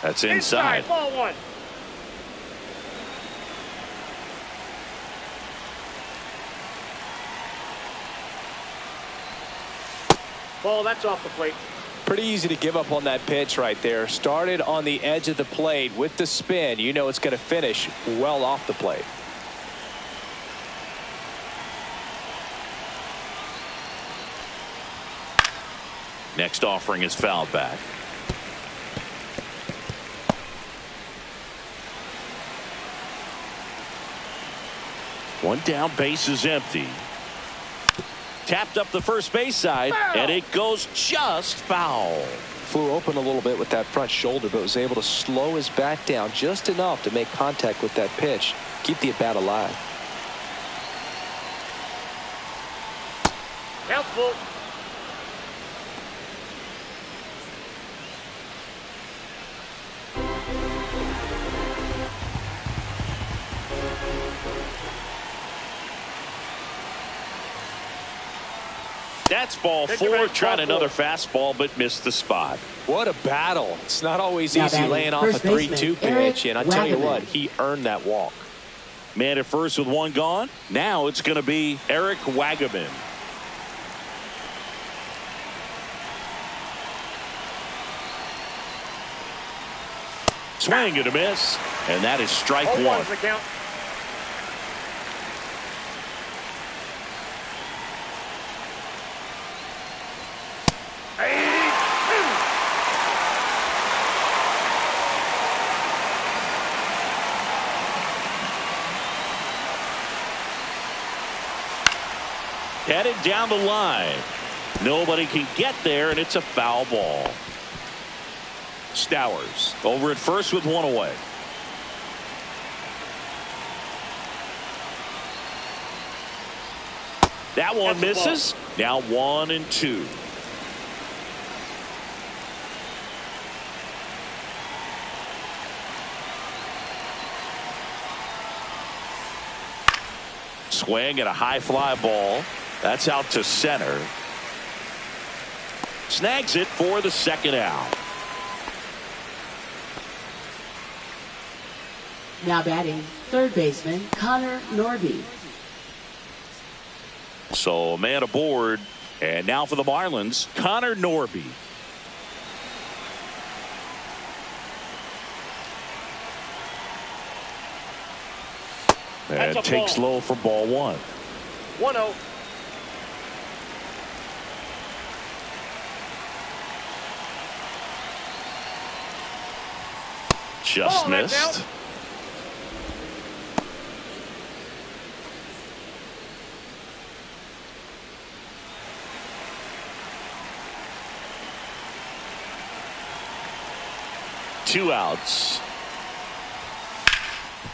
That's inside. Ball 1. Ball, that's off the plate. Pretty easy to give up on that pitch right there. Started on the edge of the plate with the spin. You know it's going to finish well off the plate. Next offering is fouled back. One down, base is empty. Tapped up the first base side, and it goes just foul. Flew open a little bit with that front shoulder, but was able to slow his bat down just enough to make contact with that pitch. Keep the at-bat alive. Count full. That's ball 4. Tried another fastball, but missed the spot. What a battle. It's not always easy laying off a 3-2 pitch, and I tell you what, he earned that walk. Man at first with 1 gone. Now it's going to be Eric Wagaman. Swing and a miss. And that is strike Oh, one. one's the count. Headed down the line. Nobody can get there, and it's a foul ball. Stowers over at first with one away. That one misses. Now 1-2. Swing at a high fly ball. That's out to center. Snags it for the second out. Now batting, third baseman Connor Norby. So a man aboard. And now for the Marlins, Connor Norby. And takes low for ball one. 1-0. Just missed. Out. Two outs.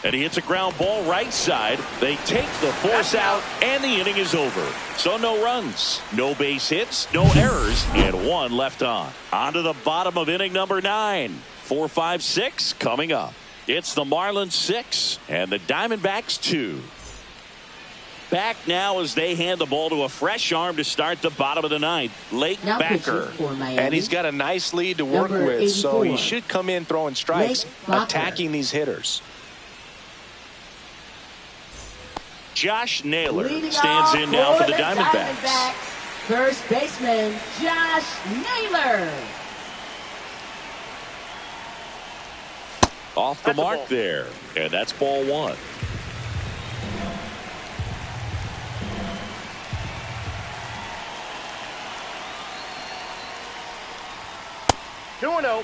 And he hits a ground ball right side. They take the force out, and the inning is over. So no runs, no base hits, no errors, and one left on. On to the bottom of inning number 9. 4, 5, 6 coming up. It's the Marlins 6 and the Diamondbacks 2. Back now as they hand the ball to a fresh arm to start the bottom of the 9th. Lake Now Backer. And he's got a nice lead to work Number with, so 84. he should come in throwing strikes, Lake Backer. attacking these hitters. Josh Naylor Leading stands off in now for the Diamondbacks. Diamondbacks. First baseman Josh Naylor. Off the That's a mark ball. there. And that's ball one. Two and 0.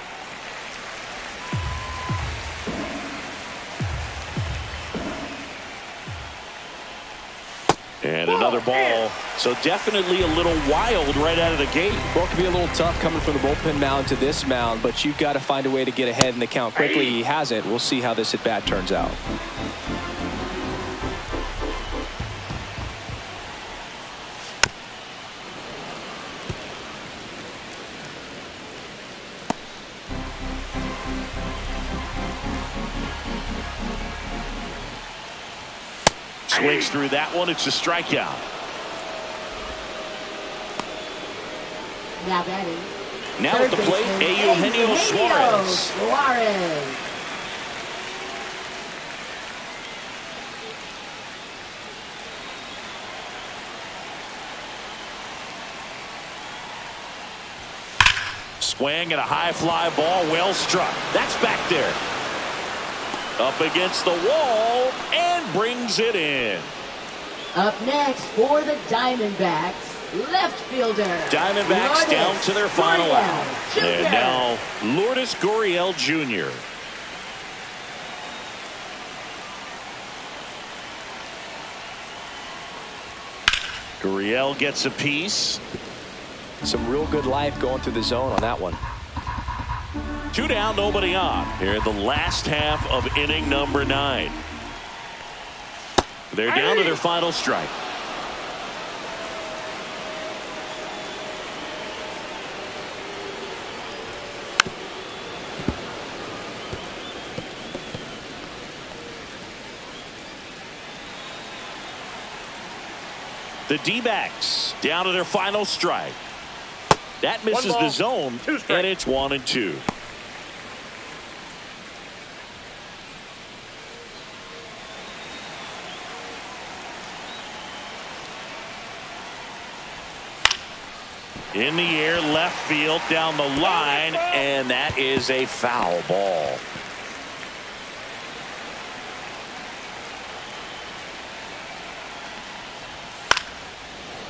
And another ball. So definitely a little wild right out of the gate. Well, it could be a little tough coming from the bullpen mound to this mound, but you've got to find a way to get ahead in the count quickly. He hasn't. We'll see how this at bat turns out. Swings through that one. It's a strikeout. Now batting. Now Third at the plate, baseman, Eugenio Suarez. Suarez. Swing and a high fly ball, well struck. That's back there. Up against the wall and brings it in. Up next for the Diamondbacks, left fielder. Diamondbacks Lourdes down to their final Gurriel out. Jr. And now Lourdes Gurriel Jr. Gurriel gets a piece. Some real good life going through the zone on that one. 2 down, nobody on. Here in the last half of inning number 9. They're down to their final strike. The D-backs down to their final strike. That misses the zone, and it's 1-2. In the air, left field, down the line, and that is a foul ball.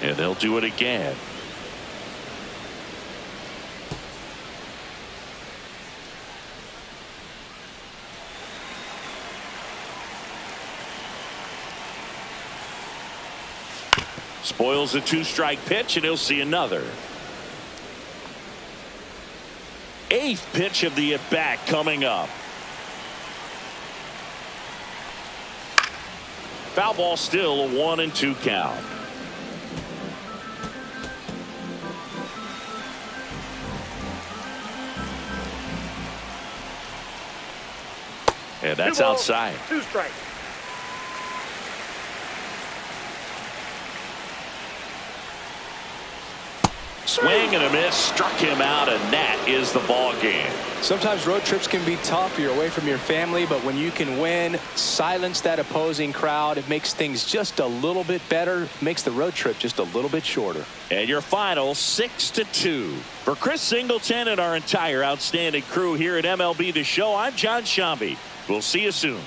And they'll do it again. Spoils a 2-strike pitch, and he'll see another. 8th pitch of the at-bat coming up. Foul ball, still a 1-2 count. And that's outside. 2 strikes. Swing and a miss, struck him out, and that is the ball game. Sometimes road trips can be tough. You're away from your family, but when you can win, silence that opposing crowd, it makes things just a little bit better, makes the road trip just a little bit shorter. And your final 6-2. For Chris Singleton and our entire outstanding crew here at MLB The Show, I'm John Shambi. We'll see you soon.